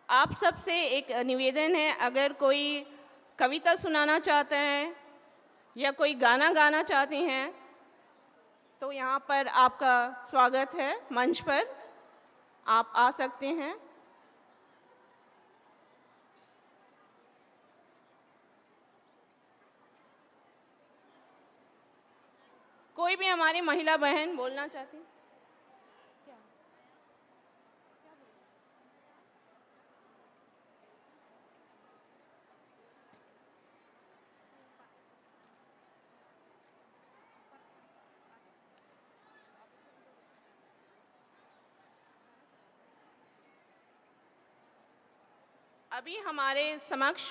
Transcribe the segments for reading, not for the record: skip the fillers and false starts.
आप सबसे एक निवेदन है, अगर कोई कविता सुनाना चाहते हैं या कोई गाना गाना चाहते हैं तो यहाँ पर आपका स्वागत है। मंच पर आप आ सकते हैं। कोई भी हमारी महिला बहन बोलना चाहती है? अभी हमारे समक्ष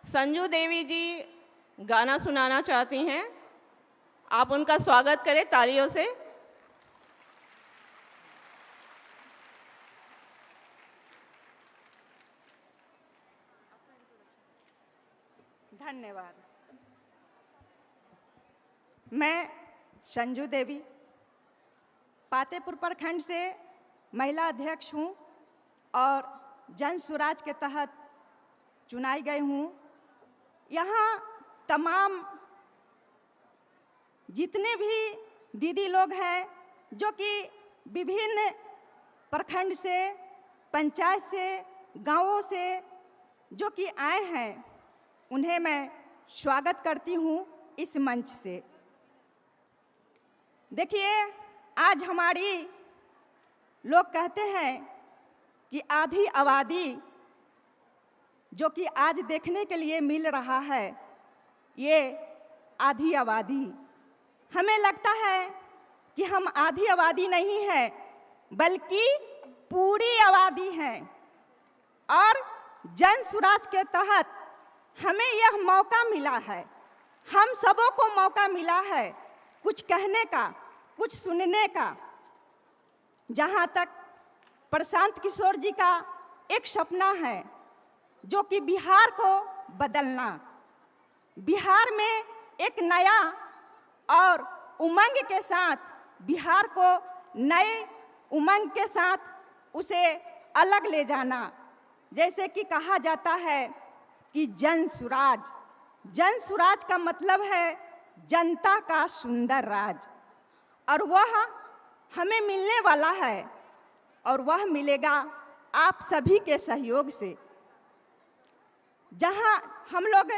संजू देवी जी गाना सुनाना चाहती हैं। आप उनका स्वागत करें तालियों से। धन्यवाद। मैं संजू देवी पातेपुर प्रखंड से महिला अध्यक्ष हूँ और जन सुराज के तहत चुनाई गई हूँ। यहाँ तमाम जितने भी दीदी लोग हैं जो कि विभिन्न प्रखंड से, पंचायत से, गांवों से जो कि आए हैं, उन्हें मैं स्वागत करती हूँ इस मंच से। देखिए, आज हमारी लोग कहते हैं कि आधी आबादी जो कि आज देखने के लिए मिल रहा है, ये आधी आबादी। हमें लगता है कि हम आधी आबादी नहीं है बल्कि पूरी आबादी हैं और जन सुराज के तहत हमें यह मौका मिला है, हम सबों को मौका मिला है कुछ कहने का, कुछ सुनने का। जहाँ तक प्रशांत किशोर जी का एक सपना है जो कि बिहार को बदलना, बिहार में एक नया और उमंग के साथ, बिहार को नए उमंग के साथ उसे अलग ले जाना। जैसे कि कहा जाता है कि जन सुराज, जन सुराज का मतलब है जनता का सुंदर राज, और वह हमें मिलने वाला है और वह मिलेगा आप सभी के सहयोग से। जहां हम लोग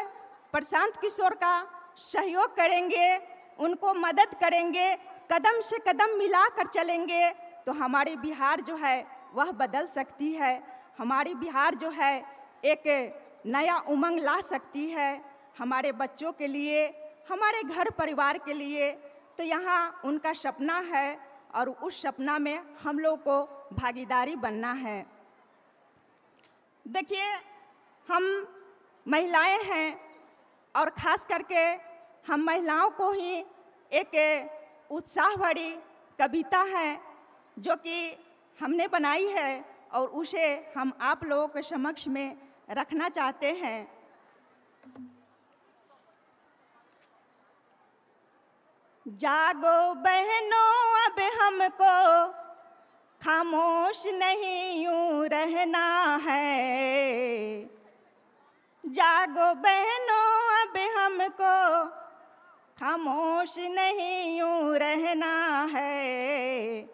प्रशांत किशोर का सहयोग करेंगे, उनको मदद करेंगे, कदम से कदम मिलाकर चलेंगे, तो हमारी बिहार जो है वह बदल सकती है। हमारी बिहार जो है एक नया उमंग ला सकती है हमारे बच्चों के लिए, हमारे घर परिवार के लिए। तो यहाँ उनका सपना है और उस सपना में हम लोग को भागीदारी बनना है। देखिए, हम महिलाएं हैं और ख़ास करके हम महिलाओं को ही एक उत्साह भरी कविता है जो कि हमने बनाई है और उसे हम आप लोगों के समक्ष में रखना चाहते हैं। जागो बहनों, अब हमको खामोश नहीं यूं रहना है। जागो बहनों, अब हमको खामोश नहीं यूं रहना है।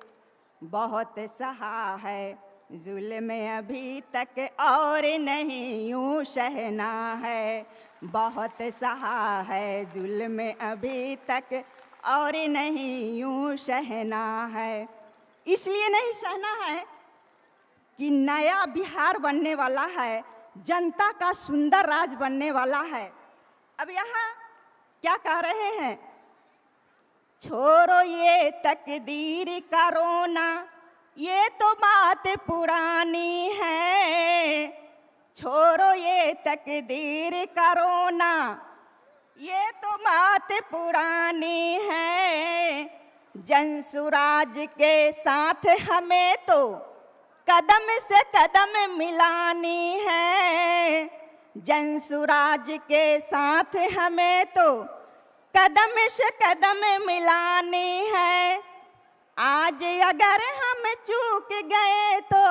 बहुत सहा है जुल्म अभी तक और नहीं यूं सहना है। बहुत सहा है जुल्म अभी तक और नहीं यूं सहना है। इसलिए नहीं सहना है कि नया बिहार बनने वाला है, जनता का सुंदर राज बनने वाला है। अब यहाँ क्या कह रहे हैं? छोड़ो ये तकदीर का रोना, ये तो बात पुरानी है। छोड़ो ये तकदीर का रोना, ये तो बात पुरानी है। जन सुराज के साथ हमें तो कदम से कदम मिलानी है। जन सुराज के साथ हमें तो कदम से कदम मिलानी है। आज अगर हम चूक गए तो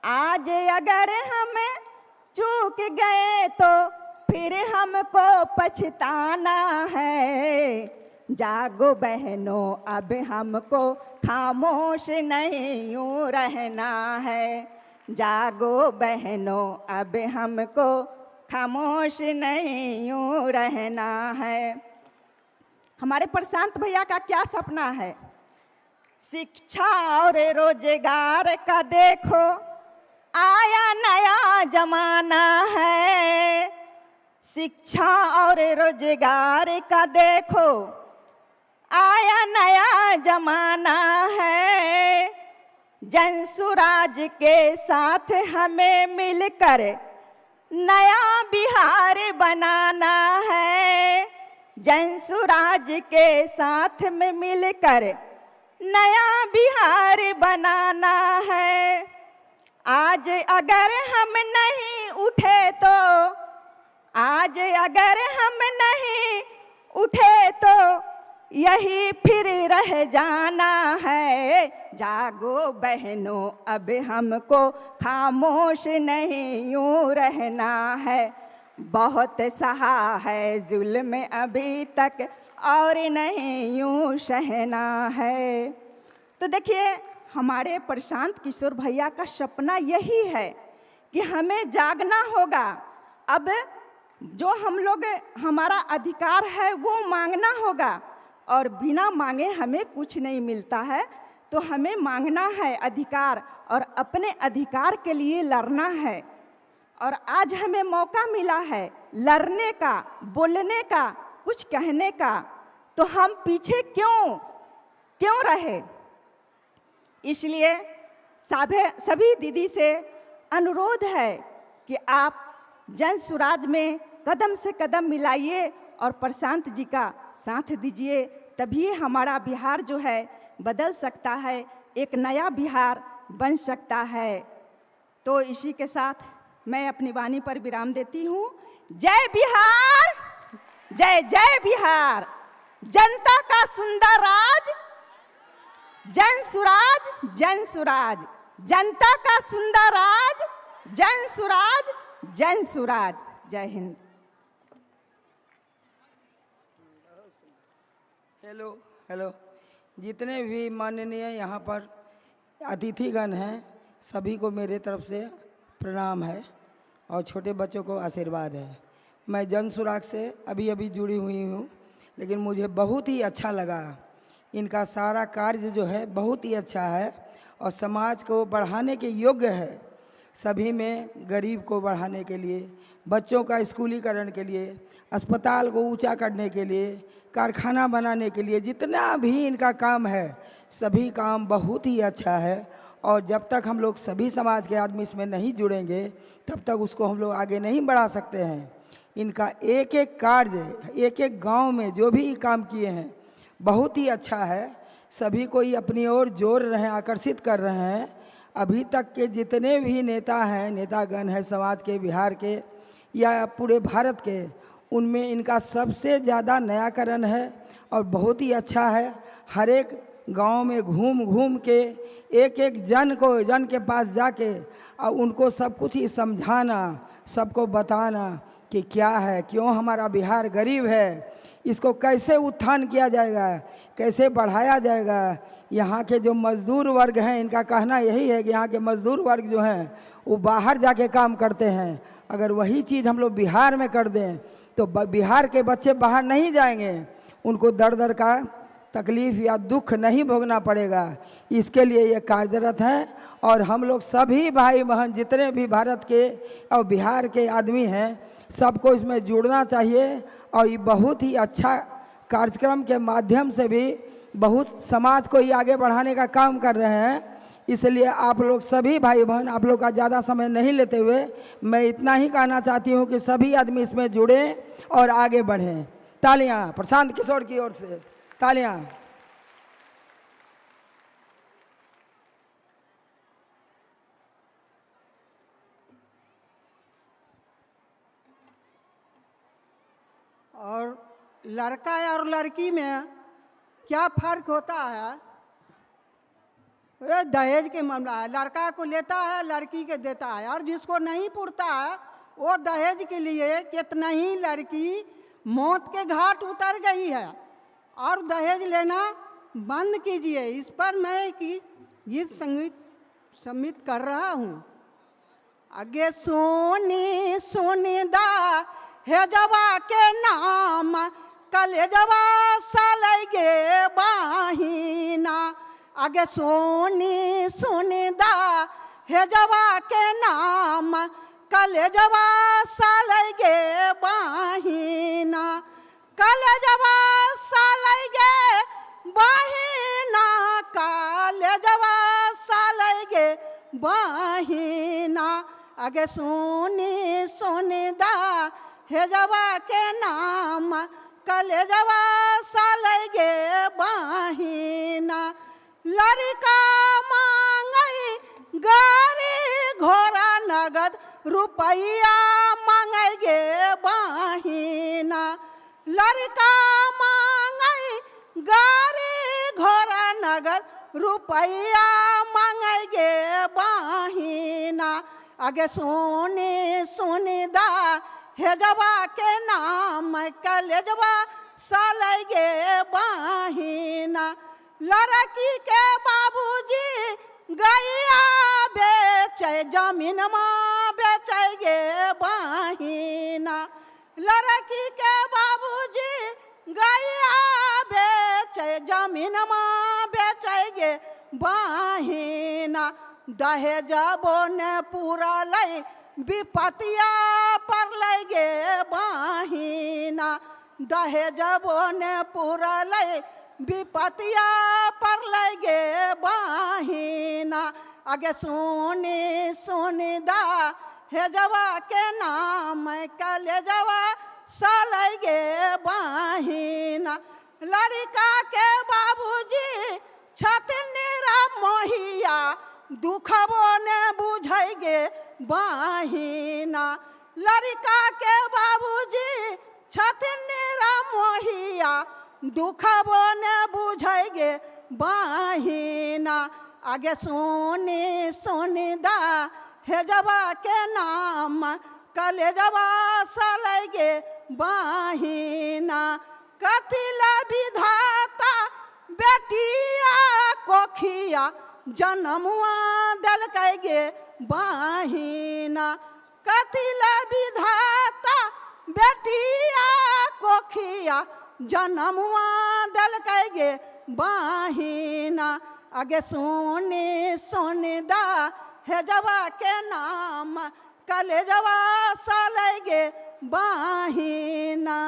आज अगर हम चूक गए तो फिर हमको पछताना है। जागो बहनों अब हमको खामोश नहीं यूं रहना है। जागो बहनों अब हमको खामोश नहीं यूं रहना है। हमारे प्रशांत भैया का क्या सपना है? शिक्षा और रोजगार का देखो आया नया जमाना है। शिक्षा और रोजगार का देखो आया नया जमाना है। जनसुराज के साथ हमें मिलकर नया बिहार बनाना है। जनसुराज के साथ में मिलकर नया बिहार बनाना है। आज अगर हम नहीं उठे तो, आज अगर हम नहीं उठे तो यही फिर रह जाना है। जागो बहनों अब हमको खामोश नहीं यूं रहना है। बहुत सहा है जुल्म अभी तक और नहीं यूं सहना है। तो देखिए, हमारे प्रशांत किशोर भैया का सपना यही है कि हमें जागना होगा। अब जो हम लोग हमारा अधिकार है वो मांगना होगा, और बिना मांगे हमें कुछ नहीं मिलता है। तो हमें मांगना है अधिकार और अपने अधिकार के लिए लड़ना है। और आज हमें मौका मिला है लड़ने का, बोलने का, कुछ कहने का, तो हम पीछे क्यों रहे। इसलिए सभी दीदी से अनुरोध है कि आप जनसुराज में कदम से कदम मिलाइए और प्रशांत जी का साथ दीजिए। तभी हमारा बिहार जो है बदल सकता है, एक नया बिहार बन सकता है। तो इसी के साथ मैं अपनी वाणी पर विराम देती हूँ। जय बिहार, जय जय बिहार। जनता का सुंदर राज, जनसुराज जनसुराज। जनता का सुंदर राज, जनसुराज जनसुराज। जय हिंद। Hello hello. जितने भी माननीय यहाँ पर अतिथिगण हैं सभी को मेरे तरफ से प्रणाम है और छोटे बच्चों को आशीर्वाद है। मैं जनसुराग से अभी जुड़ी हुई हूँ, लेकिन मुझे बहुत ही अच्छा लगा। इनका सारा कार्य जो है बहुत ही अच्छा है और समाज को बढ़ाने के योग्य है। सभी में गरीब को बढ़ाने के लिए, बच्चों का स्कूलीकरण के लिए, अस्पताल को ऊंचा करने के लिए, कारखाना बनाने के लिए, जितना भी इनका काम है सभी काम बहुत ही अच्छा है। और जब तक हम लोग सभी समाज के आदमी इसमें नहीं जुड़ेंगे तब तक उसको हम लोग आगे नहीं बढ़ा सकते हैं। इनका एक एक कार्य, एक एक गांव में जो भी काम किए हैं बहुत ही अच्छा है। सभी को ही अपनी ओर जोड़ रहे हैं, आकर्षित कर रहे हैं। अभी तक के जितने भी नेता हैं, नेतागण हैं समाज के, बिहार के या पूरे भारत के, उनमें इनका सबसे ज़्यादा नयाकरण है और बहुत ही अच्छा है। हर एक गांव में घूम घूम के एक एक जन के पास जाके और उनको सब कुछ ही समझाना, सबको बताना कि क्या है, क्यों हमारा बिहार गरीब है, इसको कैसे उत्थान किया जाएगा, कैसे बढ़ाया जाएगा। यहाँ के जो मज़दूर वर्ग हैं, इनका कहना यही है कि यहाँ के मज़दूर वर्ग जो हैं वो बाहर जाके काम करते हैं। अगर वही चीज़ हम लोग बिहार में कर दें तो बिहार के बच्चे बाहर नहीं जाएंगे, उनको दर दर का तकलीफ़ या दुख नहीं भोगना पड़ेगा। इसके लिए ये कार्यरत हैं और हम लोग सभी भाई बहन जितने भी भारत के और बिहार के आदमी हैं सबको इसमें जुड़ना चाहिए। और ये बहुत ही अच्छा कार्यक्रम के माध्यम से भी बहुत समाज को ही आगे बढ़ाने का काम कर रहे हैं। इसलिए आप लोग सभी भाई बहन, आप लोग का ज़्यादा समय नहीं लेते हुए मैं इतना ही कहना चाहती हूँ कि सभी आदमी इसमें जुड़ें और आगे बढ़ें। तालियां प्रशांत किशोर की ओर से, तालियां। और लड़का और लड़की में क्या फर्क होता है? ये दहेज के मामला है, लड़का को लेता है लड़की के देता है, और जिसको नहीं पुरता है वो दहेज के लिए कितना ही लड़की मौत के घाट उतर गई है। और दहेज लेना बंद कीजिए। इस पर मैं कि गीत संगीत सम्मित कर रहा हूँ। आगे सोनी सोनी दा है जवा के नाम, कल जवा सालगे बाहिना। आगे सोनी सोनी दा है जवा के नाम, कल जवा सालगे बाहिना। कल जवा सालगे बाहिना, कल जवा सालगे बाहिना। आगे सोनी सोनी दा है जवा के नाम, कल जवा सालगे बाहिना। लड़का मांगई गाड़ी घोड़ा नगद रुपया मांगेगे बाहिना। लड़का मांगई गाड़ी घोड़ा नगद रुपया मांगेगे बाहिना। आगे सोने सोने दा है जवा के नाम, कल जवा सालगे बाहिना। लड़की के बाबूजी गैया बेचे जमीन माँ बेचेगे बाहिना। लड़की के बाबूजी गैया बेचे जमीन माँ बेचेगे बाहिना। दहेज बोने पूरा लई विपतिया पर लगे बाहिना। दहेज बोने पूरा लई विपतिया पर लगे बाहिना। आगे सोने सोने दा है जवा के नाम, कल जवा सालगे बाहिना। लड़का के बाबूजी छतनेरा मोहिया, दुखबो ने बुझेगे बाहिना। लड़का के बाबूजी छतनेरा मोहिया, दुखबो ने बुझेगे बाहिना। आगे सोने सोने दा है जवा के नाम, कल जवा सालगे बाहिना। कथिला विधाता बेटिया कोखिया, जन्मुआ दल कहे बाहिना। कथिला विधाता बेटिया कोखिया, जन्मुआ दल कहे बाहिना। आगे सोने सोने दा है जवा के नाम, कल जवा सालगे बाहिना।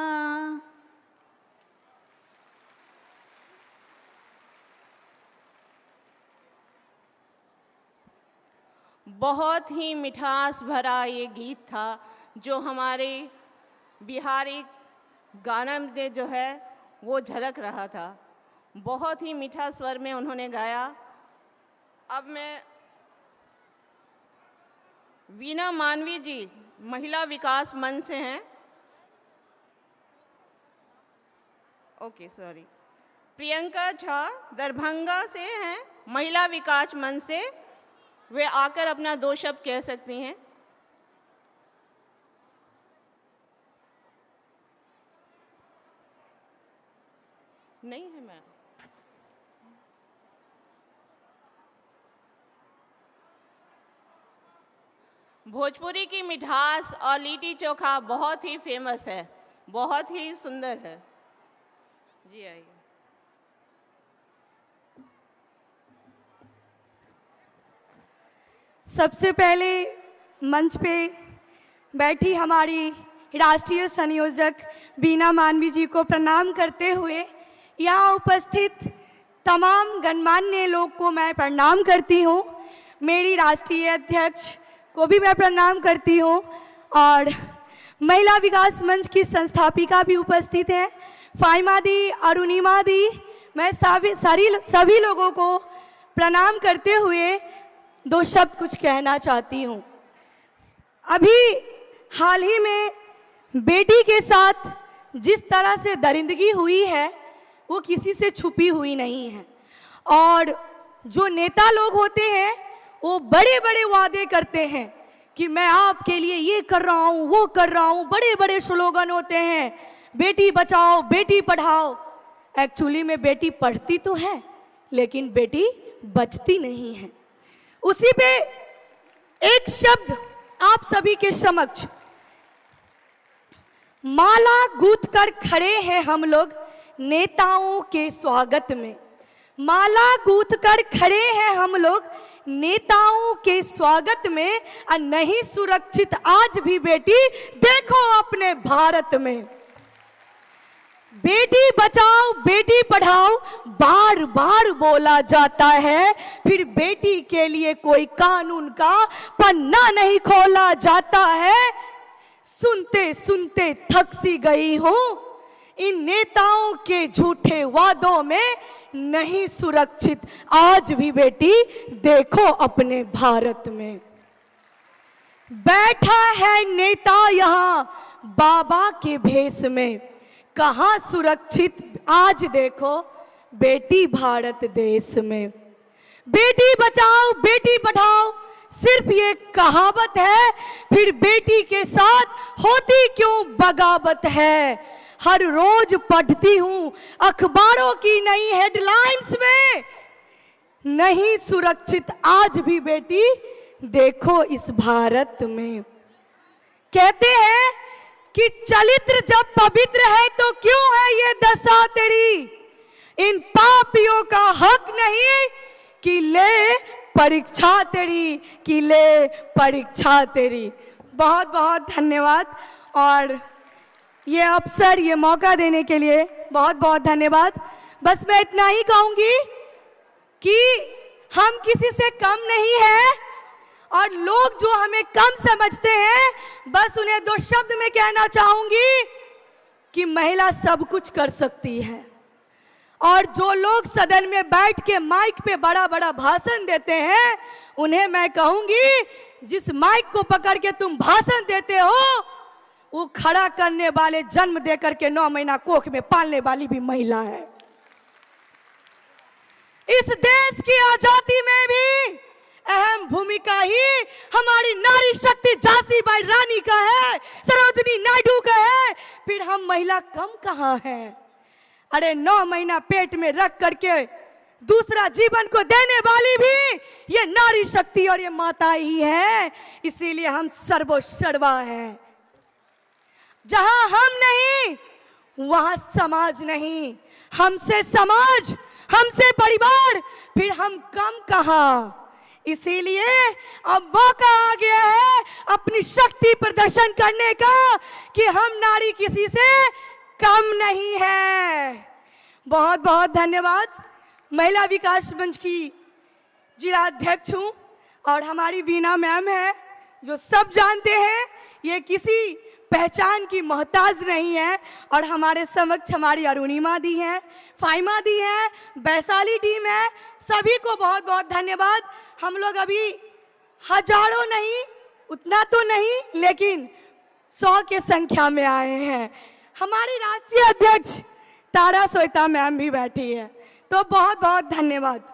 बहुत ही मिठास भरा ये गीत था जो हमारे बिहारी गाना में जो है वो झलक रहा था। बहुत ही मीठा स्वर में उन्होंने गाया। अब मैं वीना मानवी जी महिला विकास मंच से हैं। ओके सॉरी, प्रियंका झा दरभंगा से हैं महिला विकास मंच से, वे आकर अपना 2 शब्द कह सकती हैं। नहीं है मैम। भोजपुरी की मिठास और लिट्टी चोखा बहुत ही फेमस है, बहुत ही सुंदर है। जी आइए। सबसे पहले मंच पे बैठी हमारी राष्ट्रीय संयोजक वीना मानवी जी को प्रणाम करते हुए यहाँ उपस्थित तमाम गणमान्य लोग को मैं प्रणाम करती हूँ। मेरी राष्ट्रीय अध्यक्ष को भी मैं प्रणाम करती हूँ और महिला विकास मंच की संस्थापिका भी उपस्थित हैं, फाइमा दी, अरुणिमा दी। मैं सभी लोगों को प्रणाम करते हुए 2 शब्द कुछ कहना चाहती हूँ। अभी हाल ही में बेटी के साथ जिस तरह से दरिंदगी हुई है वो किसी से छुपी हुई नहीं है और जो नेता लोग होते हैं वो बड़े बड़े वादे करते हैं कि मैं आपके लिए ये कर रहा हूँ, वो कर रहा हूँ, बड़े बड़े स्लोगन होते हैं, बेटी बचाओ बेटी पढ़ाओ। एक्चुअली में बेटी पढ़ती तो है लेकिन बेटी बचती नहीं है। उसी पे एक शब्द आप सभी के समक्ष, माला गूंथ कर खड़े हैं हम लोग नेताओं के स्वागत में। माला गूंथ कर खड़े हैं हम लोग नेताओं के स्वागत में, और नहीं सुरक्षित आज भी बेटी देखो अपने भारत में। बेटी बचाओ बेटी पढ़ाओ बार बार बोला जाता है, फिर बेटी के लिए कोई कानून का पन्ना नहीं खोला जाता है। सुनते सुनते थक सी गई हूं इन नेताओं के झूठे वादों में, नहीं सुरक्षित आज भी बेटी देखो अपने भारत में। बैठा है नेता यहां बाबा के भेष में, कहां सुरक्षित आज देखो बेटी भारत देश में। बेटी बचाओ बेटी पढ़ाओ सिर्फ ये कहावत है, फिर बेटी के साथ होती क्यों बगावत है। हर रोज पढ़ती हूं अखबारों की नई हेडलाइंस में, नहीं सुरक्षित आज भी बेटी देखो इस भारत में। कहते हैं कि चरित्र जब पवित्र है तो क्यों है ये दशा तेरी, इन पापियों का हक नहीं कि ले परीक्षा तेरी, कि ले परीक्षा तेरी। बहुत बहुत धन्यवाद, और ये अवसर ये मौका देने के लिए बहुत बहुत धन्यवाद। बस मैं इतना ही कहूंगी कि हम किसी से कम नहीं हैं, और लोग जो हमें कम समझते हैं बस उन्हें दो शब्द में कहना चाहूंगी कि महिला सब कुछ कर सकती है। और जो लोग सदन में बैठ के माइक पे बड़ा बड़ा भाषण देते हैं उन्हें मैं कहूंगी, जिस माइक को पकड़ के तुम भाषण देते हो वो खड़ा करने वाले, जन्म देकर के 9 महीना कोख में पालने वाली भी महिला है। इस देश की आजादी में भी अहम भूमिका ही हमारी नारी शक्ति झांसीबाई रानी का है, सरोजिनी नायडू का है, फिर हम महिला कम कहां हैं। अरे 9 महीना पेट में रख करके दूसरा जीवन को देने वाली भी ये नारी शक्ति और ये माता ही है, इसीलिए हम सर्वोसर्वा हैं। जहां हम नहीं वहां समाज नहीं, हमसे समाज हमसे परिवार, फिर हम कम कहां। इसीलिए अब मौका आ गया है अपनी शक्ति प्रदर्शन करने का कि हम नारी किसी से कम नहीं है। बहुत बहुत धन्यवाद। महिला विकास मंच की जिला अध्यक्ष हूँ और हमारी बीना मैम है, जो सब जानते हैं ये किसी पहचान की मोहताज नहीं है, और हमारे समक्ष हमारी अरुणिमा दी है, फाइमा दी है, वैशाली टीम है, सभी को बहुत बहुत धन्यवाद। हम लोग अभी हजारों नहीं, उतना तो नहीं, लेकिन 100 के संख्या में आए हैं। हमारी राष्ट्रीय अध्यक्ष तारा सोयता मैम भी बैठी है, तो बहुत बहुत धन्यवाद।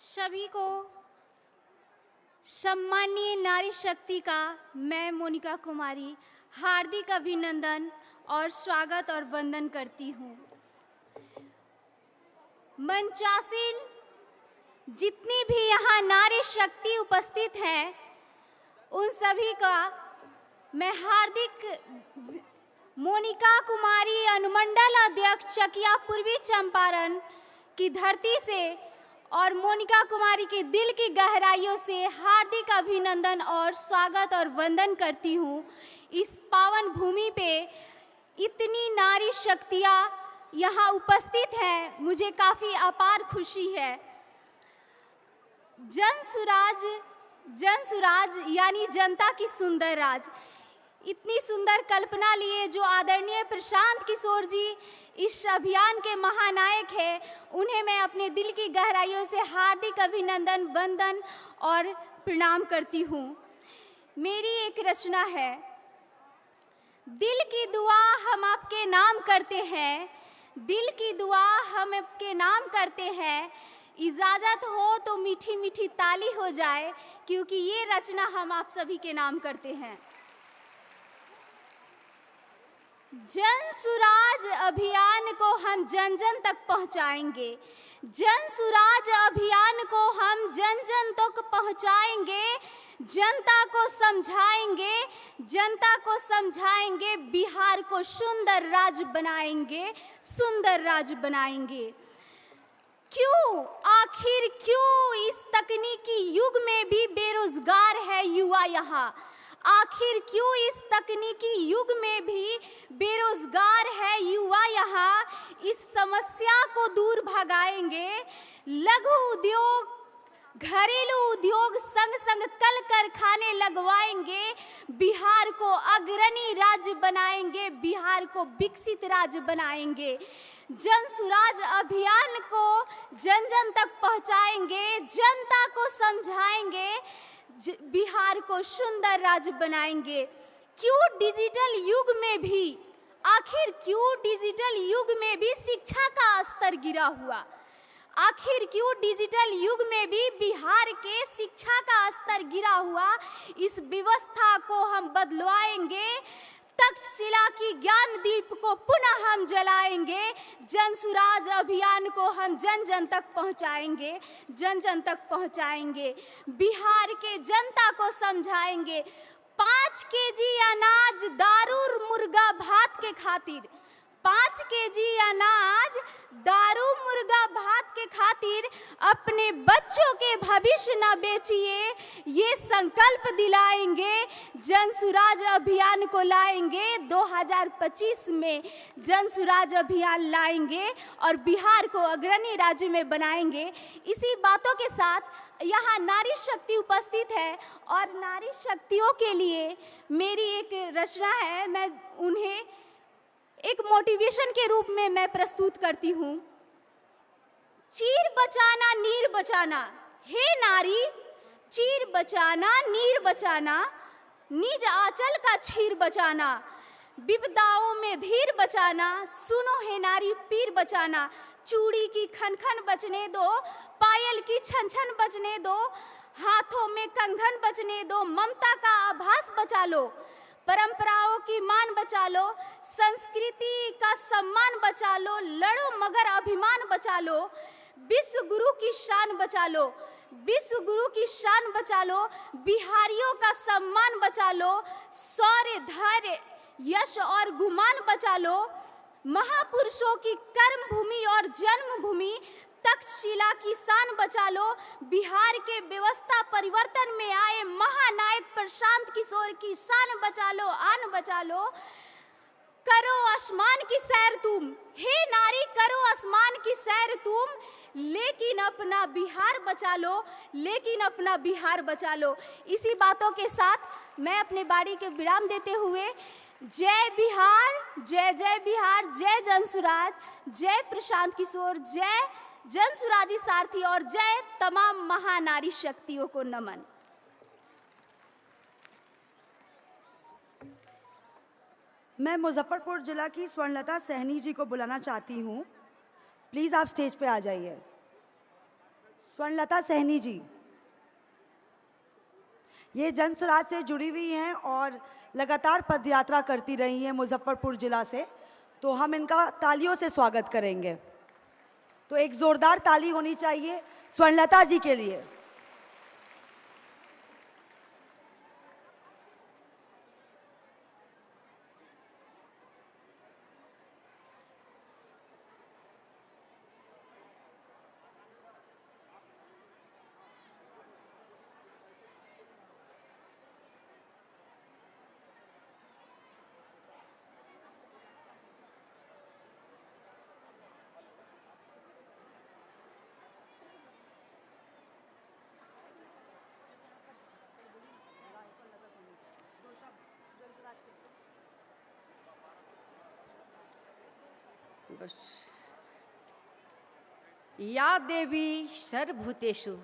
सभी को सम्मानीय नारी शक्ति का मैं मोनिका कुमारी हार्दिक अभिनंदन और स्वागत और वंदन करती हूँ। मंचासीन जितनी भी यहाँ नारी शक्ति उपस्थित हैं, उन सभी का मैं हार्दिक मोनिका कुमारी अनुमंडल अध्यक्ष चकिया पूर्वी चंपारण की धरती से और मोनिका कुमारी के दिल की गहराइयों से हार्दिक अभिनंदन और स्वागत और वंदन करती हूँ। इस पावन भूमि पे इतनी नारी शक्तियाँ यहाँ उपस्थित हैं, मुझे काफ़ी अपार खुशी है। जन सुराज यानी जनता की सुंदर राज, इतनी सुंदर कल्पना लिए जो आदरणीय प्रशांत किशोर जी इस अभियान के महानायक हैं, उन्हें मैं अपने दिल की गहराइयों से हार्दिक अभिनंदन, वंदन और प्रणाम करती हूँ। मेरी एक रचना है, दिल की दुआ हम आपके नाम करते हैं, दिल की दुआ हम आपके नाम करते हैं, इजाज़त हो तो मीठी मीठी ताली हो जाए, क्योंकि ये रचना हम आप सभी के नाम करते हैं। जन सुराज अभियान को हम जन जन तक पहुंचाएंगे, जन सुराज अभियान को हम जन जन तक पहुंचाएंगे, जनता को समझाएंगे, जनता को समझाएंगे, बिहार को सुंदर राज्य बनाएंगे, सुंदर राज्य बनाएंगे। क्यों, आखिर क्यों इस तकनीकी युग में भी बेरोजगार है युवा यहाँ? आखिर क्यों इस तकनीकी युग में भी बेरोजगार है युवा यहाँ? इस समस्या को दूर भगाएंगे। लघु उद्योग, घरेलू उद्योग संग संग कल कारखाने लगवाएंगे, बिहार को अग्रणी राज्य बनाएंगे, बिहार को विकसित राज्य बनाएंगे। जन सुराज अभियान को जन जन तक पहुंचाएंगे, जनता को समझाएंगे, बिहार को सुंदर राज्य बनाएंगे। क्यों डिजिटल युग में भी, आखिर क्यों डिजिटल युग में भी शिक्षा का स्तर गिरा हुआ? आखिर क्यों डिजिटल युग में भी बिहार के शिक्षा का स्तर गिरा हुआ? इस व्यवस्था को हम बदलवाएंगे, तक्षशिला की ज्ञान दीप को पुनः हम जलाएंगे, जन सुराज अभियान को हम जन जन तक पहुंचाएंगे, जन जन तक पहुंचाएंगे, बिहार के जनता को समझाएंगे। 5 केजी अनाज दारू मुर्गा भात के खातिर, 5 केजी अनाज दारू मुर्गा भात के खातिर अपने बच्चों के भविष्य न बेचिए, ये संकल्प दिलाएंगे। जन सुराज अभियान को लाएंगे, 2025 में जन सुराज अभियान लाएंगे और बिहार को अग्रणी राज्य में बनाएंगे। इसी बातों के साथ यहाँ नारी शक्ति उपस्थित है और नारी शक्तियों के लिए मेरी एक रचना है, मैं उन्हें एक मोटिवेशन के रूप में मैं प्रस्तुत करती हूँ। चीर बचाना नीर बचाना, हे नारी चीर बचाना नीर बचाना, निज आंचल का छीर बचाना, विपदाओं में धीर बचाना, सुनो हे नारी पीर बचाना। चूड़ी की खन खन बचने दो, पायल की छन छन बचने दो, हाथों में कंगन बचने दो, ममता का आभास बचा लो, परंपराओं की मान बचा लो, संस्कृति का सम्मान बचा लो, लड़ो मगर अभिमान बचा लो, विश्व गुरु की शान बचा लो, विश्व गुरु की शान बचा लो, बिहारियों का सम्मान बचा लो, शौर्य धैर्य यश और गुमान बचा लो, महापुरुषों की कर्म भूमि और जन्म भूमि तक्षशिला की शान बचा लो, बिहार के व्यवस्था परिवर्तन में आए महानायक प्रशांत किशोर की शान बचा लो, आन बचा लो। करो आसमान की सैर तुम, हे नारी करो आसमान की सैर तुम, लेकिन अपना बिहार बचा लो, लेकिन अपना बिहार बचा लो। इसी बातों के साथ मैं अपने बाड़ी के विराम देते हुए जय बिहार, जय जय बिहार, जय जन सुराज, जय प्रशांत किशोर, जय जन सुराजी सारथी और जय तमाम महानारी शक्तियों को नमन। मैं मुजफ्फरपुर जिला की स्वर्णलता सहनी जी को बुलाना चाहती हूँ। प्लीज़ आप स्टेज पे आ जाइए। स्वर्णलता सहनी जी ये जन सुराज से जुड़ी हुई हैं और लगातार पदयात्रा करती रही हैं मुजफ्फरपुर जिला से, तो हम इनका तालियों से स्वागत करेंगे। तो एक जोरदार ताली होनी चाहिए स्वर्णलता जी के लिए। बस। या देवी सर्वभूतेषु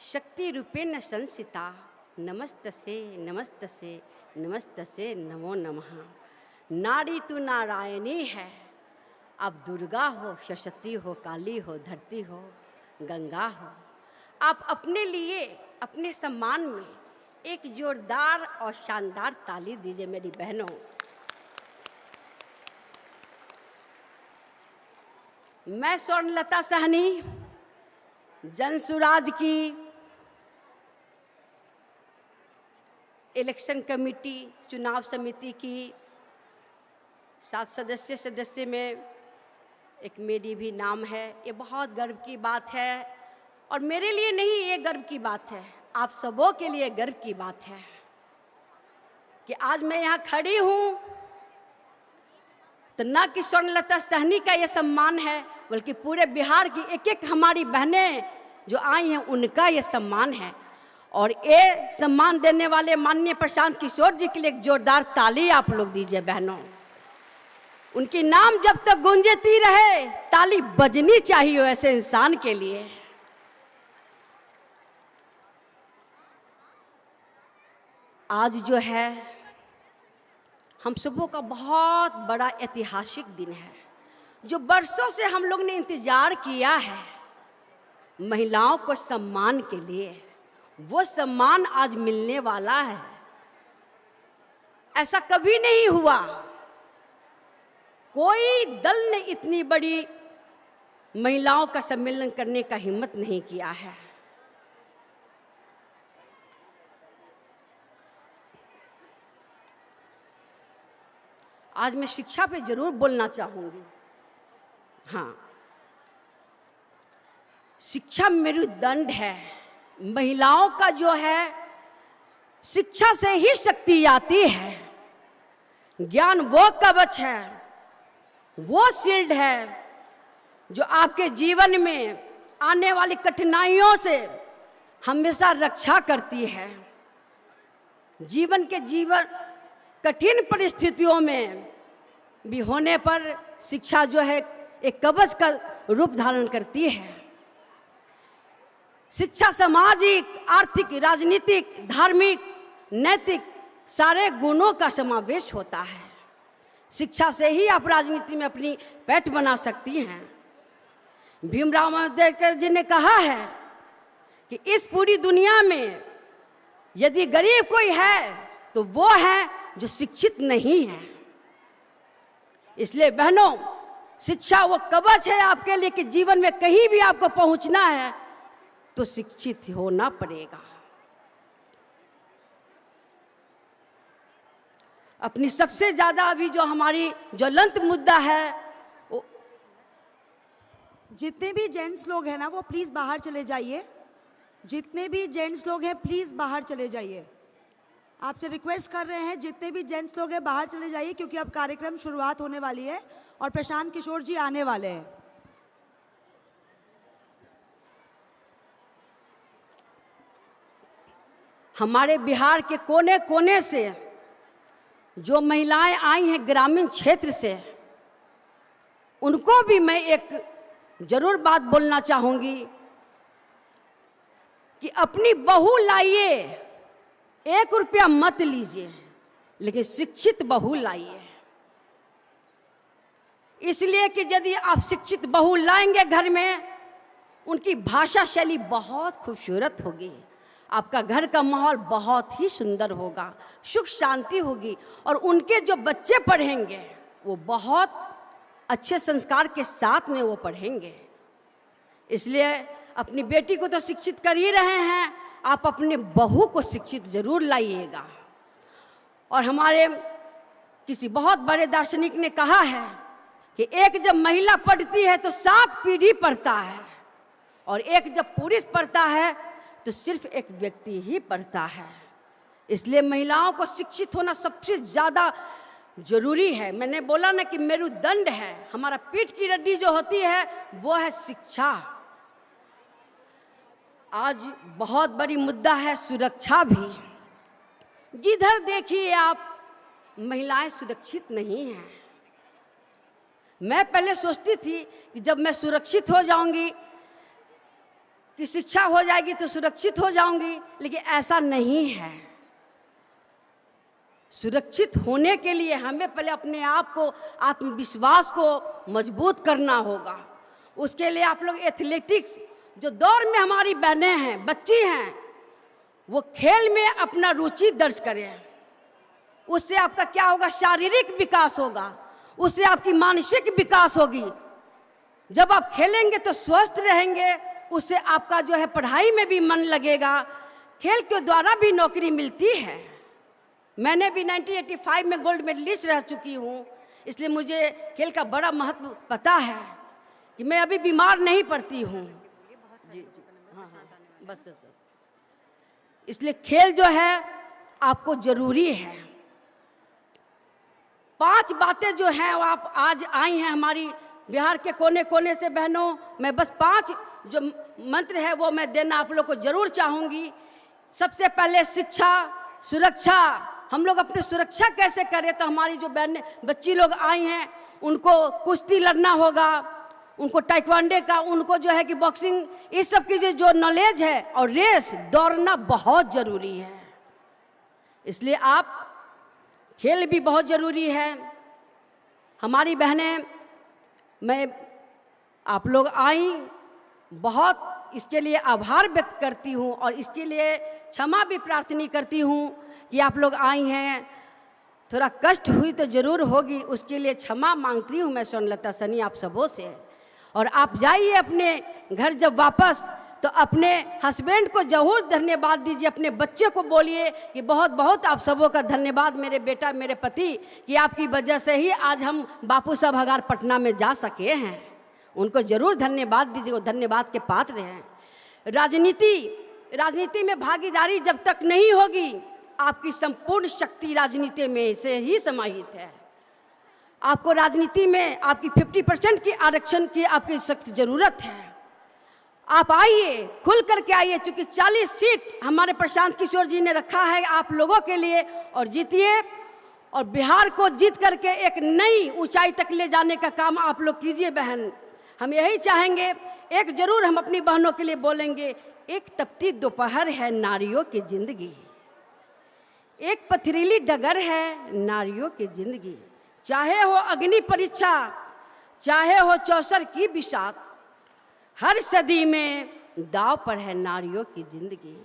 शक्ति रूपेण संस्थिता नमस्तसे नमस्तसे नमस्तसे नमो नमः। नारी तू नारायणी है, अब दुर्गा हो, सरस्वती हो, काली हो, धरती हो, गंगा हो। आप अपने लिए अपने सम्मान में एक जोरदार और शानदार ताली दीजिए मेरी बहनों। मैं स्वर्णलता साहनी जनसुराज की इलेक्शन कमेटी चुनाव समिति की 7 सदस्य में एक मेरी भी नाम है। ये बहुत गर्व की बात है और मेरे लिए नहीं, ये गर्व की बात है, आप सबों के लिए गर्व की बात है कि आज मैं यहाँ खड़ी हूँ तो न कि स्वर्णलता साहनी का ये सम्मान है, बल्कि पूरे बिहार की एक एक हमारी बहनें जो आई हैं उनका ये सम्मान है। और ये सम्मान देने वाले माननीय प्रशांत किशोर जी के लिए एक जोरदार ताली आप लोग दीजिए बहनों। उनकी नाम जब तक गूंजती रहे ताली बजनी चाहिए ऐसे इंसान के लिए। आज जो है हम सबों का बहुत बड़ा ऐतिहासिक दिन है, जो बरसों से हम लोग ने इंतजार किया है महिलाओं को सम्मान के लिए। वो सम्मान आज मिलने वाला है। ऐसा कभी नहीं हुआ, कोई दल ने इतनी बड़ी महिलाओं का सम्मेलन करने का हिम्मत नहीं किया है। आज मैं शिक्षा पे जरूर बोलना चाहूंगी। हाँ, शिक्षा मेरुदंड है। महिलाओं का जो है शिक्षा से ही शक्ति आती है। ज्ञान वो कवच है, वो शील्ड है जो आपके जीवन में आने वाली कठिनाइयों से हमेशा रक्षा करती है। जीवन कठिन परिस्थितियों में भी होने पर शिक्षा जो है एक कवच का रूप धारण करती है। शिक्षा सामाजिक, आर्थिक, राजनीतिक, धार्मिक, नैतिक सारे गुणों का समावेश होता है। शिक्षा से ही आप राजनीति में अपनी पैठ बना सकती हैं। भीमराव अम्बेडकर जी ने कहा है कि इस पूरी दुनिया में यदि गरीब कोई है तो वो है जो शिक्षित नहीं है। इसलिए बहनों, शिक्षा वो कवच है आपके लिए कि जीवन में कहीं भी आपको पहुंचना है तो शिक्षित होना पड़ेगा। अपनी सबसे ज्यादा अभी जो हमारी ज्वलंत मुद्दा है वो जितने भी जेंट्स लोग हैं ना वो प्लीज़ बाहर चले जाइए। जितने भी जेंट्स लोग हैं प्लीज़ बाहर चले जाइए। आपसे रिक्वेस्ट कर रहे हैं, जितने भी जेंट्स लोग हैं बाहर चले जाइए, क्योंकि अब कार्यक्रम शुरुआत होने वाली है और प्रशांत किशोर जी आने वाले हैं। हमारे बिहार के कोने कोने से जो महिलाएं आई हैं ग्रामीण क्षेत्र से, उनको भी मैं एक जरूर बात बोलना चाहूंगी कि अपनी बहू लाइए, 1 रुपया मत लीजिए, लेकिन शिक्षित बहू लाइए। इसलिए कि यदि आप शिक्षित बहू लाएंगे घर में, उनकी भाषा शैली बहुत खूबसूरत होगी, आपका घर का माहौल बहुत ही सुंदर होगा, सुख शांति होगी, और उनके जो बच्चे पढ़ेंगे वो बहुत अच्छे संस्कार के साथ में वो पढ़ेंगे। इसलिए अपनी बेटी को तो शिक्षित कर ही रहे हैं, आप अपने बहू को शिक्षित जरूर लाइएगा। और हमारे किसी बहुत बड़े दार्शनिक ने कहा है कि एक जब महिला पढ़ती है तो 7 पीढ़ी पढ़ता है, और एक जब पुरुष पढ़ता है तो सिर्फ एक व्यक्ति ही पढ़ता है। इसलिए महिलाओं को शिक्षित होना सबसे ज़्यादा जरूरी है। मैंने बोला ना कि मेरुदंड है, हमारा पीठ की हड्डी जो होती है वो है शिक्षा। आज बहुत बड़ी मुद्दा है सुरक्षा भी। जिधर देखिए आप महिलाएं सुरक्षित नहीं हैं। मैं पहले सोचती थी कि जब मैं सुरक्षित हो जाऊंगी, कि शिक्षा हो जाएगी तो सुरक्षित हो जाऊंगी, लेकिन ऐसा नहीं है। सुरक्षित होने के लिए हमें पहले अपने आप को, आत्मविश्वास को मजबूत करना होगा। उसके लिए आप लोग एथलेटिक्स, जो दौड़ में हमारी बहनें हैं, बच्ची हैं, वो खेल में अपना रुचि दर्ज करें। उससे आपका क्या होगा? शारीरिक विकास होगा, उससे आपकी मानसिक विकास होगी। जब आप खेलेंगे तो स्वस्थ रहेंगे, उससे आपका जो है पढ़ाई में भी मन लगेगा। खेल के द्वारा भी नौकरी मिलती है। मैंने भी 1985 में गोल्ड मेडलिस्ट रह चुकी हूँ, इसलिए मुझे खेल का बड़ा महत्व पता है कि मैं अभी बीमार नहीं पड़ती हूँ। जी जी, हाँ हाँ, बस बस बस। इसलिए खेल जो है आपको जरूरी है। 5 बातें जो हैं वो आप आज आई हैं हमारी बिहार के कोने कोने से बहनों। मैं बस 5 जो मंत्र है वो मैं देना आप लोग को जरूर चाहूँगी। सबसे पहले शिक्षा, सुरक्षा। हम लोग अपनी सुरक्षा कैसे करें? तो हमारी जो बहनें, बच्ची लोग आई हैं, उनको कुश्ती लड़ना होगा, उनको टाइक्वांडो का, उनको जो है कि बॉक्सिंग, इस सब की जो नॉलेज है, और रेस, दौड़ना बहुत ज़रूरी है। इसलिए आप खेल भी बहुत ज़रूरी है। हमारी बहनें, मैं आप लोग आई, बहुत इसके लिए आभार व्यक्त करती हूँ और इसके लिए क्षमा भी प्रार्थना करती हूँ कि आप लोग आई हैं। थोड़ा कष्ट हुई तो ज़रूर होगी, उसके लिए क्षमा मांगती हूँ मैं स्वर्णलता सनी आप सबों से। और आप जाइए अपने घर, जब वापस तो अपने हस्बैंड को जरूर धन्यवाद दीजिए, अपने बच्चे को बोलिए कि बहुत बहुत आप सबों का धन्यवाद मेरे बेटा, मेरे पति, कि आपकी वजह से ही आज हम बापू सभागार पटना में जा सके हैं। उनको जरूर धन्यवाद दीजिए, वो धन्यवाद के पात्र हैं। राजनीति में भागीदारी जब तक नहीं होगी, आपकी संपूर्ण शक्ति राजनीति में से ही समाहित है। आपको राजनीति में आपकी 50% की आरक्षण की आपकी सख्त जरूरत है। आप आइए, खुल करके आइए, क्योंकि 40 सीट हमारे प्रशांत किशोर जी ने रखा है आप लोगों के लिए, और जीतिए और बिहार को जीत करके एक नई ऊंचाई तक ले जाने का काम आप लोग कीजिए बहन। हम यही चाहेंगे। एक जरूर हम अपनी बहनों के लिए बोलेंगे, एक तपती दोपहर है नारियों की जिंदगी, एक पथरीली डगर है नारियों की जिंदगी। चाहे हो अग्नि परीक्षा, चाहे हो चौसर की विषाक्त, हर सदी में दाव पर है नारियों की जिंदगी।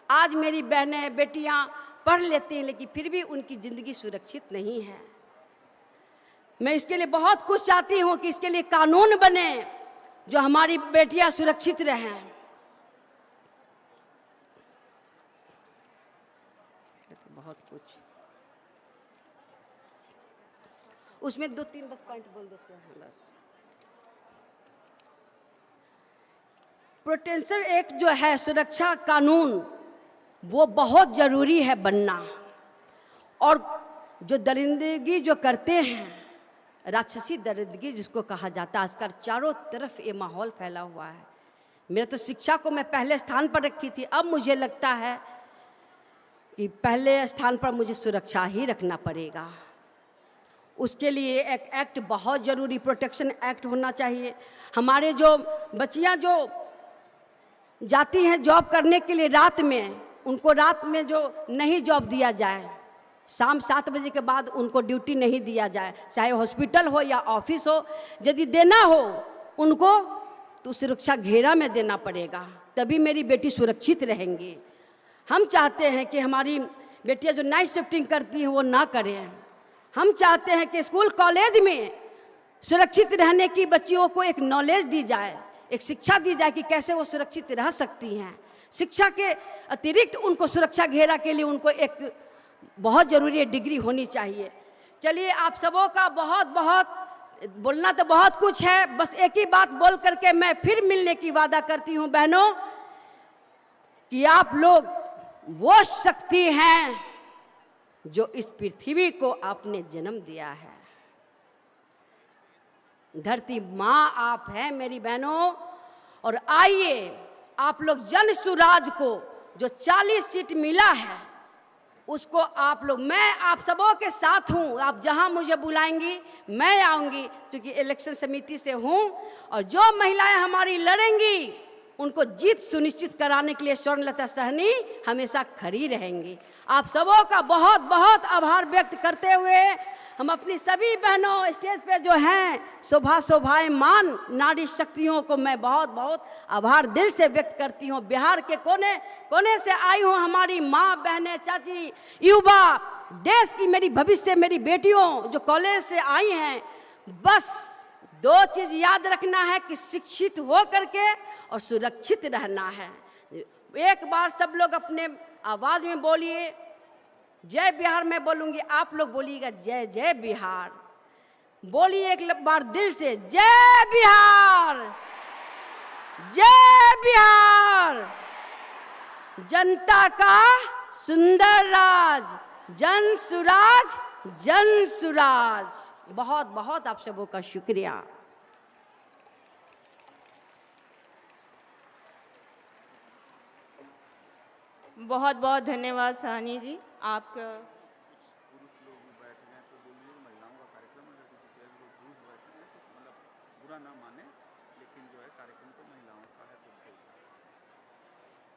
आज मेरी बहनें, बेटियां पढ़ लेती हैं, लेकिन फिर भी उनकी जिंदगी सुरक्षित नहीं है। मैं इसके लिए बहुत कुछ चाहती हूँ कि इसके लिए कानून बने जो हमारी बेटियां सुरक्षित रहें। बहुत कुछ उसमें 2-3 बस पॉइंट बोल देते हैं बस। प्रोटेक्शन एक्ट जो है, सुरक्षा कानून, वो बहुत ज़रूरी है बनना। और जो दरिंदगी जो करते हैं, राक्षसी दरिंदगी जिसको कहा जाता है, आजकल चारों तरफ ये माहौल फैला हुआ है। मेरा तो शिक्षा को मैं पहले स्थान पर रखी थी, अब मुझे लगता है कि पहले स्थान पर मुझे सुरक्षा ही रखना पड़ेगा। उसके लिए एक एक्ट बहुत ज़रूरी, प्रोटेक्शन एक्ट होना चाहिए। हमारे जो बच्चियां जो जाती हैं जॉब करने के लिए रात में, उनको रात में जो नहीं जॉब दिया जाए, शाम 7 बजे के बाद उनको ड्यूटी नहीं दिया जाए, चाहे हॉस्पिटल हो या ऑफिस हो। यदि देना हो उनको तो सुरक्षा घेरा में देना पड़ेगा, तभी मेरी बेटी सुरक्षित रहेंगी। हम चाहते हैं कि हमारी बेटियां जो नाइट शिफ्टिंग करती हैं वो ना करें। हम चाहते हैं कि स्कूल कॉलेज में सुरक्षित रहने की बच्चियों को एक नॉलेज दी जाए, एक शिक्षा दी जाए कि कैसे वो सुरक्षित रह सकती हैं। शिक्षा के अतिरिक्त उनको सुरक्षा घेरा के लिए उनको एक बहुत ज़रूरी डिग्री होनी चाहिए। चलिए, आप सबों का बहुत बहुत, बोलना तो बहुत कुछ है, बस एक ही बात बोल करके मैं फिर मिलने की वादा करती हूँ बहनों, कि आप लोग वो शक्ति हैं जो इस पृथ्वी को आपने जन्म दिया है। धरती माँ आप हैं मेरी बहनों। और आइए आप लोग जन सुराज को जो 40 सीट मिला है, उसको आप लोग, मैं आप सबों के साथ हूँ। आप जहाँ मुझे बुलाएंगी मैं आऊँगी, क्योंकि इलेक्शन समिति से हूँ। और जो महिलाएं हमारी लड़ेंगी उनको जीत सुनिश्चित कराने के लिए स्वर्णलता सहनी हमेशा खड़ी रहेंगी। आप सबों का बहुत बहुत आभार व्यक्त करते हुए हम अपनी सभी बहनों स्टेज पे जो हैं शोभायमान नारी शक्तियों को मैं बहुत बहुत आभार दिल से व्यक्त करती हूँ। बिहार के कोने कोने से आई हूँ हमारी माँ, बहनें, चाची, युवा, देश की मेरी भविष्य मेरी बेटियों जो कॉलेज से आई हैं, बस 2 चीज़ याद रखना है कि शिक्षित हो करके और सुरक्षित रहना है। एक बार सब लोग अपने आवाज़ में बोलिए, जय बिहार। मैं बोलूँगी, आप लोग बोलिएगा जय जय बिहार। बोलिए एक बार दिल से, जय बिहार, जय बिहार। जनता का सुंदर राज, जन सुराज, जन सुराज। बहुत बहुत आप सबों का शुक्रिया। बहुत बहुत धन्यवाद साहनी जी आपका।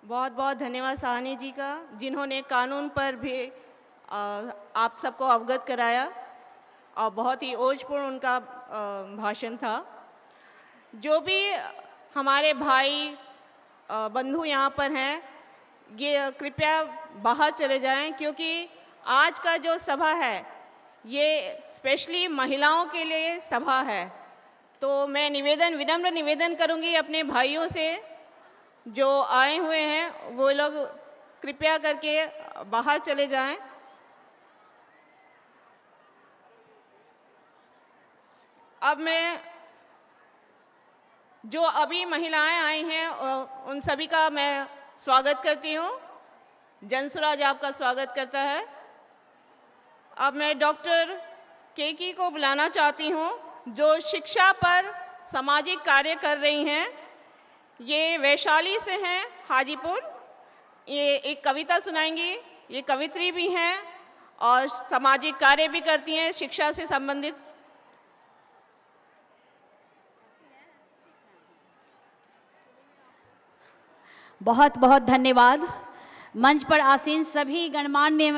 बहुत बहुत धन्यवाद साहनी जी का, जिन्होंने कानून पर भी आप सबको अवगत कराया और बहुत ही ओजपूर्ण उनका भाषण था। जो भी हमारे भाई बंधु यहाँ पर हैं, ये कृपया बाहर चले जाएं, क्योंकि आज का जो सभा है ये स्पेशली महिलाओं के लिए सभा है। तो मैं विनम्र निवेदन करूंगी अपने भाइयों से जो आए हुए हैं, वो लोग कृपया करके बाहर चले जाएं। अब मैं जो अभी महिलाएं आई हैं उन सभी का मैं स्वागत करती हूँ। जनसुराज आपका स्वागत करता है। अब मैं डॉक्टर केकी को बुलाना चाहती हूँ, जो शिक्षा पर सामाजिक कार्य कर रही हैं। ये वैशाली से हैं, हाजीपुर। ये एक कविता सुनाएंगी। ये कवित्री भी हैं और सामाजिक कार्य भी करती हैं शिक्षा से संबंधित। बहुत बहुत धन्यवाद। मंच पर आसीन सभी गणमान्य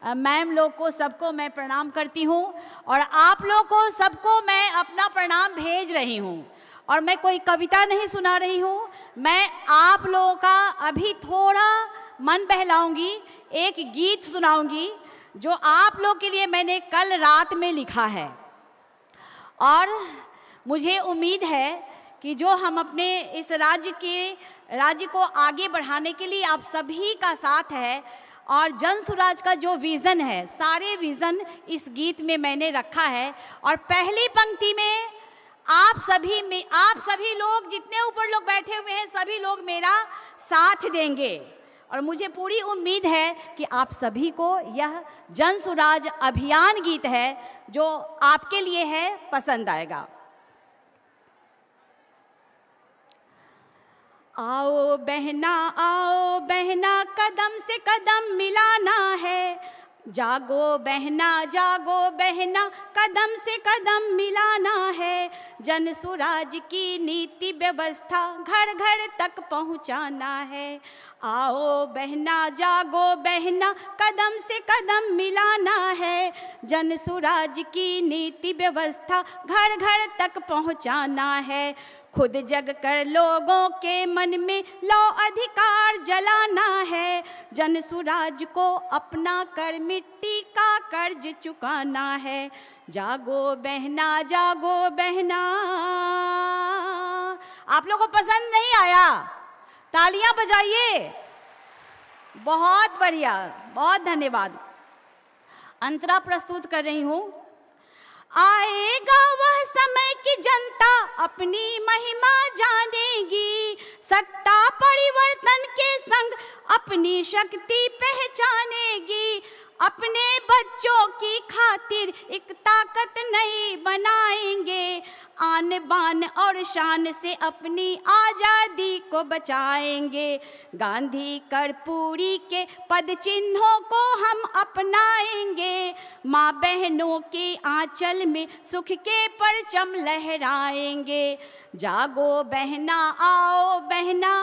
मैम लोग को, सबको मैं प्रणाम करती हूँ और आप लोग को सबको मैं अपना प्रणाम भेज रही हूँ। और मैं कोई कविता नहीं सुना रही हूँ, मैं आप लोगों का अभी थोड़ा मन बहलाऊंगी, एक गीत सुनाऊंगी जो आप लोग के लिए मैंने कल रात में लिखा है। और मुझे उम्मीद है कि जो हम अपने इस राज्य को आगे बढ़ाने के लिए आप सभी का साथ है, और जन सुराज का जो विज़न है, सारे विज़न इस गीत में मैंने रखा है। और पहली पंक्ति में आप सभी लोग, जितने ऊपर लोग बैठे हुए हैं, सभी लोग मेरा साथ देंगे। और मुझे पूरी उम्मीद है कि आप सभी को यह जन सुराज अभियान गीत है जो आपके लिए है, पसंद आएगा। आओ बहना कदम से कदम मिलाना है, जागो बहना कदम से कदम मिलाना है। जन सुराज की नीति व्यवस्था घर घर तक पहुंचाना है। आओ बहना जागो बहना कदम से कदम मिलाना है। जन सुराज की नीति व्यवस्था घर घर तक पहुंचाना है। खुद जग कर लोगों के मन में लो अधिकार जलाना है। जन सुराज को अपना कर मिट्टी का कर्ज चुकाना है। जागो बहना आप लोगों को पसंद नहीं आया? तालियां बजाइए। बहुत बढ़िया, बहुत धन्यवाद। अंतरा प्रस्तुत कर रही हूँ। आएगा वह समय कि जनता अपनी महिमा जानेगी, सत्ता परिवर्तन के संग अपनी शक्ति पहचानेगी। अपने बच्चों की खातिर एक ताकत नई बनाएंगे, आन बान और शान से अपनी आज़ादी को बचाएंगे। गांधी कर्पूरी के पद चिन्हों को हम अपनाएंगे। माँ बहनों के आंचल में सुख के परचम लहराएंगे। जागो बहना आओ बहना।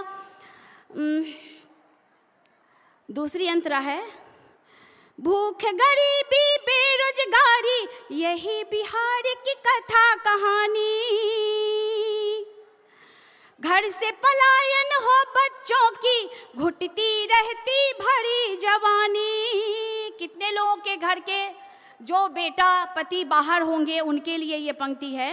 दूसरी अंतरा है, भूख गरीबी बेरोजगारी यही बिहार की कथा कहानी। घर से पलायन हो बच्चों की घुटती रहती भरी जवानी। कितने लोगों के घर के जो बेटा पति बाहर होंगे उनके लिए ये पंक्ति है।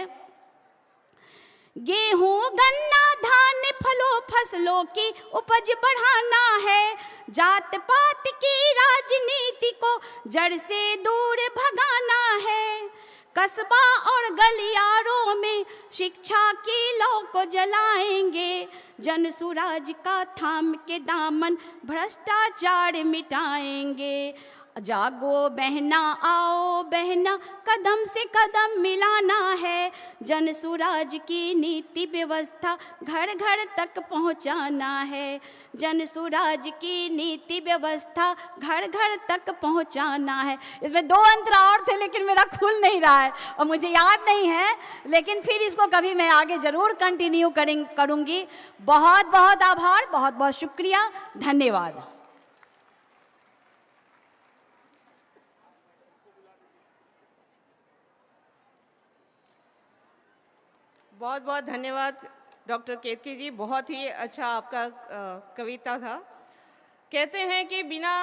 गेहूं गन्ना धान फलों फसलों की उपज बढ़ाना है। जात पात की राजनीति को जड़ से दूर भगाना है। कस्बा और गलियारों में शिक्षा की लौ को जलाएंगे। जन सुराज का थाम के दामन भ्रष्टाचार मिटाएंगे। जागो बहना आओ बहना, कदम से कदम मिलाना है। जन सुराज की नीति व्यवस्था घर घर तक पहुंचाना है। जन सुराज की नीति व्यवस्था घर घर तक पहुंचाना है। इसमें 2 अंतरा और थे लेकिन मेरा खुल नहीं रहा है और मुझे याद नहीं है, लेकिन फिर इसको कभी मैं आगे जरूर कंटिन्यू करूंगी। बहुत बहुत आभार, बहुत बहुत शुक्रिया, धन्यवाद। बहुत बहुत धन्यवाद डॉक्टर केतकी जी, बहुत ही अच्छा आपका कविता था। कहते हैं कि बिना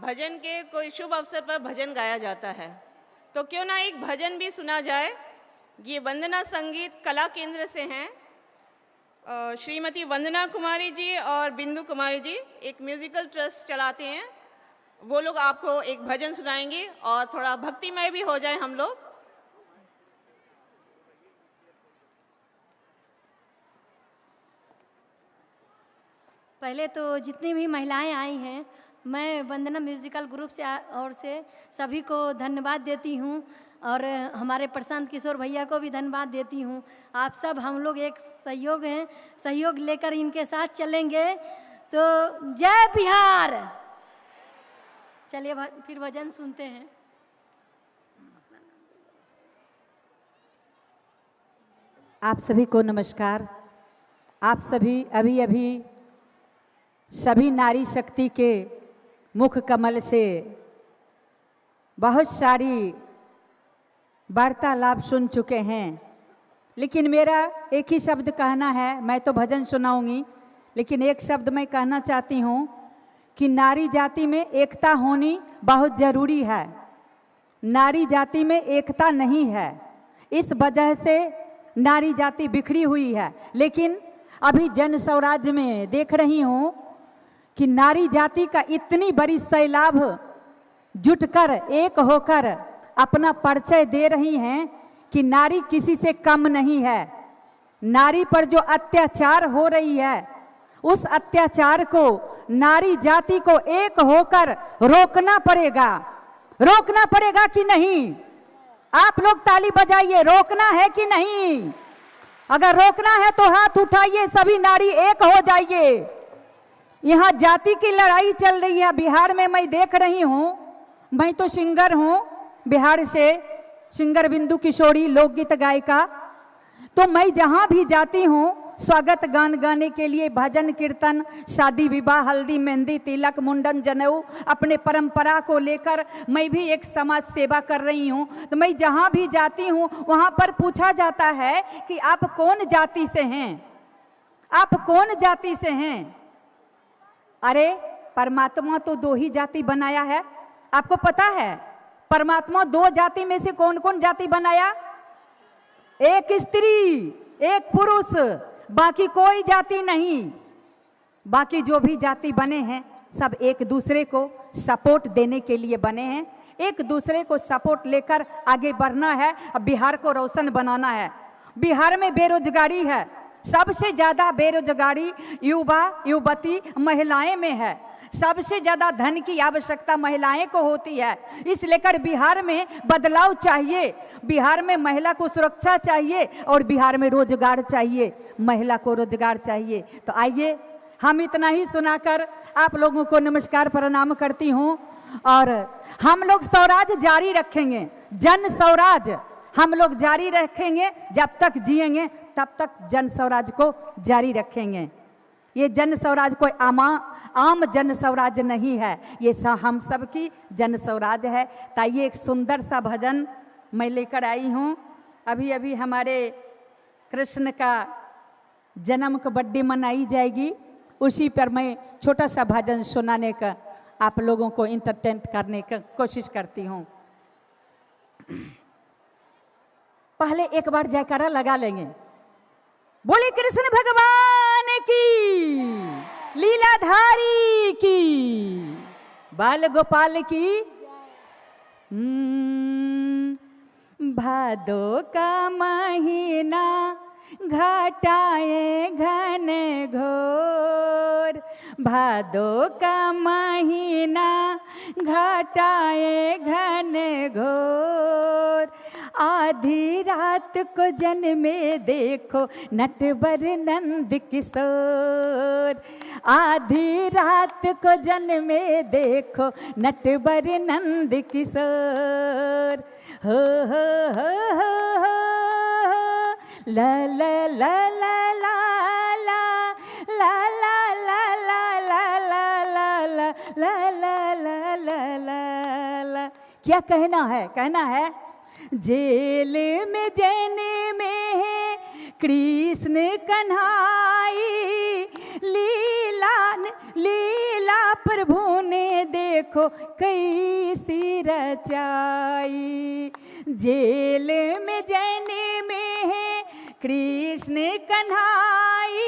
भजन के कोई शुभ अवसर पर भजन गाया जाता है, तो क्यों ना एक भजन भी सुना जाए। ये वंदना संगीत कला केंद्र से हैं। श्रीमती वंदना कुमारी जी और बिंदु कुमारी जी एक म्यूजिकल ट्रस्ट चलाते हैं। वो लोग आपको एक भजन सुनाएंगे और थोड़ा भक्तिमय भी हो जाए हम लोग। पहले तो जितनी भी महिलाएं आई हैं, मैं वंदना म्यूजिकल ग्रुप से और से सभी को धन्यवाद देती हूँ और हमारे प्रशांत किशोर भैया को भी धन्यवाद देती हूँ। आप सब हम लोग एक सहयोग हैं, सहयोग लेकर इनके साथ चलेंगे तो जय बिहार। चलिए फिर भजन सुनते हैं। आप सभी को नमस्कार। आप सभी अभी अभी सभी नारी शक्ति के मुख कमल से बहुत सारी वार्तालाप सुन चुके हैं, लेकिन मेरा एक ही शब्द कहना है। मैं तो भजन सुनाऊंगी, लेकिन एक शब्द मैं कहना चाहती हूँ कि नारी जाति में एकता होनी बहुत ज़रूरी है। नारी जाति में एकता नहीं है, इस वजह से नारी जाति बिखरी हुई है। लेकिन अभी जन स्वराज में देख रही हूँ कि नारी जाति का इतनी बड़ी सैलाब जुटकर एक होकर अपना परिचय दे रही हैं कि नारी किसी से कम नहीं है। नारी पर जो अत्याचार हो रही है, उस अत्याचार को नारी जाति को एक होकर रोकना पड़ेगा। रोकना पड़ेगा कि नहीं? आप लोग ताली बजाइए, रोकना है कि नहीं? अगर रोकना है तो हाथ उठाइए, सभी नारी एक हो जाइए। यहाँ जाति की लड़ाई चल रही है बिहार में, मैं देख रही हूँ। मैं तो सिंगर हूँ, बिहार से सिंगर बिंदु किशोरी, लोकगीत गायिका। तो मैं जहाँ भी जाती हूँ स्वागत गान गाने के लिए, भजन कीर्तन, शादी विवाह, हल्दी मेहंदी, तिलक, मुंडन, जनेऊ, अपने परंपरा को लेकर मैं भी एक समाज सेवा कर रही हूँ। तो मैं जहाँ भी जाती हूँ वहाँ पर पूछा जाता है कि आप कौन जाति से हैं, आप कौन जाति से हैं। अरे परमात्मा तो 2 ही जाति बनाया है, आपको पता है? परमात्मा 2 जाति में से कौन कौन जाति बनाया? एक स्त्री, एक पुरुष, बाकी कोई जाति नहीं। बाकी जो भी जाति बने हैं सब एक दूसरे को सपोर्ट देने के लिए बने हैं। एक दूसरे को सपोर्ट लेकर आगे बढ़ना है, अब बिहार को रोशन बनाना है। बिहार में बेरोजगारी है, सबसे ज़्यादा बेरोजगारी युवा युवती महिलाएं में है। सबसे ज़्यादा धन की आवश्यकता महिलाएं को होती है। इस लेकर बिहार में बदलाव चाहिए, बिहार में महिला को सुरक्षा चाहिए और बिहार में रोजगार चाहिए, महिला को रोजगार चाहिए। तो आइए हम इतना ही सुनाकर आप लोगों को नमस्कार प्रणाम करती हूँ। और हम लोग स्वराज जारी रखेंगे, जन स्वराज हम लोग जारी रखेंगे, जब तक जिएंगे तब तक जन स्वराज को जारी रखेंगे। ये जन स्वराज कोई आम जन स्वराज नहीं है, ये हम सब की जन स्वराज है। ताइए एक सुंदर सा भजन मैं लेकर आई हूँ। अभी अभी हमारे कृष्ण का जन्म का बर्थडे मनाई जाएगी, उसी पर मैं छोटा सा भजन सुनाने का आप लोगों को इंटरटेन करने की कोशिश करती हूँ। पहले एक बार जयकारा लगा लेंगे। बोले कृष्ण भगवान की, लीलाधारी की, बाल गोपाल की। भादो का महीना घटाए घन घोर, भादो का महीना घटाए घन घोर। आधी रात को जन्मे देखो नटवर नंद किशोर, आधी रात को जन्मे देखो नटवर नंद किशोर। हो ला ला ला ला ला ला ला ला ला ला ला ला ला ला ला ला ला ला। क्या कहना है? कहना है जेल में जैने में है कृष्ण कन्हाई, लीला प्रभु ने देखो कैसी रचाई। जेल में जैने में है कृष्ण कन्हाई,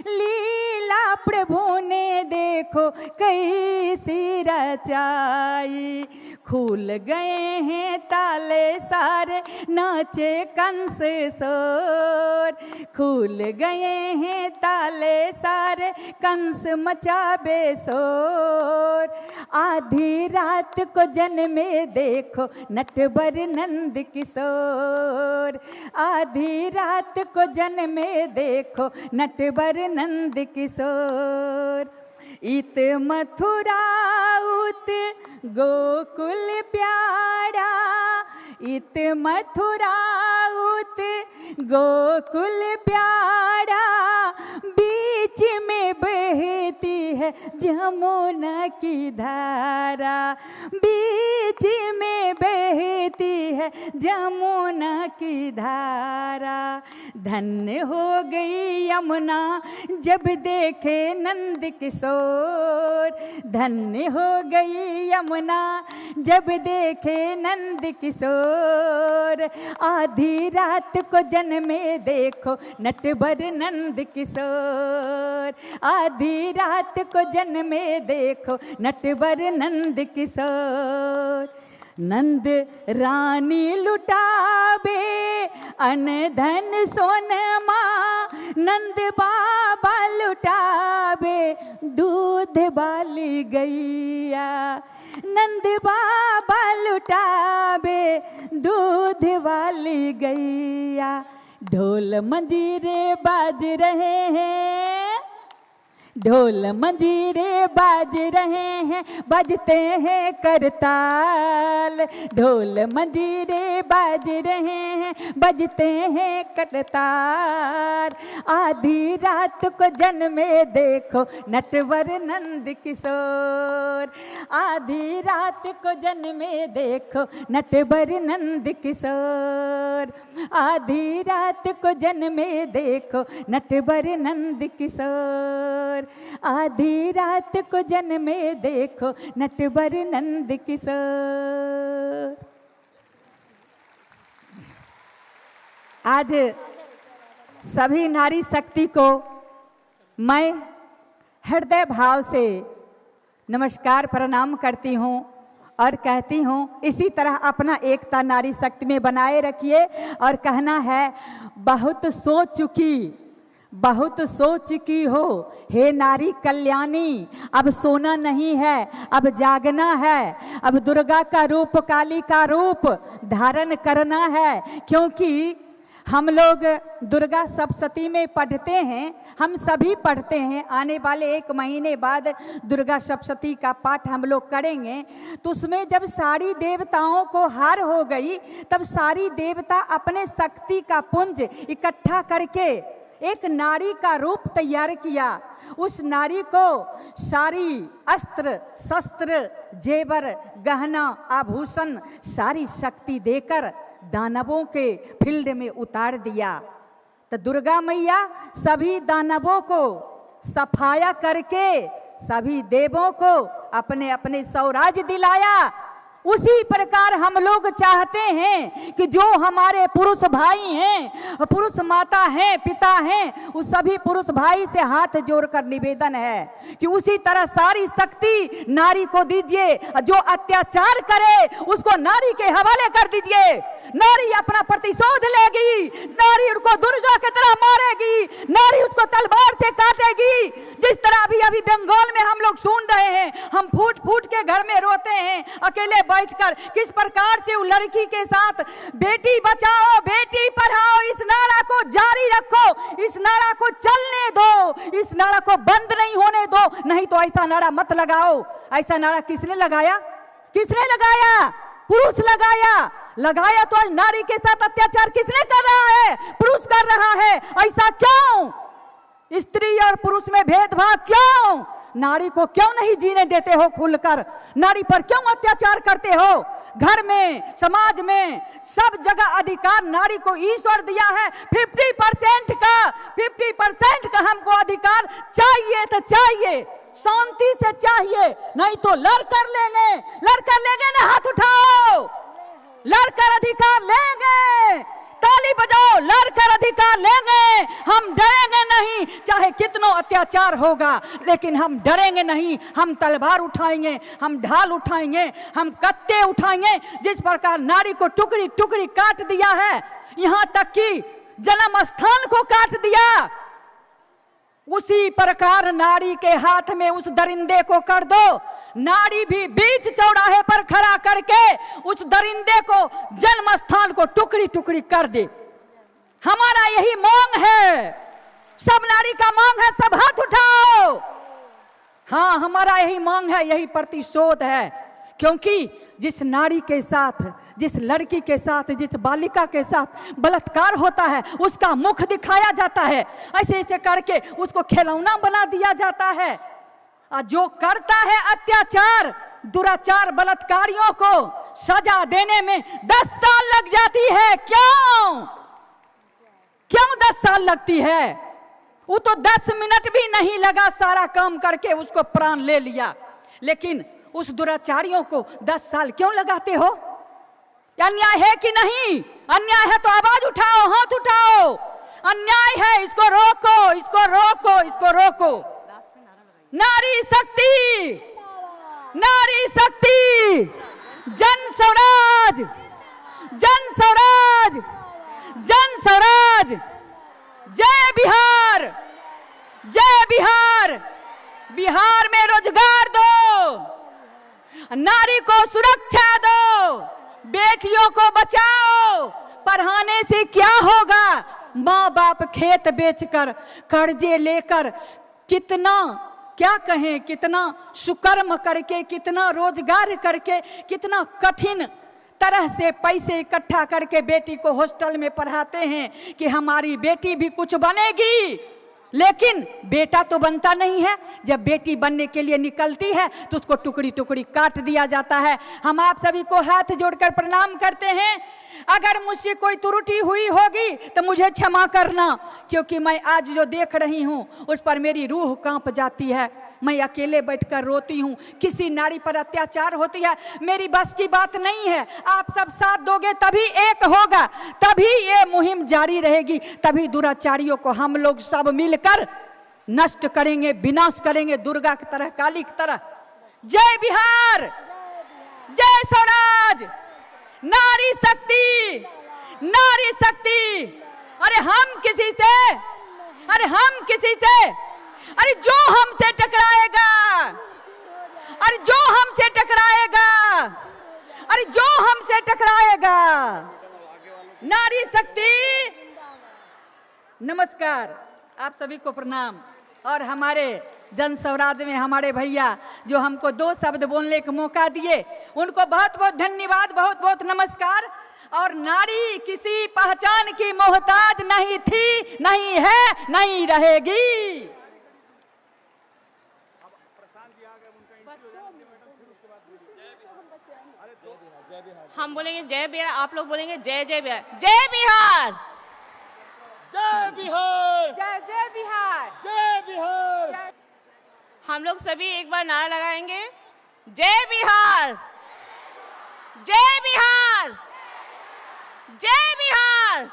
लीला प्रभु ने देखो कैसी रचाई। खुल गए हैं ताले सारे नाचे कंस सोर, खुल गए हैं ताले सारे कंस मचाबे शोर। आधी रात को जन्मे देखो नटवर नंद किशोर, आधी रात को जन्मे देखो नटवर नंद किशोर। इत मथुरा उत गोकुल प्यारा, इत मथुरा उत गोकुल प्यारा। बीच में बहती है जमुना की धारा, बीच में बहती है जमुना की धारा। धन्य हो गई यमुना जब देखे नंद किशोर, धन्य हो गई यमुना जब देखे नंद किशोर। आधी रात को जन्मे देखो नटवर नंद किशोर, आधी रात को जन्मे देखो नटवर नंद किशोर। नंद रानी लुटाबे अन धन सोनमा, नंद बाबा लुटाबे दूध वाली गैया, नंद बाबा लुटाबे दूध वाली गैया। ढोल मंजीरे बाज रहे हैं, ढोल मंजीरे बाज रहे हैं, बजते हैं करताल। ढोल मंजीरे बाज रहे हैं, बजते हैं करताल। आधी रात को जन्मे देखो नटवर नंद किशोर, आधी रात को जन्मे देखो नटवर नंद किशोर, आधी रात को जन्मे देखो नटवर नंद किशोर, आधी रात को जन्मे देखो नटवर नंद किशोर। आज सभी नारी शक्ति को मैं हृदय भाव से नमस्कार प्रणाम करती हूँ और कहती हूँ इसी तरह अपना एकता नारी शक्ति में बनाए रखिए। और कहना है बहुत सो चुकी, बहुत सोच की हो हे नारी कल्याणी, अब सोना नहीं है अब जागना है, अब दुर्गा का रूप काली का रूप धारण करना है। क्योंकि हम लोग दुर्गा सप्तशती में पढ़ते हैं, हम सभी पढ़ते हैं। आने वाले 1 महीने बाद दुर्गा सप्तशती का पाठ हम लोग करेंगे। तो उसमें जब सारी देवताओं को हार हो गई, तब सारी देवता अपने शक्ति का पुंज इकट्ठा करके एक नारी का रूप तैयार किया। उस नारी को सारी अस्त्र शस्त्र जेवर गहना आभूषण सारी शक्ति देकर दानवों के फील्ड में उतार दिया। तो दुर्गा मैया सभी दानवों को सफाया करके सभी देवों को अपने अपने स्वराज्य दिलाया। उसी प्रकार हम लोग चाहते हैं कि जो हमारे पुरुष भाई हैं, पुरुष माता हैं, पिता हैं, उस सभी पुरुष भाई से हाथ जोड़कर निवेदन है कि उसी तरह सारी शक्ति नारी को दीजिए। जो अत्याचार करे उसको नारी के हवाले कर दीजिए। नारी अपना प्रतिशोध लेगी, नारी उनको दुर्गा की तरह मारेगी, नारी उसको तलवार से काटेगी। जिस तरह अभी अभी बंगाल में हम लोग सुन रहे हैं, हम फूट फूट के घर में रोते हैं अकेले बैठकर, किस प्रकार से उस लड़की के साथ बेटी बचाओ बेटी पढ़ाओ इस नारा को जारी रखो, इस नारा को चलने दो, इस नारा को बंद नहीं होने दो। नहीं तो ऐसा नारा मत लगाओ। ऐसा नारा किसने लगाया? किसने लगाया? पुरुष लगाया तो आज नारी के साथ अत्याचार किसने कर रहा है? पुरुष कर रहा है। ऐसा क्यों? स्त्री और पुरुष में भेदभाव क्यों? नारी को क्यों नहीं जीने देते हो खुलकर? नारी पर क्यों अत्याचार करते हो? घर में समाज में सब जगह अधिकार नारी को ईश्वर दिया है। 50% का हमको अधिकार चाहिए तो चाहिए, शांति से चाहिए, नहीं तो लड़ कर लेंगे ना। हाथ उठाओ, लड़कर अधिकार लेंगे। ताली बजाओ, लड़कर अधिकार लेंगे। हम डरेंगे नहीं, चाहे कितना अत्याचार होगा, लेकिन हम डरेंगे नहीं। हम तलवार उठाएंगे, हम ढाल उठाएंगे, हम कत्ते उठाएंगे। जिस प्रकार नारी को टुकड़ी टुकड़ी काट दिया है, यहाँ तक कि जन्म स्थान को काट दिया, उसी प्रकार नारी के हाथ में उस दरिंदे को कर दो। नारी भी बीच चौराहे पर खड़ा करके उस दरिंदे को जन्म स्थान को टुकड़ी टुकड़ी कर दे। हमारा यही मांग है, सब नारी का मांग है। सब हाथ उठाओ। हाँ, हमारा यही मांग है, यही प्रतिशोध है। क्योंकि जिस नारी के साथ, जिस लड़की के साथ, जिस बालिका के साथ बलात्कार होता है, उसका मुख दिखाया जाता है, ऐसे ऐसे करके उसको खिलौना बना दिया जाता है। और जो करता है अत्याचार, दुराचार, बलात्कारियों को सजा देने में 10 साल लग जाती है। क्यों 10 साल लगती है? वो तो 10 मिनट भी नहीं लगा, सारा काम करके उसको प्राण ले लिया। लेकिन उस दुराचारियों को 10 साल क्यों लगाते हो? अन्याय है कि नहीं? अन्याय है तो आवाज उठाओ, हाथ उठाओ। अन्याय है, इसको रोको, इसको रोको, इसको रोको। नारी शक्ति, नारी शक्ति, जन स्वराज, जन स्वराज, जन स्वराज। जय बिहार, जय बिहार। बिहार में रोजगार दो, नारी को सुरक्षा दो, बेटियों को बचाओ। पढ़ाने से क्या होगा? माँ बाप खेत बेचकर, कर्जे लेकर, कितना क्या कहें, कितना सुकर्म करके, कितना रोजगार करके, कितना कठिन तरह से पैसे इकट्ठा करके बेटी को हॉस्टल में पढ़ाते हैं कि हमारी बेटी भी कुछ बनेगी। लेकिन बेटा तो बनता नहीं है। जब बेटी बनने के लिए निकलती है तो उसको टुकड़ी टुकड़ी काट दिया जाता है। हम आप सभी को हाथ जोड़कर प्रणाम करते हैं। अगर मुझसे कोई त्रुटि हुई होगी तो मुझे क्षमा करना, क्योंकि मैं आज जो देख रही हूँ उस पर मेरी रूह कांप जाती है। मैं अकेले बैठकर रोती हूँ। किसी नारी पर अत्याचार होती है, मेरी बस की बात नहीं है। आप सब साथ दोगे तभी एक होगा, तभी ये मुहिम जारी रहेगी, तभी दुराचारियों को हम लोग सब मिलकर नष्ट करेंगे, विनाश करेंगे, दुर्गा की तरह, काली की तरह। जय बिहार, जय स्वराज, नारी शक्ति, नारी शक्ति। अरे हम किसी से अरे हम किसी से, अरे जो हमसे टकराएगा, अरे जो हमसे टकराएगा, अरे जो हमसे टकराएगा, नारी शक्ति। नमस्कार, आप सभी को प्रणाम। और हमारे जन स्वराज में हमारे भैया जो हमको 2 शब्द बोलने का मौका दिए, उनको बहुत बहुत धन्यवाद, बहुत बहुत नमस्कार। और नारी किसी पहचान की मोहताज नहीं थी, नहीं है, नहीं रहेगी। हम बोलेंगे जय बिहार, आप लोग बोलेंगे जय जय बिहार। जय बिहार, जय बिहार, जय जय बिहार, जय बिहार। हम लोग सभी एक बार नारा लगाएंगे, जय बिहार, जय बिहार, जय बिहार।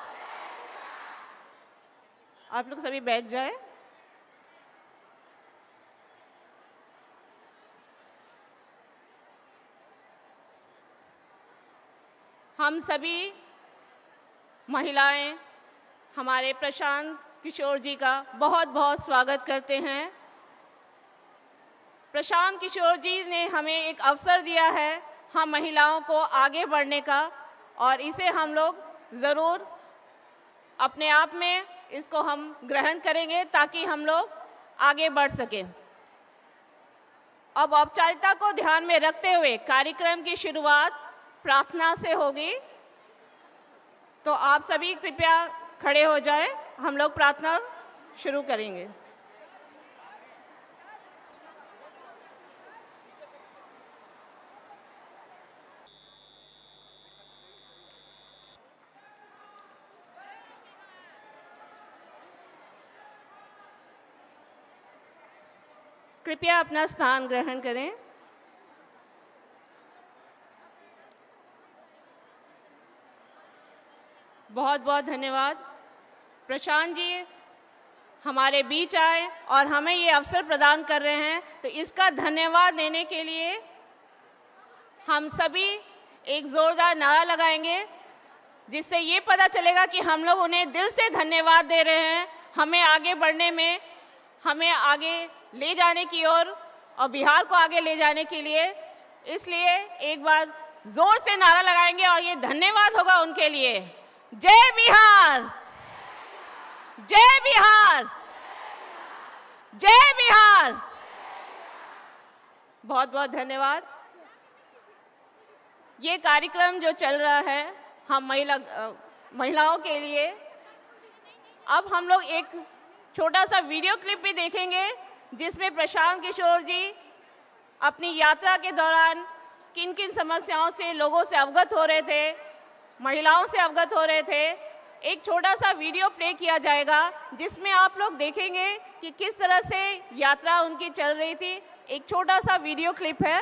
आप लोग सभी बैठ जाए। हम सभी महिलाएं हमारे प्रशांत किशोर जी का बहुत बहुत स्वागत करते हैं। प्रशांत किशोर जी ने हमें एक अवसर दिया है हम महिलाओं को आगे बढ़ने का, और इसे हम लोग ज़रूर अपने आप में इसको हम ग्रहण करेंगे ताकि हम लोग आगे बढ़ सकें। अब औपचारिकता को ध्यान में रखते हुए कार्यक्रम की शुरुआत प्रार्थना से होगी, तो आप सभी कृपया खड़े हो जाएं। हम लोग प्रार्थना शुरू करेंगे। कृपया अपना स्थान ग्रहण करें। बहुत बहुत धन्यवाद। प्रशांत जी हमारे बीच आए और हमें ये अवसर प्रदान कर रहे हैं, तो इसका धन्यवाद देने के लिए हम सभी एक ज़ोरदार नारा लगाएंगे, जिससे ये पता चलेगा कि हम लोग उन्हें दिल से धन्यवाद दे रहे हैं, हमें आगे बढ़ने में, हमें आगे ले जाने की ओर और बिहार को आगे ले जाने के लिए। इसलिए एक बार ज़ोर से नारा लगाएंगे और ये धन्यवाद होगा उनके लिए। जय बिहार, जय बिहार, जय बिहार। बहुत बहुत धन्यवाद। ये कार्यक्रम जो चल रहा है हम महिलाओं के लिए, अब हम लोग एक छोटा सा वीडियो क्लिप भी देखेंगे जिसमें प्रशांत किशोर जी अपनी यात्रा के दौरान किन किन समस्याओं से लोगों से अवगत हो रहे थे, महिलाओं से अवगत हो रहे थे। एक छोटा सा वीडियो प्ले किया जाएगा जिसमें आप लोग देखेंगे कि किस तरह से यात्रा उनकी चल रही थी। एक छोटा सा वीडियो क्लिप है।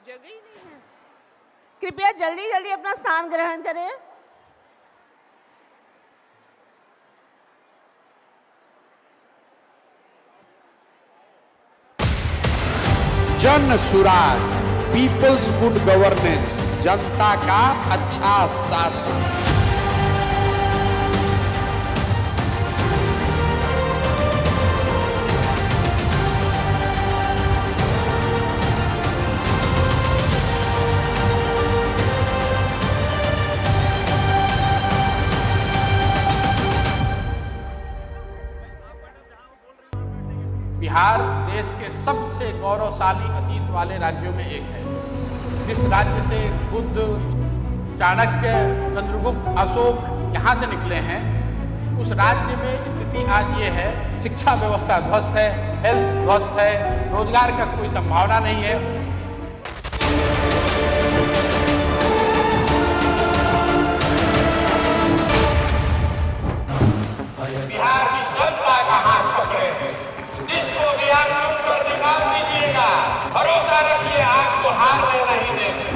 जगह ही नहीं है। कृपया जल्दी जल्दी अपना स्थान ग्रहण करें। Jan Suraaj, peoples good governance, जनता का अच्छा शासन। बिहार देश के सबसे गौरवशाली अतीत वाले राज्यों में एक है। जिस राज्य से बुद्ध, चाणक्य, चंद्रगुप्त, अशोक यहाँ से निकले हैं, उस राज्य में स्थिति आज ये है, शिक्षा व्यवस्था ध्वस्त है, हेल्थ ध्वस्त है, रोजगार का कोई संभावना नहीं है। बिहार की जनता का हाथ पकड़े हैं, इसको बिहार के ऊपर निकाल दीजिएगा। भरोसा रखिए, आपको हार में नहीं देंगे।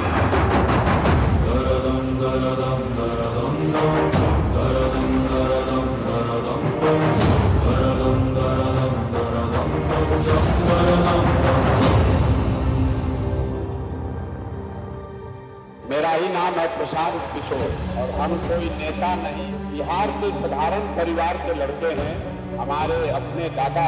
है प्रशांत किशोर और हम कोई नेता नहीं, बिहार के साधारण परिवार के लड़के हैं। हमारे अपने दादा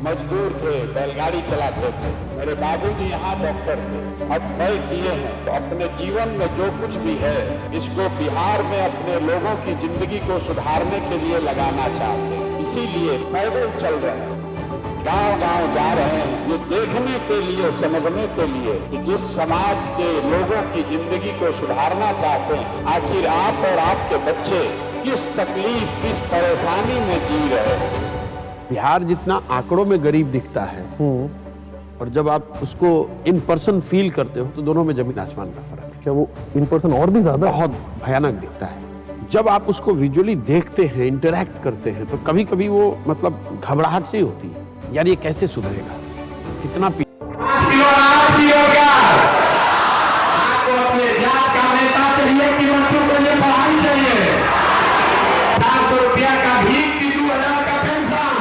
मजदूर थे, बैलगाड़ी चलाते थे। मेरे बाबूजी यहाँ डॉक्टर थे। अब तय किए हैं तो अपने जीवन में जो कुछ भी है इसको बिहार में अपने लोगों की जिंदगी को सुधारने के लिए लगाना चाहते हैं। इसीलिए पैदल चल रहे हैं, गांव-गांव जा रहे हैं, ये देखने के लिए, समझने के लिए कि जिस समाज के लोगों की जिंदगी को सुधारना चाहते हैं, आखिर आप और आपके बच्चे किस तकलीफ, किस परेशानी में जी रहे हैं। बिहार जितना आंकड़ों में गरीब दिखता है और जब आप उसको इन पर्सन फील करते हो तो दोनों में जमीन आसमान का फर्क है। क्या वो इन पर्सन और भी ज्यादा बहुत भयानक दिखता है। जब आप उसको विजुअली देखते हैं, इंटरैक्ट करते हैं, तो कभी कभी वो मतलब घबराहट सी होती है, यार ये कैसे सुधरेगा, कितना आपको अपने जात का नेता चाहिए कि बच्चों को ये पढ़ाई चाहिए। 700 रुपया का भीख की 2000 का पेंशन,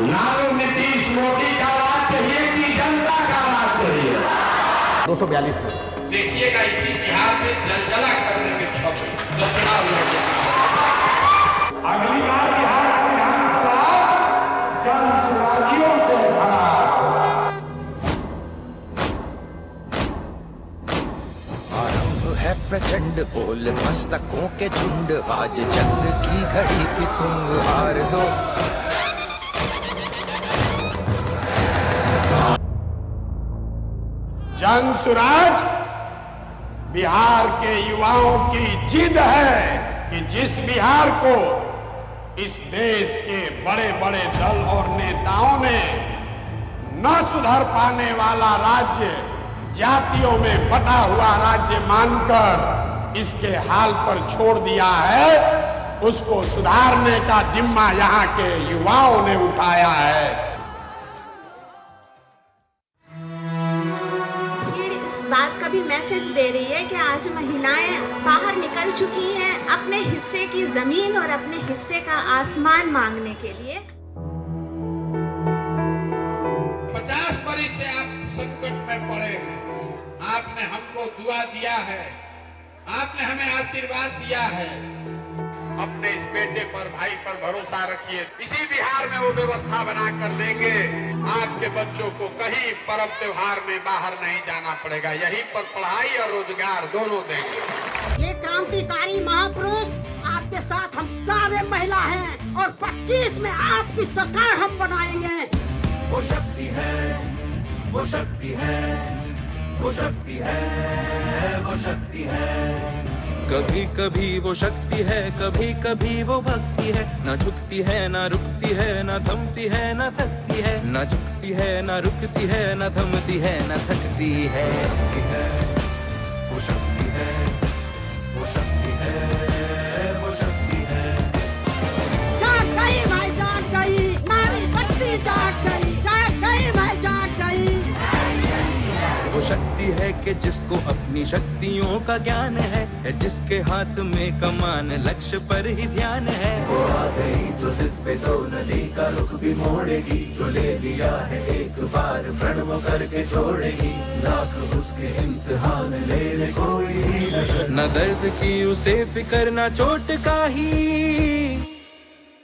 लालू नीतीश मोदी का राज चाहिए कि जनता का राज चाहिए। 242 में देखिएगा इसी बिहार में जलजला कर देंगे छवि जब चुनाव लड़ जाए। अगली बार बिहार का विधानसभा जनसुराजियों से भरा। है प्रचंड बोल मस्तकों के झुंड, आज जंग की घड़ी की तुम हार दो। जंग सुराज बिहार के युवाओं की जिद है कि जिस बिहार को इस देश के बड़े बड़े दल और नेताओं ने न सुधर पाने वाला राज्य, जातियों में बटा हुआ राज्य मानकर इसके हाल पर छोड़ दिया है, उसको सुधारने का जिम्मा यहाँ के युवाओं ने उठाया है। इस बात का भी मैसेज दे रही है कि आज महिलाएं बाहर निकल चुकी हैं अपने हिस्से की जमीन और अपने हिस्से का आसमान मांगने के लिए। 50 वर्ष से आप संकट में पड़े हैं, आपने हमको दुआ दिया है, आपने हमें आशीर्वाद दिया है। अपने इस बेटे पर, भाई पर भरोसा रखिए। इसी बिहार में वो व्यवस्था बना कर देंगे, आपके बच्चों को कहीं पर्व त्योहार में बाहर नहीं जाना पड़ेगा, यहीं पर पढ़ाई और रोजगार दोनों देंगे। ये क्रांतिकारी महापुरुष आपके साथ हम सारे महिला हैं और 25 में आपकी सरकार हम बनाएंगे। वो शक्ति है, वो शक्ति है, वो शक्ति है, वो शक्ति है। कभी कभी वो शक्ति है, कभी कभी वो भक्ति है, ना झुकती है ना रुकती है, ना थमती है ना थकती है, ना झुकती है ना रुकती है, ना थमती है ना थकती है। वो शक्ति है, वो शक्ति है, वो शक्ति है। जाग गई भाई, जाग गई, नारी शक्ति जाग गई, जाग गई भाई, जाग गई। वो शक्ति है कि जिसको अपनी शक्तियों का ज्ञान है, जिसके हाथ में कमान लक्ष्य पर ही ध्यान है। वो आ गई तो जिद पे तो नदी का रुख भी मोड़ेगी, जो ले लिया है एक बार प्रण वो करके छोड़ेगी। लाख उसके इम्तिहान ले ले कोई न दर्द की उसे फिकर, न चोट का ही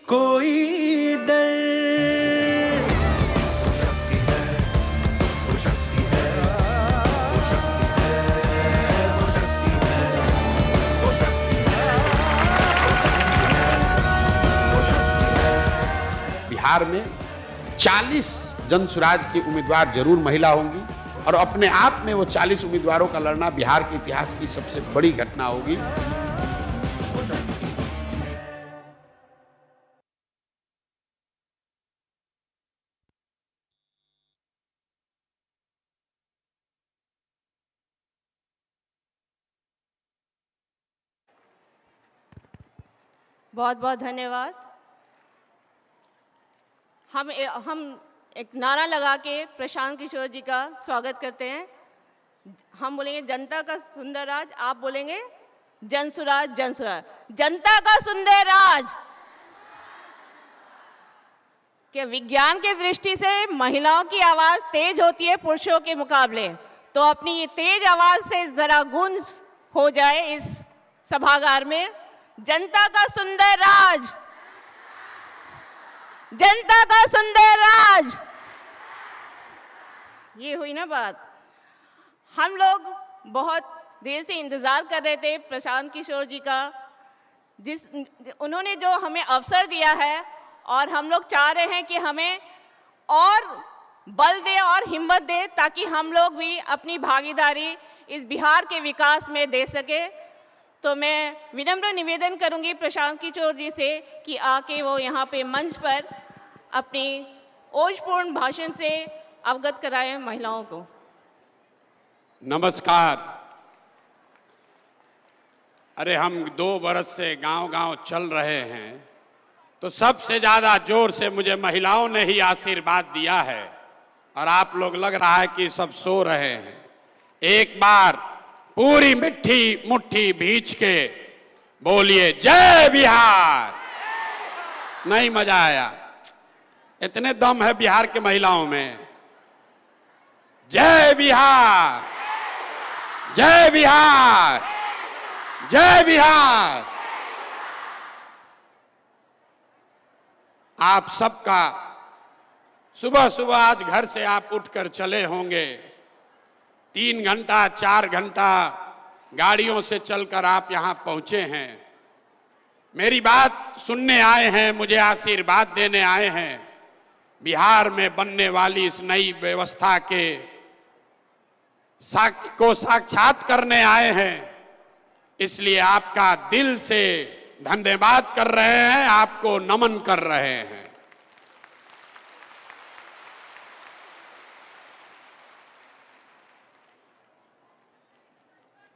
कोई डर। बिहार में 40 जन स्वराज की उम्मीदवार जरूर महिला होंगी और अपने आप में वो 40 उम्मीदवारों का लड़ना बिहार के इतिहास की सबसे बड़ी घटना होगी। बहुत बहुत धन्यवाद। हम एक नारा लगा के प्रशांत किशोर जी का स्वागत करते हैं। हम बोलेंगे जनता का सुंदर राज, आप बोलेंगे जन सुराज, जन सुराज। जनता का सुंदर राज के विज्ञान की दृष्टि से महिलाओं की आवाज तेज होती है पुरुषों के मुकाबले, तो अपनी ये तेज आवाज से जरा गूंज हो जाए इस सभागार में, जनता का सुंदर राज, जनता का सुंदर राज। ये हुई ना बात। हम लोग बहुत देर से इंतजार कर रहे थे प्रशांत किशोर जी का, उन्होंने जो हमें अवसर दिया है, और हम लोग चाह रहे हैं कि हमें और बल दे और हिम्मत दे ताकि हम लोग भी अपनी भागीदारी इस बिहार के विकास में दे सके। तो मैं विनम्र निवेदन करूंगी प्रशांत किशोर जी से कि आके वो यहाँ पे मंच पर अपनी ओजपूर्ण भाषण से अवगत कराएं महिलाओं को। नमस्कार। अरे हम 2 बरस से गांव-गांव चल रहे हैं, तो सबसे ज्यादा जोर से मुझे महिलाओं ने ही आशीर्वाद दिया है, और आप लोग लग रहा है कि सब सो रहे हैं। एक बार पूरी मिट्टी मुट्ठी भींच के बोलिए जय बिहार। नहीं मजा आया? इतने दम है बिहार के महिलाओं में। जय बिहार, जय बिहार, जय बिहार। आप सबका सुबह सुबह आज घर से आप उठकर चले होंगे, 3 घंटा 4 घंटा गाड़ियों से चलकर आप यहां पहुंचे हैं। मेरी बात सुनने आए हैं, मुझे आशीर्वाद देने आए हैं। बिहार में बनने वाली इस नई व्यवस्था के को साक्षात करने आए हैं, इसलिए आपका दिल से धन्यवाद कर रहे हैं, आपको नमन कर रहे हैं।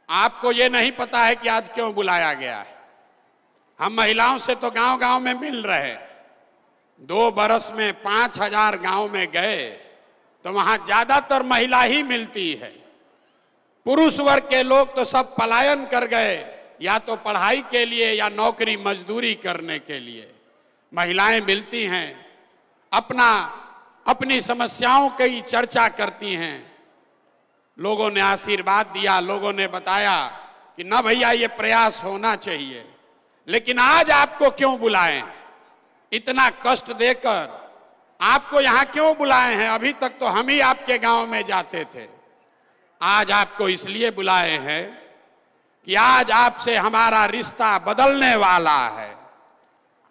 आपको ये नहीं पता है कि आज क्यों बुलाया गया है। हम महिलाओं से तो गांव-गांव में मिल रहे, 2 बरस में 5000 गांव में गए तो वहां ज्यादातर महिला ही मिलती है। पुरुष वर्ग के लोग तो सब पलायन कर गए, या तो पढ़ाई के लिए या नौकरी मजदूरी करने के लिए। महिलाएं मिलती हैं, अपनी समस्याओं की चर्चा करती हैं। लोगों ने आशीर्वाद दिया, लोगों ने बताया कि ना भैया ये प्रयास होना चाहिए। लेकिन आज आपको क्यों बुलाएं? इतना कष्ट देकर आपको यहां क्यों बुलाए हैं? अभी तक तो हम ही आपके गांव में जाते थे। आज आपको इसलिए बुलाए हैं कि आज आपसे हमारा रिश्ता बदलने वाला है।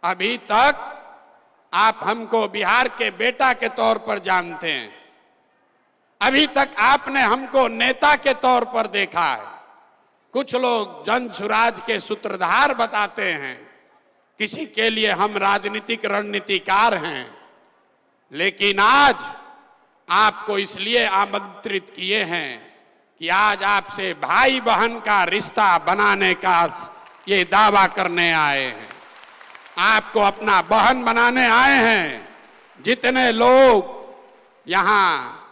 अभी तक आप हमको बिहार के बेटा के तौर पर जानते हैं, अभी तक आपने हमको नेता के तौर पर देखा है। कुछ लोग जन सुराज के सूत्रधार बताते हैं, किसी के लिए हम राजनीतिक रणनीतिकार हैं। लेकिन आज आपको इसलिए आमंत्रित किए हैं कि आज आपसे भाई बहन का रिश्ता बनाने का ये दावा करने आए हैं। आपको अपना बहन बनाने आए हैं। जितने लोग यहाँ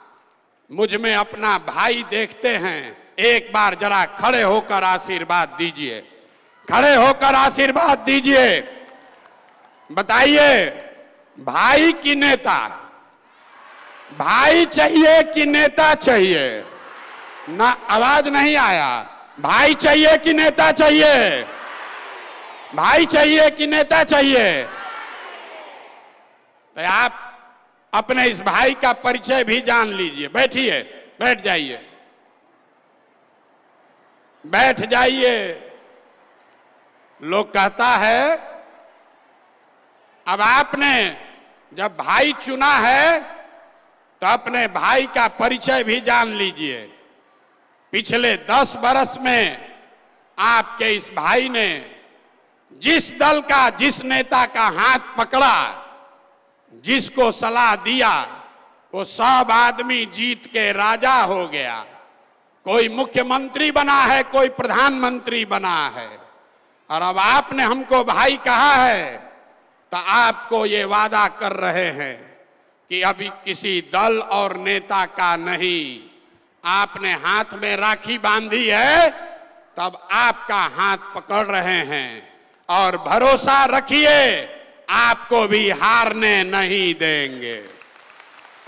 मुझ में अपना भाई देखते हैं, एक बार जरा खड़े होकर आशीर्वाद दीजिए, खड़े होकर आशीर्वाद दीजिए। बताइए, भाई की नेता, भाई चाहिए कि नेता चाहिए? ना, आवाज नहीं आया। भाई चाहिए कि नेता चाहिए? भाई चाहिए कि नेता चाहिए? तो आप अपने इस भाई का परिचय भी जान लीजिए। बैठिए, बैठ जाइए, बैठ जाइए। लोग कहता है, अब आपने जब भाई चुना है तो अपने भाई का परिचय भी जान लीजिए। पिछले 10 बरस में आपके इस भाई ने जिस दल का, जिस नेता का हाथ पकड़ा, जिसको सलाह दिया, वो सब आदमी जीत के राजा हो गया। कोई मुख्यमंत्री बना है, कोई प्रधानमंत्री बना है। और अब आपने हमको भाई कहा है तो आपको ये वादा कर रहे हैं कि अभी किसी दल और नेता का नहीं। आपने हाथ में राखी बांधी है, तब आपका हाथ पकड़ रहे हैं। और भरोसा रखिए, आपको भी हारने नहीं देंगे,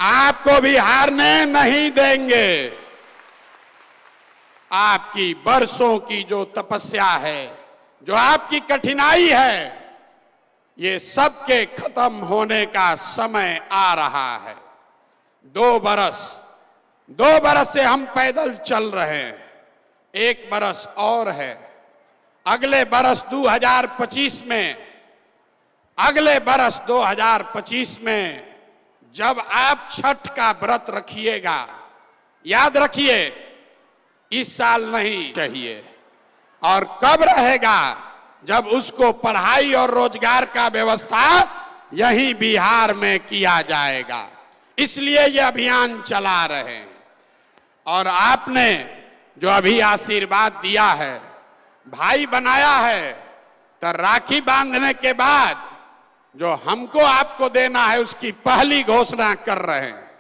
आपको भी हारने नहीं देंगे। आपकी बरसों की जो तपस्या है, जो आपकी कठिनाई है, ये सबके खत्म होने का समय आ रहा है। 2 बरस से हम पैदल चल रहे हैं, 1 बरस और है। अगले बरस 2025 में, अगले बरस 2025 में जब आप छठ का व्रत रखिएगा, याद रखिए इस साल नहीं चाहिए। और कब रहेगा? जब उसको पढ़ाई और रोजगार का व्यवस्था यही बिहार में किया जाएगा। इसलिए ये अभियान चला रहे हैं। और आपने जो अभी आशीर्वाद दिया है, भाई बनाया है, तो राखी बांधने के बाद जो हमको आपको देना है उसकी पहली घोषणा कर रहे हैं।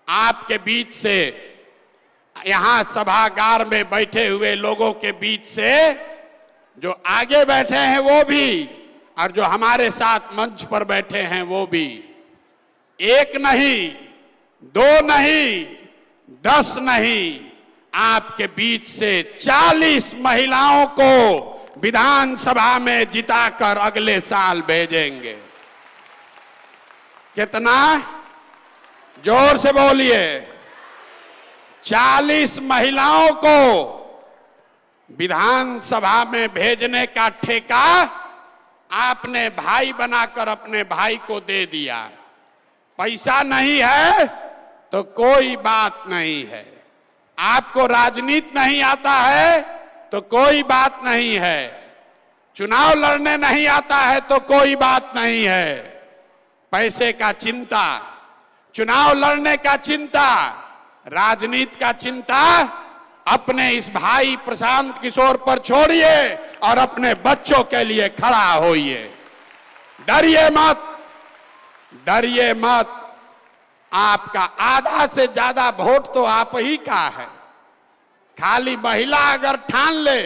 आपके बीच से, यहां सभागार में बैठे हुए लोगों के बीच से जो आगे बैठे हैं वो भी, और जो हमारे साथ मंच पर बैठे हैं वो भी, 1 नहीं, 2 नहीं, 10 नहीं, आपके बीच से 40 महिलाओं को विधानसभा में जिताकर अगले साल भेजेंगे। कितना? जोर से बोलिए। 40 महिलाओं को विधानसभा में भेजने का ठेका आपने भाई बनाकर अपने भाई को दे दिया। पैसा नहीं है तो कोई बात नहीं है, आपको राजनीति नहीं आता है तो कोई बात नहीं है, चुनाव लड़ने नहीं आता है तो कोई बात नहीं है। पैसे का चिंता, चुनाव लड़ने का चिंता, राजनीति का चिंता अपने इस भाई प्रशांत किशोर पर छोड़िए और अपने बच्चों के लिए खड़ा होइए। डरिए मत, डरिए मत। आपका आधा से ज्यादा वोट तो आप ही का है। खाली महिला अगर ठान ले,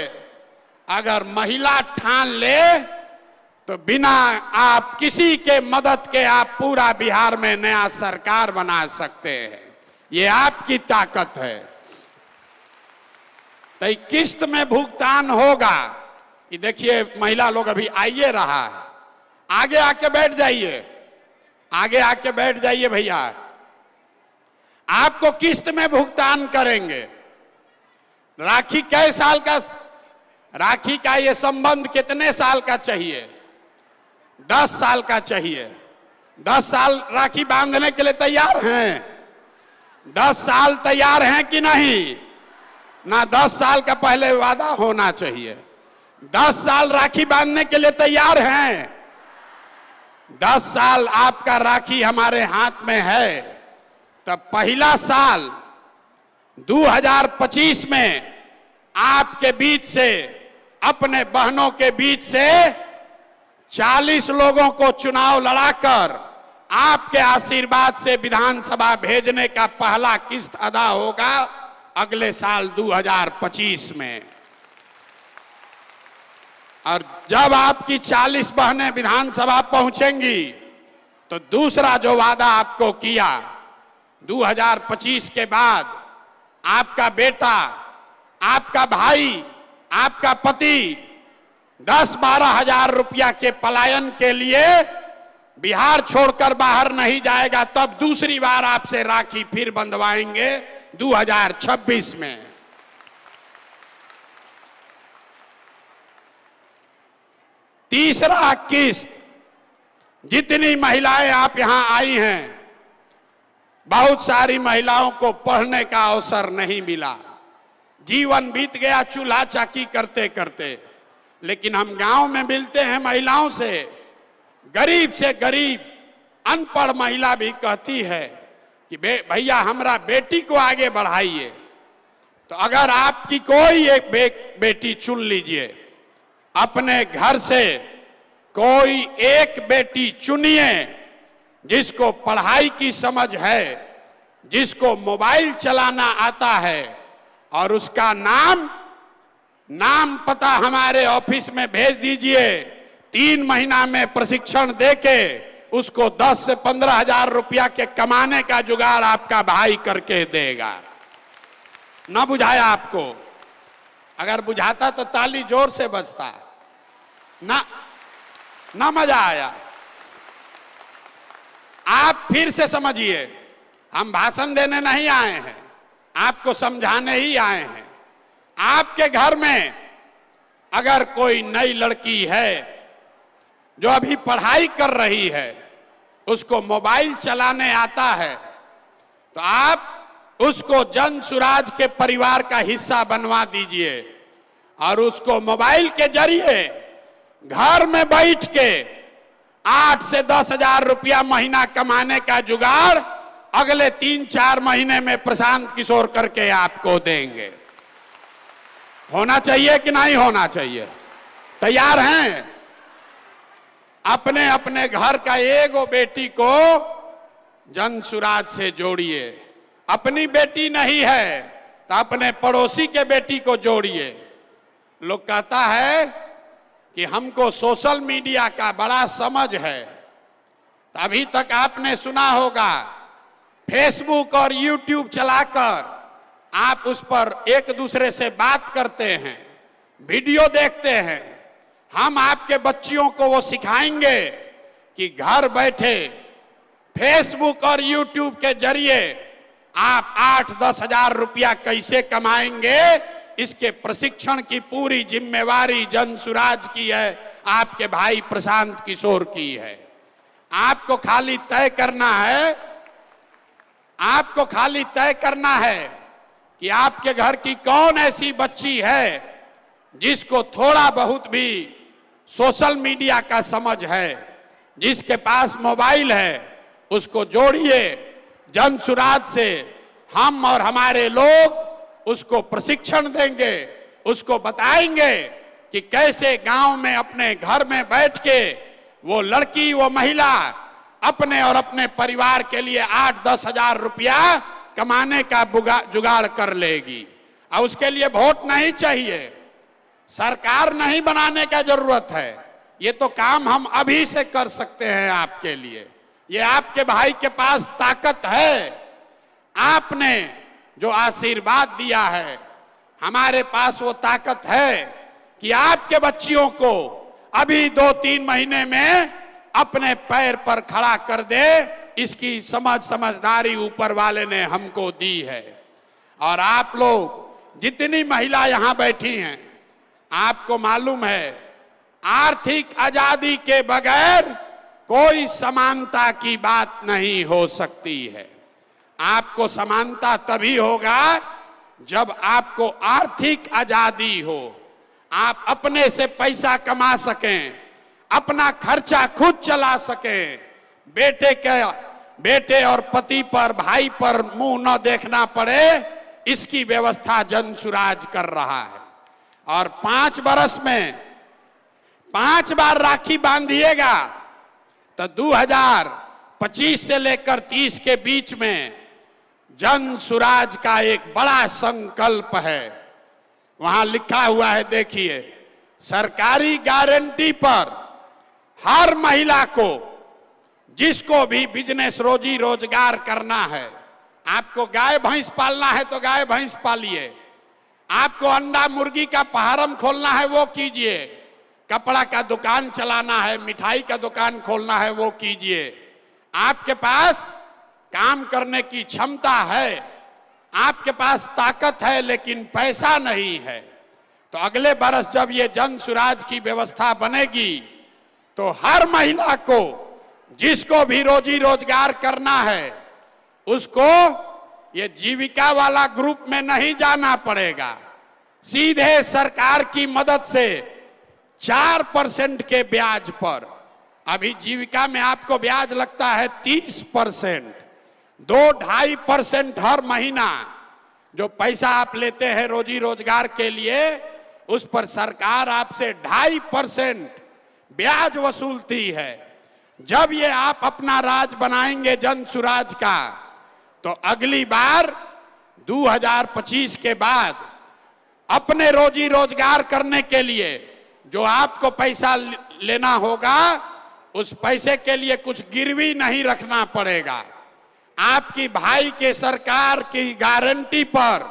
अगर महिला ठान ले तो बिना आप किसी के मदद के आप पूरा बिहार में नया सरकार बना सकते हैं। ये आपकी ताकत है। तो किस्त में भुगतान होगा। ये देखिए महिला लोग अभी आइए रहा है, आगे आके बैठ जाइए, आगे आके बैठ जाइए भैया। आपको किस्त में भुगतान करेंगे। राखी कै साल का, राखी का ये संबंध कितने साल का चाहिए? 10 साल का चाहिए। 10 साल राखी बांधने के लिए तैयार हैं? 10 साल तैयार हैं कि नहीं? ना 10 साल का पहले वादा होना चाहिए। 10 साल राखी बांधने के लिए तैयार हैं? 10 साल आपका राखी हमारे हाथ में है। तब पहला साल 2025 में आपके बीच से, अपने बहनों के बीच से 40 लोगों को चुनाव लड़ाकर आपके आशीर्वाद से विधानसभा भेजने का पहला किस्त अदा होगा अगले साल 2025 में। और जब आपकी 40 बहनें विधानसभा पहुंचेंगी तो दूसरा जो वादा आपको किया, 2025 के बाद आपका बेटा, आपका भाई, आपका पति 10-12 हजार रुपया के पलायन के लिए बिहार छोड़कर बाहर नहीं जाएगा। तब दूसरी बार आपसे राखी फिर बंधवाएंगे 2026 में। तीसरा किस्त, जितनी महिलाएं आप यहां आई हैं, बहुत सारी महिलाओं को पढ़ने का अवसर नहीं मिला। जीवन बीत गया चूल्हा चाकी करते करते। लेकिन हम गांव में मिलते हैं महिलाओं से, गरीब से गरीब अनपढ़ महिला भी कहती है कि भैया हमारा बेटी को आगे बढ़ाइए। तो अगर आपकी कोई एक बेटी चुन लीजिए, अपने घर से कोई एक बेटी चुनिए जिसको पढ़ाई की समझ है, जिसको मोबाइल चलाना आता है, और उसका नाम पता हमारे ऑफिस में भेज दीजिए। 3 महीना में प्रशिक्षण देके उसको 10 से 15 हजार रुपया के कमाने का जुगाड़ आपका भाई करके देगा। ना बुझाया आपको? अगर बुझाता तो ताली जोर से बजता। ना मजा आया। आप फिर से समझिए, हम भाषण देने नहीं आए हैं, आपको समझाने ही आए हैं। आपके घर में अगर कोई नई लड़की है जो अभी पढ़ाई कर रही है, उसको मोबाइल चलाने आता है, तो आप उसको जन सुराज के परिवार का हिस्सा बनवा दीजिए और उसको मोबाइल के जरिए घर में बैठ के 8 से 10 हजार रुपया महीना कमाने का जुगाड़ अगले 3-4 महीने में प्रशांत किशोर करके आपको देंगे। होना चाहिए कि नहीं होना चाहिए? तैयार हैं? अपने अपने घर का एगो बेटी को जन सुराज से जोड़िए। अपनी बेटी नहीं है तो अपने पड़ोसी के बेटी को जोड़िए। लोग कहता है कि हमको सोशल मीडिया का बड़ा समझ है, तो अभी तक आपने सुना होगा फेसबुक और यूट्यूब चलाकर आप उस पर एक दूसरे से बात करते हैं, वीडियो देखते हैं। हम आपके बच्चियों को वो सिखाएंगे कि घर बैठे फेसबुक और यूट्यूब के जरिए आप 8-10 हजार रुपया कैसे कमाएंगे, इसके प्रशिक्षण की पूरी जिम्मेवारी जन सुराज की है, आपके भाई प्रशांत किशोर की है। आपको खाली तय करना है कि आपके घर की कौन ऐसी बच्ची है जिसको थोड़ा बहुत भी सोशल मीडिया का समझ है, जिसके पास मोबाइल है, उसको जोड़िए जन सुराज से। हम और हमारे लोग उसको प्रशिक्षण देंगे, उसको बताएंगे कि कैसे गांव में अपने घर में बैठ के वो लड़की, वो महिला अपने और अपने परिवार के लिए 8-10 हजार रुपया कमाने का जुगाड़ कर लेगी। और उसके लिए वोट नहीं चाहिए, सरकार नहीं बनाने का जरूरत है। ये तो काम हम अभी से कर सकते हैं आपके लिए। ये आपके भाई के पास ताकत है। आपने जो आशीर्वाद दिया है, हमारे पास वो ताकत है कि आपके बच्चियों को अभी 2-3 महीने में अपने पैर पर खड़ा कर दे। इसकी समझदारी ऊपर वाले ने हमको दी है। और आप लोग जितनी महिला यहां बैठी हैं, आपको मालूम है आर्थिक आजादी के बगैर कोई समानता की बात नहीं हो सकती है। आपको समानता तभी होगा जब आपको आर्थिक आजादी हो, आप अपने से पैसा कमा सकें, अपना खर्चा खुद चला सकें, बेटे और पति पर, भाई पर मुंह न देखना पड़े, इसकी व्यवस्था जन सुराज कर रहा है। और 5 बरस में 5 बार राखी बांधिएगा तो 2025 से लेकर 30 के बीच में जन सुराज का एक बड़ा संकल्प है। वहां लिखा हुआ है, देखिए, सरकारी गारंटी पर हर महिला को, जिसको भी बिजनेस रोजी रोजगार करना है, आपको गाय भैंस पालना है तो गाय भैंस पालिए, आपको अंडा मुर्गी का फार्म खोलना है वो कीजिए, कपड़ा का दुकान चलाना है, मिठाई का दुकान खोलना है वो कीजिए। आपके पास काम करने की क्षमता है, आपके पास ताकत है, लेकिन पैसा नहीं है, तो अगले बरस जब ये जन सुराज की व्यवस्था बनेगी तो हर महिला को, जिसको भी रोजी रोजगार करना है, उसको ये जीविका वाला ग्रुप में नहीं जाना पड़ेगा। सीधे सरकार की मदद से 4% के ब्याज पर, अभी जीविका में आपको ब्याज लगता है 30%, 2-2.5% हर महीना जो पैसा आप लेते हैं रोजी रोजगार के लिए, उस पर सरकार आपसे 2.5% ब्याज वसूलती है। जब ये आप अपना राज बनाएंगे जन सुराज का, तो अगली बार 2025 के बाद अपने रोजी रोजगार करने के लिए जो आपको पैसा लेना होगा, उस पैसे के लिए कुछ गिरवी नहीं रखना पड़ेगा। आपकी भाई के सरकार की गारंटी पर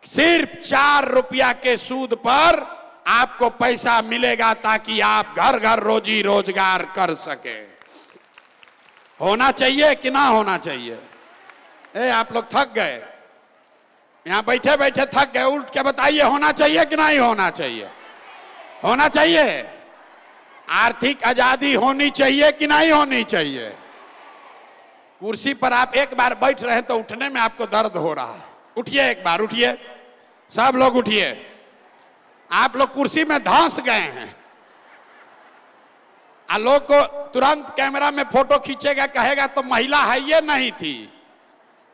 सिर्फ 4 रुपया के सूद पर आपको पैसा मिलेगा ताकि आप घर घर रोजी रोजगार कर सके। होना चाहिए कि ना होना चाहिए? आप लोग थक गए, यहां बैठे बैठे थक गए, उठ के बताइए होना चाहिए कि नहीं होना चाहिए? होना चाहिए। आर्थिक आजादी होनी चाहिए कि नहीं होनी चाहिए? कुर्सी पर आप एक बार बैठ रहे हैं तो उठने में आपको दर्द हो रहा है। उठिए, एक बार उठिए, सब लोग उठिए। आप लोग कुर्सी में धंस गए हैं। लोग को तुरंत कैमरा में फोटो खींचेगा, कहेगा तो महिला है ये नहीं थी।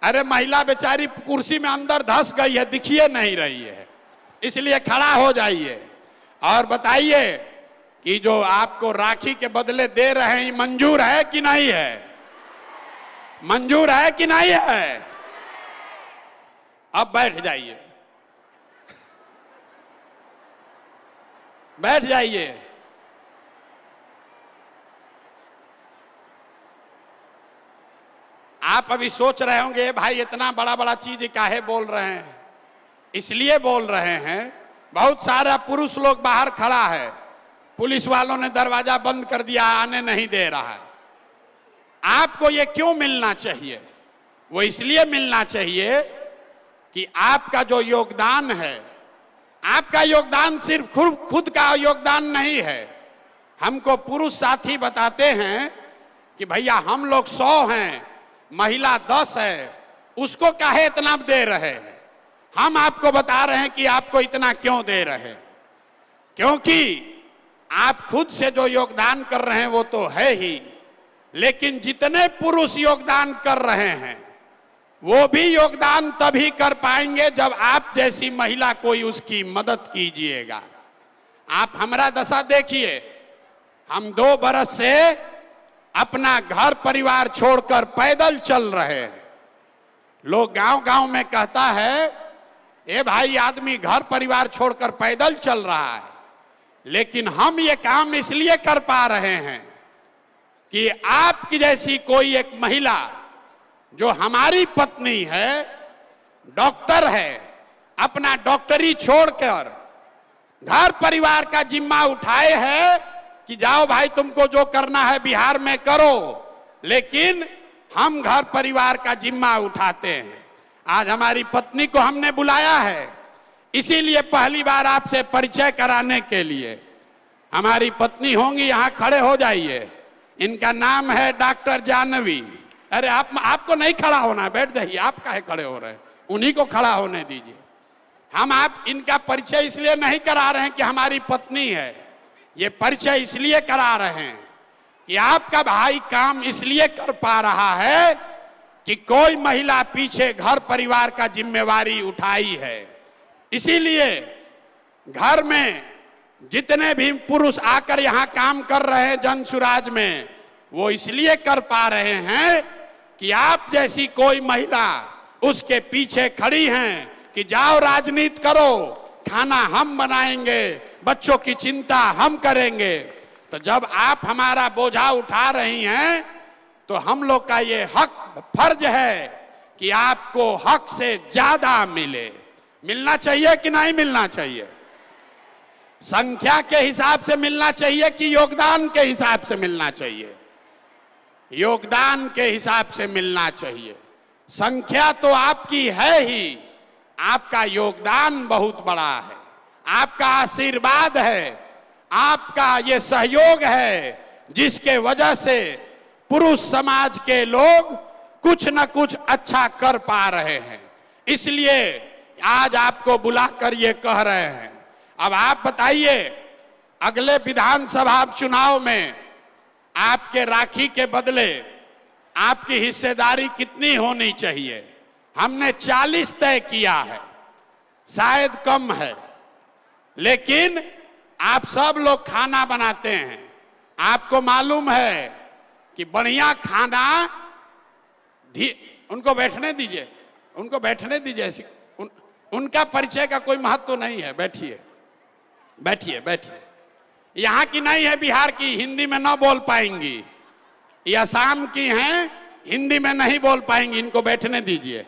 अरे महिला बेचारी कुर्सी में अंदर धंस गई है, दिखिए नहीं रही है, इसलिए खड़ा हो जाइए और बताइए कि जो आपको राखी के बदले दे रहे हैं मंजूर है कि नहीं है? मंजूर है कि नहीं है? अब बैठ जाइए, बैठ जाइए। आप अभी सोच रहे होंगे भाई इतना बड़ा बड़ा चीज काहे बोल रहे हैं? इसलिए बोल रहे हैं, बहुत सारा पुरुष लोग बाहर खड़ा है, पुलिस वालों ने दरवाजा बंद कर दिया, आने नहीं दे रहा है। आपको ये क्यों मिलना चाहिए? वो इसलिए मिलना चाहिए कि आपका जो योगदान है, आपका योगदान सिर्फ खुद का योगदान नहीं है। हमको पुरुष साथी बताते हैं कि भैया हम लोग 100 हैं, महिला 10 है, उसको काहे इतना दे रहे हैं? हम आपको बता रहे हैं कि आपको इतना क्यों दे रहे हैं, क्योंकि आप खुद से जो योगदान कर रहे हैं वो तो है ही, लेकिन जितने पुरुष योगदान कर रहे हैं वो भी योगदान तभी कर पाएंगे जब आप जैसी महिला कोई उसकी मदद कीजिएगा। आप हमारा दशा देखिए, हम 2 बरस से अपना घर परिवार छोड़कर पैदल चल रहे हैं। लोग गांव-गांव में कहता है ए भाई आदमी घर परिवार छोड़कर पैदल चल रहा है, लेकिन हम ये काम इसलिए कर पा रहे हैं कि आपकी जैसी कोई एक महिला जो हमारी पत्नी है, डॉक्टर है, अपना डॉक्टरी छोड़कर घर परिवार का जिम्मा उठाए है कि जाओ भाई तुमको जो करना है बिहार में करो, लेकिन हम घर परिवार का जिम्मा उठाते हैं। आज हमारी पत्नी को हमने बुलाया है, इसीलिए पहली बार आपसे परिचय कराने के लिए। हमारी पत्नी होंगी, यहां खड़े हो जाइए। इनका नाम है डॉक्टर जानवी। अरे आपको नहीं खड़ा होना, बैठ जाइए। आप काहे खड़े हो रहे हैं? उन्हीं को खड़ा होने दीजिए। हम आप इनका परिचय इसलिए नहीं करा रहे हैं कि हमारी पत्नी है, ये परिचय इसलिए करा रहे हैं कि आपका भाई काम इसलिए कर पा रहा है कि कोई महिला पीछे घर परिवार का जिम्मेवारी उठाई है। इसीलिए घर में जितने भी पुरुष आकर यहाँ काम कर रहे हैं जन सुराज में, वो इसलिए कर पा रहे हैं कि आप जैसी कोई महिला उसके पीछे खड़ी हैं कि जाओ राजनीति करो, खाना हम बनाएंगे, बच्चों की चिंता हम करेंगे। तो जब आप हमारा बोझा उठा रही हैं तो हम लोग का ये हक फर्ज है कि आपको हक से ज्यादा मिले। मिलना चाहिए कि नहीं मिलना चाहिए? संख्या के हिसाब से मिलना चाहिए कि योगदान के हिसाब से मिलना चाहिए? योगदान के हिसाब से मिलना चाहिए। संख्या तो आपकी है ही, आपका योगदान बहुत बड़ा है, आपका आशीर्वाद है, आपका ये सहयोग है, जिसके वजह से पुरुष समाज के लोग कुछ न कुछ अच्छा कर पा रहे हैं। इसलिए आज आपको बुलाकर ये कह रहे हैं। अब आप बताइए, अगले विधानसभा चुनाव में आपके राखी के बदले आपकी हिस्सेदारी कितनी होनी चाहिए? हमने 40 तय किया है, शायद कम है, लेकिन आप सब लोग खाना बनाते हैं। आपको मालूम है कि बढ़िया खाना, उनको बैठने दीजिए, उनको बैठने दीजिए। उनका परिचय का कोई महत्व नहीं है। बैठिए बैठिए बैठिए। यहाँ की नहीं है, बिहार की, हिंदी में ना बोल पाएंगी। ये असम की हैं, हिंदी में नहीं बोल पाएंगी, इनको बैठने दीजिए।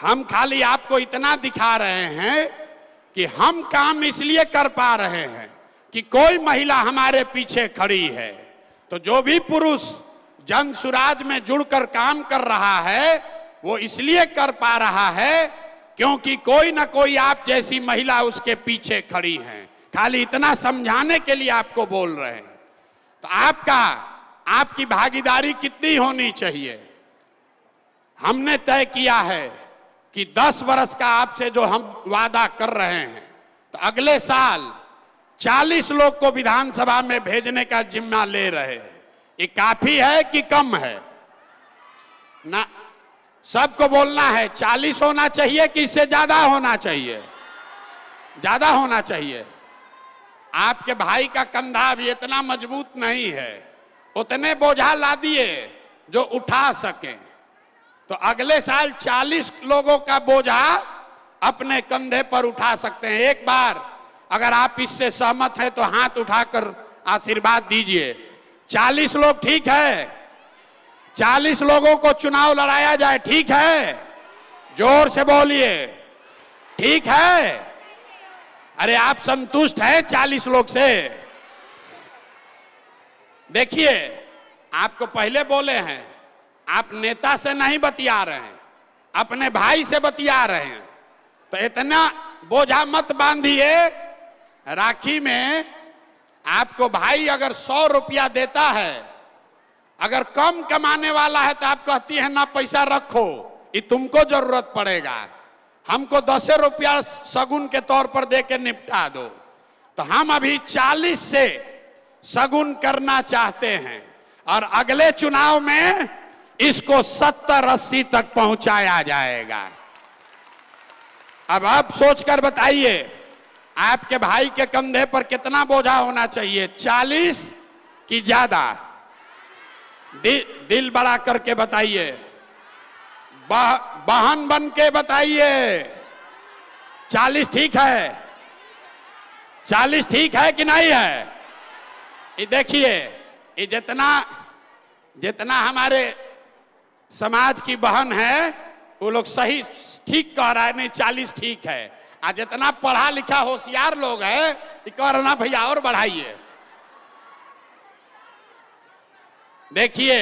हम खाली आपको इतना दिखा रहे हैं कि हम काम इसलिए कर पा रहे हैं कि कोई महिला हमारे पीछे खड़ी है। तो जो भी पुरुष जन सुराज में जुड़कर काम कर रहा है वो इसलिए कर पा रहा है क्योंकि कोई ना कोई आप जैसी महिला उसके पीछे खड़ी है। खाली इतना समझाने के लिए आपको बोल रहे हैं। तो आपकी भागीदारी कितनी होनी चाहिए? हमने तय किया है कि 10 वर्ष का आपसे जो हम वादा कर रहे हैं, तो अगले साल 40 लोग को विधानसभा में भेजने का जिम्मा ले रहे हैं। ये काफी है कि कम है? ना, सबको बोलना है 40 होना चाहिए कि इससे ज्यादा होना चाहिए? ज्यादा होना चाहिए। आपके भाई का कंधा अभी इतना मजबूत नहीं है, उतने बोझा ला दिए जो उठा सके। तो अगले साल 40 लोगों का बोझा अपने कंधे पर उठा सकते हैं। एक बार अगर आप इससे सहमत हैं तो हाथ उठाकर आशीर्वाद दीजिए। 40 लोग ठीक है? 40 लोगों को चुनाव लड़ाया जाए, ठीक है? जोर से बोलिए, ठीक है? अरे आप संतुष्ट हैं 40 लोग से? देखिए, आपको पहले बोले हैं, आप नेता से नहीं बतिया रहे हैं, अपने भाई से बतिया रहे हैं। तो इतना बोझा मत बांधिए। राखी में आपको भाई अगर 100 रुपया देता है, अगर कम कमाने वाला है तो आप कहती है ना पैसा रखो, ये तुमको जरूरत पड़ेगा, हमको 10 रुपया सगुन के तौर पर दे के निपटा दो। तो हम अभी 40 से सगुन करना चाहते हैं और अगले चुनाव में इसको 70-80 तक पहुंचाया जाएगा। अब आप सोचकर बताइए, आपके भाई के कंधे पर कितना बोझा होना चाहिए? 40 कि ज्यादा? दिल बड़ा करके बताइए, बहन बन के बताइए। 40 ठीक है? 40 ठीक है कि नहीं है? ये देखिए, ये जितना हमारे समाज की बहन है वो लोग सही ठीक कह रहा है, नहीं 40 ठीक है। आज जितना पढ़ा लिखा होशियार लोग है कह रहे ना भैया और बढ़ाइए। देखिए,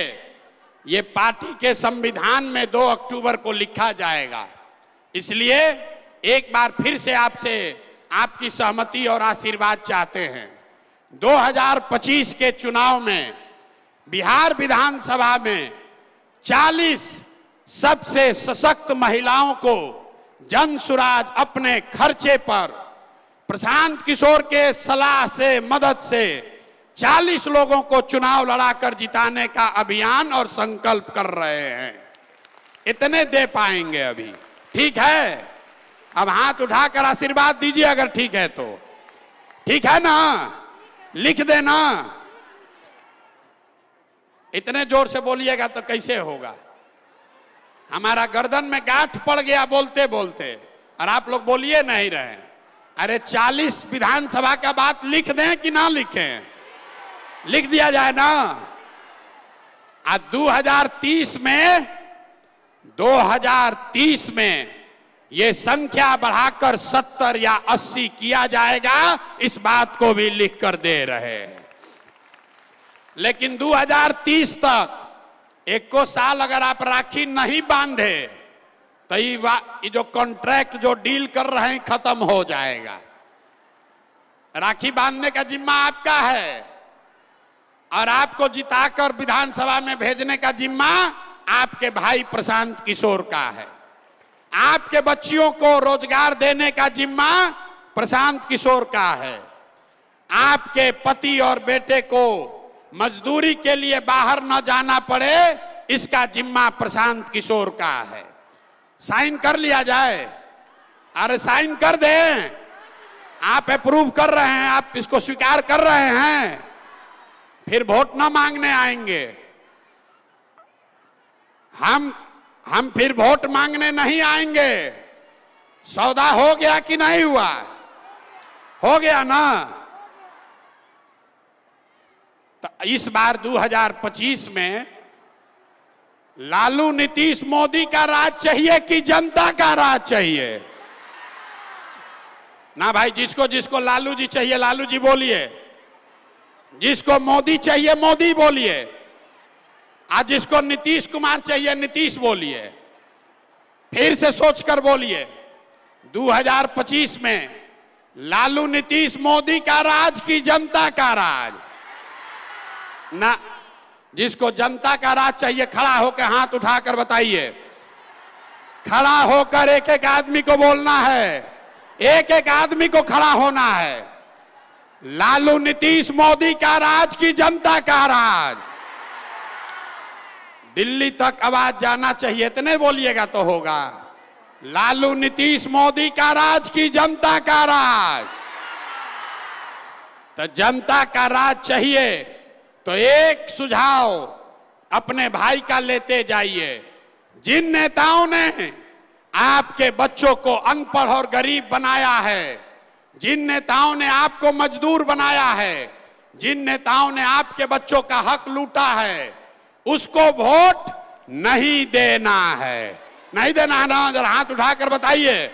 ये पार्टी के संविधान में 2 अक्टूबर को लिखा जाएगा। इसलिए एक बार फिर से आपसे आपकी सहमति और आशीर्वाद चाहते हैं। 2025 के चुनाव में बिहार विधानसभा में 40 सबसे सशक्त महिलाओं को जन सुराज अपने खर्चे पर प्रशांत किशोर के सलाह से, मदद से 40 लोगों को चुनाव लड़ाकर जिताने का अभियान और संकल्प कर रहे हैं। इतने दे पाएंगे अभी, ठीक है? अब हाथ उठाकर आशीर्वाद दीजिए अगर ठीक है तो। ठीक है ना? लिख देना। इतने जोर से बोलिएगा तो कैसे होगा? हमारा गर्दन में गांठ पड़ गया बोलते बोलते, और आप लोग बोलिए नहीं रहे। अरे 40 विधानसभा का बात लिख दें कि ना लिखें? लिख दिया जाए ना। आज 2030 में ये संख्या बढ़ाकर 70 या 80 किया जाएगा, इस बात को भी लिख कर दे रहे हैं। लेकिन 2030 तक 1 साल अगर आप राखी नहीं बांधे तो ये जो कॉन्ट्रैक्ट जो डील कर रहे हैं खत्म हो जाएगा। राखी बांधने का जिम्मा आपका है और आपको जिताकर विधानसभा में भेजने का जिम्मा आपके भाई प्रशांत किशोर का है। आपके बच्चियों को रोजगार देने का जिम्मा प्रशांत किशोर का है। आपके पति और बेटे को मजदूरी के लिए बाहर न जाना पड़े, इसका जिम्मा प्रशांत किशोर का है। साइन कर लिया जाए। अरे साइन कर दें। आप अप्रूव कर रहे हैं, आप इसको स्वीकार कर रहे हैं, फिर वोट न मांगने आएंगे। हम फिर वोट मांगने नहीं आएंगे। सौदा हो गया कि नहीं हुआ? हो गया ना? तो इस बार 2025 में लालू नीतीश मोदी का राज चाहिए कि जनता का राज चाहिए? ना भाई, जिसको जिसको लालू जी चाहिए लालू जी बोलिए, जिसको मोदी चाहिए मोदी बोलिए, आज जिसको नीतीश कुमार चाहिए नीतीश बोलिए। फिर से सोचकर बोलिए, 2025 में लालू नीतीश मोदी का राज की जनता का राज? ना, जिसको जनता का राज चाहिए खड़ा होकर हाथ उठाकर बताइए। खड़ा होकर एक एक आदमी को बोलना है, एक एक आदमी को खड़ा होना है। लालू नीतीश मोदी का राज की जनता का राज? दिल्ली तक आवाज जाना चाहिए, इतने बोलिएगा तो होगा। लालू नीतीश मोदी का राज की जनता का राज? तो जनता का राज चाहिए तो एक सुझाव अपने भाई का लेते जाइए। जिन नेताओं ने आपके बच्चों को अनपढ़ और गरीब बनाया है, जिन नेताओं ने आपको मजदूर बनाया है, जिन नेताओं ने आपके बच्चों का हक लूटा है, उसको वोट नहीं देना है। नहीं देना है ना? जरा हाथ उठाकर बताइए,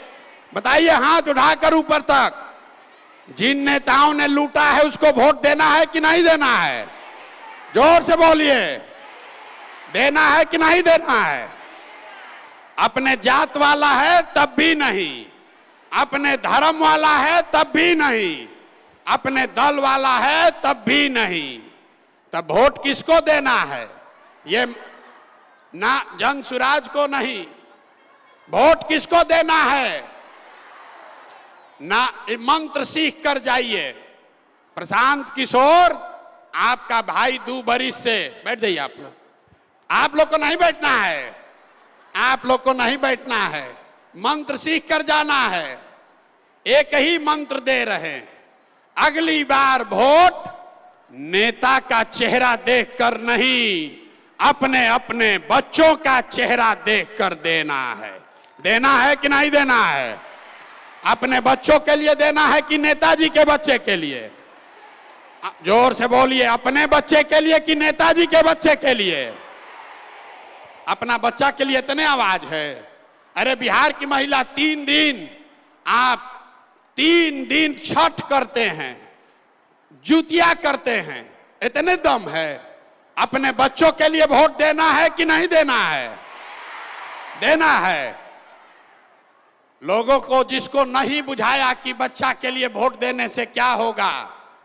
बताइए हाथ उठाकर ऊपर तक। जिन नेताओं ने लूटा है उसको वोट देना है कि नहीं देना है? जोर से बोलिए, देना है कि नहीं देना है? अपने जात वाला है तब भी नहीं, अपने धर्म वाला है तब भी नहीं, अपने दल वाला है तब भी नहीं। तब वोट किसको देना है? ये ना जन सुराज को नहीं, वोट किसको देना है? ना मंत्र सीख कर जाइए। प्रशांत किशोर आपका भाई 2 बरिस से, बैठ जाइए आप लोग को नहीं बैठना है, आप लोग को नहीं बैठना है, मंत्र सीख कर जाना है। एक ही मंत्र दे रहे हैं, अगली बार वोट नेता का चेहरा देखकर नहीं, अपने अपने बच्चों का चेहरा देखकर देना है। देना है कि नहीं देना है? अपने बच्चों के लिए देना है कि नेताजी के बच्चे के लिए? जोर से बोलिए, अपने बच्चे के लिए कि नेताजी के बच्चे के लिए? अपना बच्चा के लिए इतने आवाज है। अरे बिहार की महिला 3 दिन, आप 3 दिन छठ करते हैं, जुतिया करते हैं, इतने दम है। अपने बच्चों के लिए वोट देना है कि नहीं देना है? देना है। लोगों को जिसको नहीं बुझाया कि बच्चा के लिए वोट देने से क्या होगा,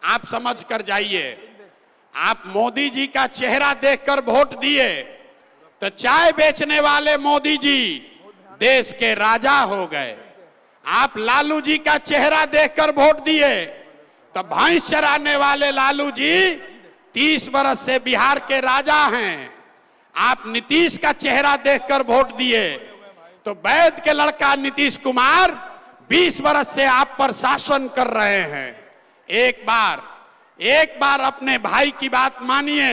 आप समझ कर जाइए। आप मोदी जी का चेहरा देखकर वोट दिए तो चाय बेचने वाले मोदी जी देश के राजा हो गए। आप लालू जी का चेहरा देखकर वोट दिए तो भैंस चराने वाले लालू जी 30 बरस से बिहार के राजा हैं। आप नीतीश का चेहरा देखकर वोट दिए तो वैद के लड़का नीतीश कुमार 20 बरस से आप पर शासन कर रहे हैं। एक बार अपने भाई की बात मानिए,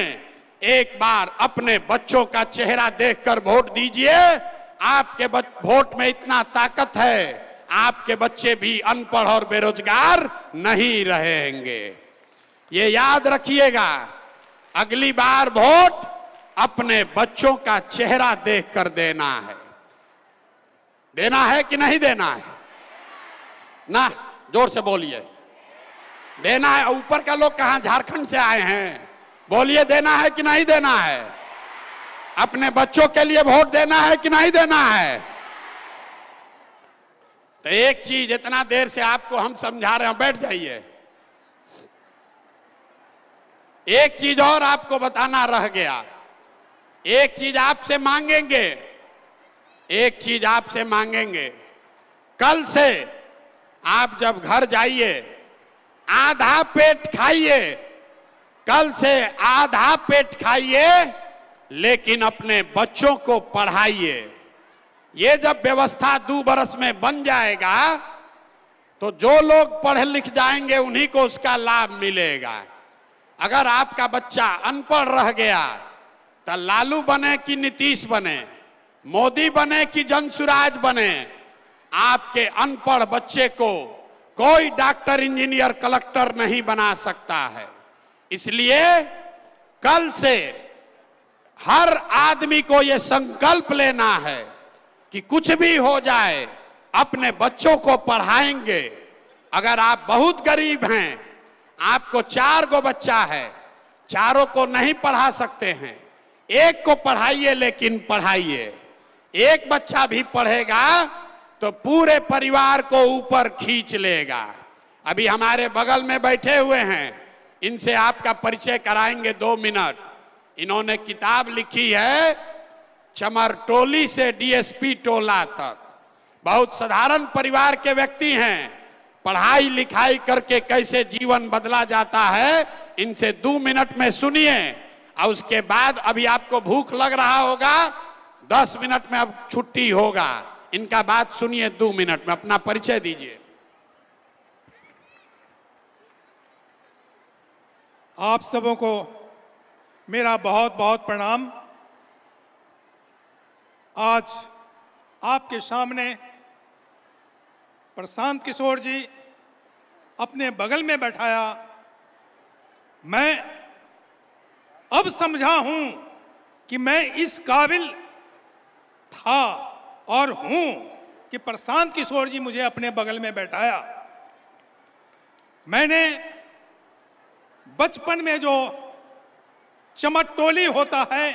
एक बार अपने बच्चों का चेहरा देखकर वोट दीजिए। आपके वोट में इतना ताकत है, आपके बच्चे भी अनपढ़ और बेरोजगार नहीं रहेंगे। ये याद रखिएगा, अगली बार वोट अपने बच्चों का चेहरा देखकर देना है। देना है कि नहीं देना है? ना, जोर से बोलिए, देना है। ऊपर का लोग कहां, झारखंड से आए हैं, बोलिए देना है कि नहीं देना है? अपने बच्चों के लिए वोट देना है कि नहीं देना है? तो एक चीज इतना देर से आपको हम समझा रहे हैं, बैठ जाइए। एक चीज और आपको बताना रह गया। एक चीज आपसे मांगेंगे, एक चीज आपसे मांगेंगे। कल से आप जब घर जाइए आधा पेट खाइए, कल से आधा पेट खाइए, लेकिन अपने बच्चों को पढ़ाइए। ये जब व्यवस्था 2 बरस में बन जाएगा तो जो लोग पढ़ लिख जाएंगे उन्हीं को उसका लाभ मिलेगा। अगर आपका बच्चा अनपढ़ रह गया तो लालू बने कि नीतीश बने, मोदी बने कि जनसुराज बने, आपके अनपढ़ बच्चे को कोई डॉक्टर, इंजीनियर, कलेक्टर नहीं बना सकता है। इसलिए कल से हर आदमी को ये संकल्प लेना है कि कुछ भी हो जाए अपने बच्चों को पढ़ाएंगे। अगर आप बहुत गरीब हैं, आपको 4 गो बच्चा है, चारों को नहीं पढ़ा सकते हैं, एक को पढ़ाइए, लेकिन पढ़ाइए। एक बच्चा भी पढ़ेगा तो पूरे परिवार को ऊपर खींच लेगा। अभी हमारे बगल में बैठे हुए हैं, इनसे आपका परिचय कराएंगे 2 मिनट। इन्होंने किताब लिखी है चमरटोली से डीएसपी टोला तक। बहुत साधारण परिवार के व्यक्ति हैं, पढ़ाई लिखाई करके कैसे जीवन बदला जाता है, इनसे 2 मिनट में सुनिए। और उसके बाद अभी आपको भूख लग रहा होगा, 10 मिनट में अब छुट्टी होगा। इनका बात सुनिए 2 मिनट में। अपना परिचय दीजिए। आप सबों को मेरा बहुत बहुत प्रणाम। आज आपके सामने प्रशांत किशोर जी अपने बगल में बैठाया, मैं अब समझा हूं कि मैं इस काबिल था और हूं कि प्रशांत किशोर जी मुझे अपने बगल में बैठाया। मैंने बचपन में जो चमरटोली होता है,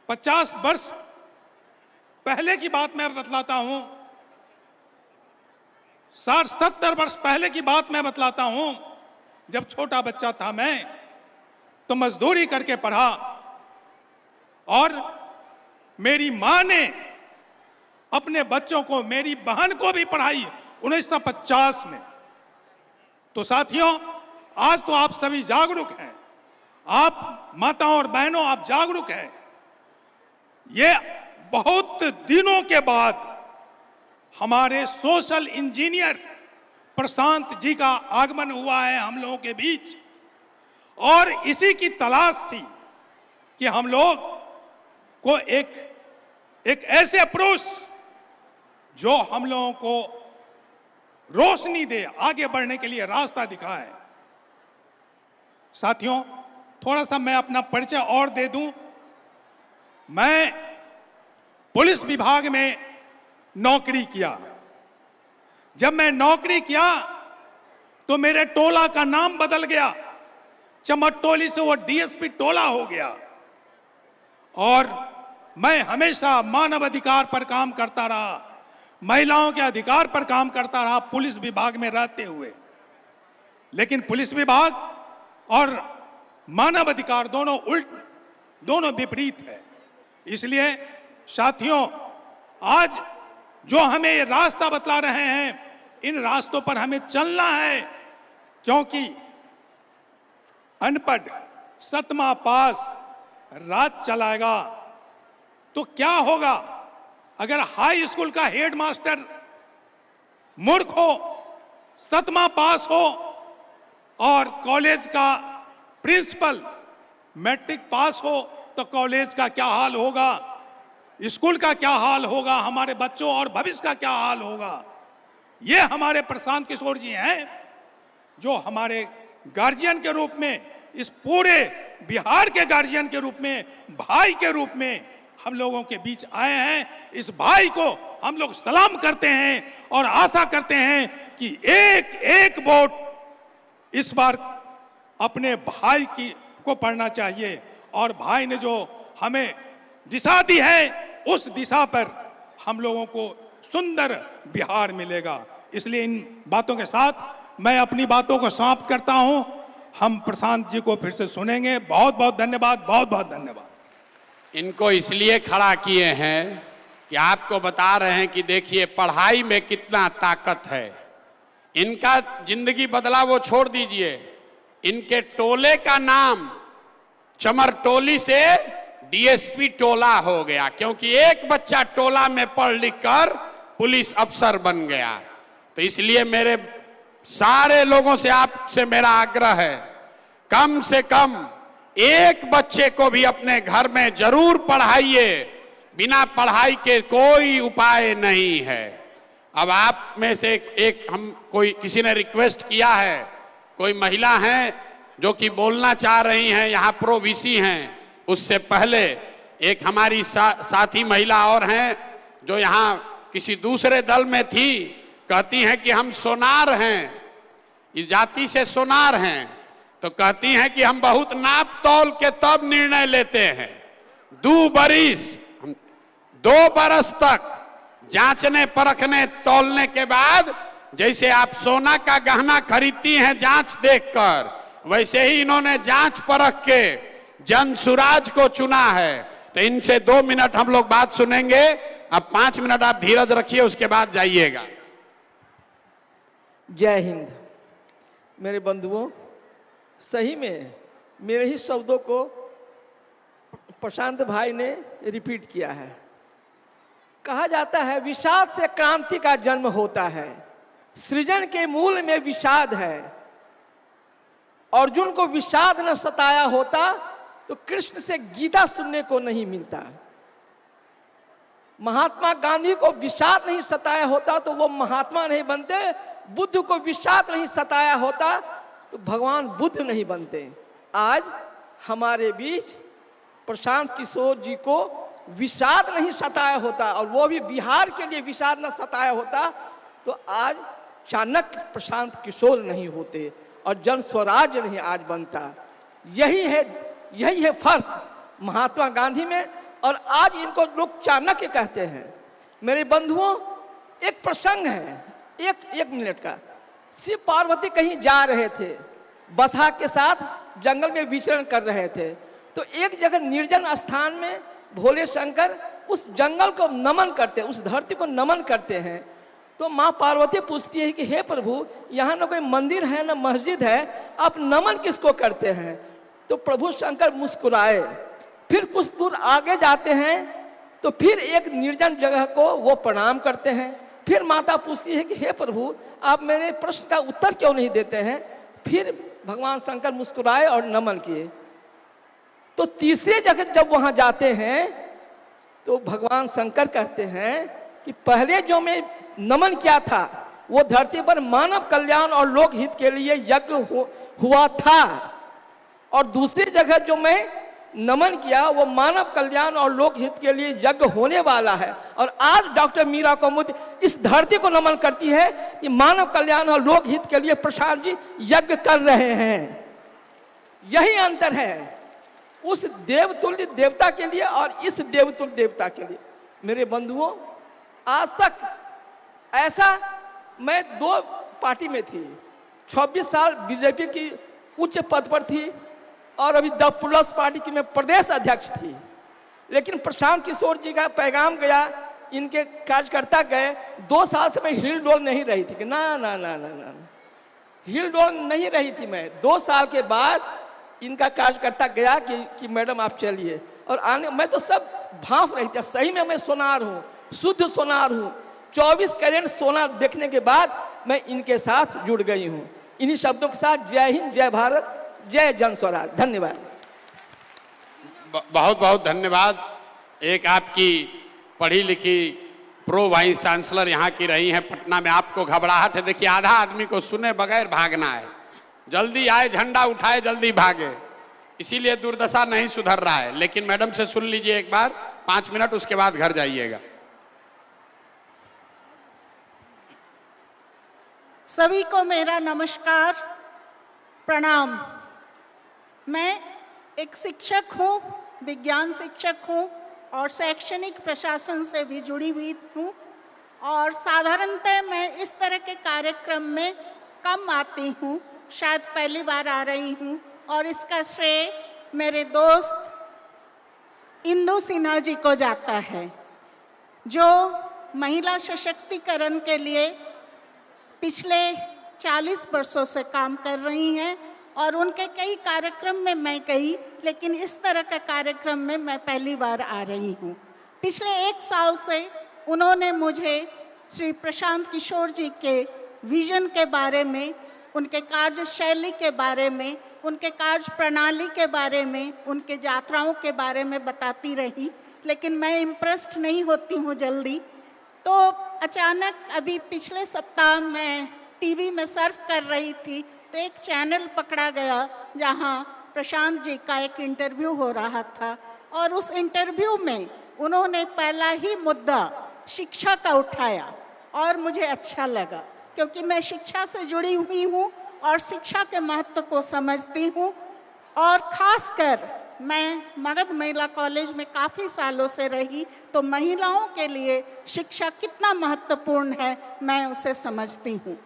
50 वर्ष पहले की बात मैं बतलाता हूं, 60-70 वर्ष पहले की बात मैं बतलाता हूं। जब छोटा बच्चा था मैं, तो मजदूरी करके पढ़ा और मेरी मां ने अपने बच्चों को, मेरी बहन को भी पढ़ाई 1950 में। तो साथियों, आज तो आप सभी जागरूक हैं, आप माताओं और बहनों, आप जागरूक हैं। ये बहुत दिनों के बाद हमारे सोशल इंजीनियर प्रशांत जी का आगमन हुआ है हम लोगों के बीच, और इसी की तलाश थी कि हम लोग को एक ऐसे अप्रोच जो हम लोगों को रोशनी दे, आगे बढ़ने के लिए रास्ता दिखाए। साथियों, थोड़ा सा मैं अपना परिचय और दे दूं। मैं पुलिस विभाग में नौकरी किया। जब मैं नौकरी किया तो मेरे टोला का नाम बदल गया, चमरटोली से वो डीएसपी टोला हो गया। और मैं हमेशा मानव अधिकार पर काम करता रहा, महिलाओं के अधिकार पर काम करता रहा पुलिस विभाग में रहते हुए। लेकिन पुलिस विभाग और मानव अधिकार दोनों विपरीत है। इसलिए साथियों, आज जो हमें ये रास्ता बतला रहे हैं, इन रास्तों पर हमें चलना है, क्योंकि अनपढ़ 7वां पास राज चलाएगा तो क्या होगा? अगर हाई स्कूल का हेडमास्टर मूर्ख हो, 7वां पास हो, और कॉलेज का प्रिंसिपल मैट्रिक पास हो, तो कॉलेज का क्या हाल होगा, स्कूल का क्या हाल होगा, हमारे बच्चों और भविष्य का क्या हाल होगा। ये हमारे प्रशांत किशोर जी हैं, जो हमारे गार्जियन के रूप में, इस पूरे बिहार के गार्जियन के रूप में, भाई के रूप में हम लोगों के बीच आए हैं। इस भाई को हम लोग सलाम करते हैं और आशा करते हैं कि एक एक वोट इस बार अपने भाई को पढ़ना चाहिए, और भाई ने जो हमें दिशा दी है, उस दिशा पर हम लोगों को सुंदर बिहार मिलेगा। इसलिए इन बातों के साथ मैं अपनी बातों को समाप्त करता हूं। हम प्रशांत जी को फिर से सुनेंगे। बहुत बहुत धन्यवाद, बहुत बहुत धन्यवाद। इनको इसलिए खड़ा किए हैं कि आपको बता रहे हैं कि देखिए पढ़ाई में कितना ताकत है। इनका जिंदगी बदला वो छोड़ दीजिए, इनके टोले का नाम चमरटोली से डीएसपी टोला हो गया, क्योंकि एक बच्चा टोला में पढ़ लिख कर पुलिस अफसर बन गया। तो इसलिए मेरे सारे लोगों से आपसे मेरा आग्रह है, कम से कम एक बच्चे को भी अपने घर में जरूर पढ़ाइए। बिना पढ़ाई के कोई उपाय नहीं है। अब आप में से किसी ने रिक्वेस्ट किया है, कोई महिला हैं जो कि बोलना चाह रही हैं, यहाँ प्रो वीसी हैं, उससे पहले एक हमारी साथी महिला और हैं जो यहाँ किसी दूसरे दल में थी, कहती हैं कि हम सोनार हैं, इस जाति से सोनार हैं, तो कहती हैं कि हम बहुत नाप तौल के तब निर्णय लेते हैं। 2 बरस तक जांचने परखने तौलने के बाद, जैसे आप सोना का गहना खरीदती हैं जांच देखकर, वैसे ही इन्होंने जांच परख के जनसुराज को चुना है। तो इनसे 2 मिनट हम लोग बात सुनेंगे। अब 5 मिनट आप धीरज रखिए, उसके बाद जाइएगा। जय हिंद। मेरे बंधुओं, सही में मेरे ही शब्दों को प्रशांत भाई ने रिपीट किया है। कहा जाता है विषाद से क्रांति का जन्म होता है, सृजन के मूल में विषाद है। अर्जुन को विषाद न सताया होता तो कृष्ण से गीता सुनने को नहीं मिलता। महात्मा गांधी को विषाद नहीं सताया होता तो वो महात्मा नहीं बनते। बुद्ध को विषाद नहीं सताया होता तो भगवान बुद्ध नहीं बनते। आज हमारे बीच प्रशांत किशोर जी को विषाद नहीं सताया होता, और वो भी बिहार के लिए विषाद न सताया होता तो आज चाणक्य प्रशांत किशोर नहीं होते और जन स्वराज्य नहीं आज बनता। यही है फर्क महात्मा गांधी में, और आज इनको लोग चाणक्य कहते हैं। मेरे बंधुओं, एक प्रसंग है, एक मिनट का। शिव पार्वती कहीं जा रहे थे, बसहा के साथ जंगल में विचरण कर रहे थे, तो एक जगह निर्जन स्थान में भोले शंकर उस जंगल को नमन करते हैं, उस धरती को नमन करते हैं। तो माँ पार्वती पूछती है कि हे प्रभु, यहाँ ना कोई मंदिर है ना मस्जिद है, आप नमन किसको करते हैं? तो प्रभु शंकर मुस्कुराए। फिर कुछ दूर आगे जाते हैं तो फिर एक निर्जन जगह को वो प्रणाम करते हैं। फिर माता पूछती है कि हे प्रभु, आप मेरे प्रश्न का उत्तर क्यों नहीं देते हैं? फिर भगवान शंकर मुस्कुराए और नमन किए। तो तीसरे जगह जब वहां जाते हैं तो भगवान शंकर कहते हैं कि पहले जो मैं नमन किया था वो धरती पर मानव कल्याण और लोक हित के लिए यज्ञ हुआ था, और दूसरी जगह जो मैं नमन किया वो मानव कल्याण और लोक हित के लिए यज्ञ होने वाला है। और आज डॉक्टर मीरा कुमुद इस धरती को नमन करती है कि मानव कल्याण और लोक हित के लिए प्रशांत जी यज्ञ कर रहे हैं। यही अंतर है उस देवतुल्य देवता के लिए और इस देवतुल्य देवता के लिए। मेरे बंधुओं, आज तक ऐसा मैं 2 पार्टी में थी, 26 साल बीजेपी की उच्च पद पर थी और अभी द प्लस पार्टी की मैं प्रदेश अध्यक्ष थी। लेकिन प्रशांत किशोर जी का पैगाम गया, इनके कार्यकर्ता गए, 2 साल से मैं हिल डोल नहीं रही थी कि ना ना ना ना ना हिल डोल नहीं रही थी मैं। 2 साल के बाद इनका कार्यकर्ता गया कि मैडम आप चलिए, और आने मैं तो सब भांफ रही थी। सही में मैं सोनार हूँ, शुद्ध सोनार हूँ। 24 कैरेट सोना देखने के बाद मैं इनके साथ जुड़ गई हूँ। इन्हीं शब्दों के साथ जय हिंद, जय भारत, जय जन स्वराज। धन्यवाद। बहुत बहुत धन्यवाद। एक आपकी पढ़ी लिखी प्रो वाइस चांसलर यहाँ की रही हैं पटना में। आपको घबराहट है, देखिए आधा आदमी को सुने बगैर भागना है, जल्दी आए झंडा उठाए जल्दी भागे, इसीलिए दुर्दशा नहीं सुधर रहा है। लेकिन मैडम से सुन लीजिए एक बार 5 मिनट, उसके बाद घर जाइएगा। सभी को मेरा नमस्कार, प्रणाम। मैं एक शिक्षक हूँ, विज्ञान शिक्षक हूँ और शैक्षणिक प्रशासन से भी जुड़ी हुई हूँ, और साधारणतः मैं इस तरह के कार्यक्रम में कम आती हूँ, शायद पहली बार आ रही हूँ, और इसका श्रेय मेरे दोस्त इंदु सिन्हा जी को जाता है, जो महिला सशक्तिकरण के लिए पिछले 40 वर्षों से काम कर रही हैं, और उनके कई कार्यक्रम में मैं गई, लेकिन इस तरह का कार्यक्रम में मैं पहली बार आ रही हूँ। पिछले 1 साल से उन्होंने मुझे श्री प्रशांत किशोर जी के विजन के बारे में, उनके कार्यशैली के बारे में, उनके कार्य प्रणाली के बारे में, उनके यात्राओं के बारे में बताती रही, लेकिन मैं इम्प्रेस्ड नहीं होती हूँ जल्दी। तो अचानक अभी पिछले सप्ताह मैं टीवी में सर्फ कर रही थी तो एक चैनल पकड़ा गया जहाँ प्रशांत जी का एक इंटरव्यू हो रहा था और उस इंटरव्यू में उन्होंने पहला ही मुद्दा शिक्षा का उठाया और मुझे अच्छा लगा, क्योंकि मैं शिक्षा से जुड़ी हुई हूँ और शिक्षा के महत्व को समझती हूँ। और ख़ासकर मैं मगध महिला कॉलेज में काफ़ी सालों से रही, तो महिलाओं के लिए शिक्षा कितना महत्वपूर्ण है मैं उसे समझती हूँ।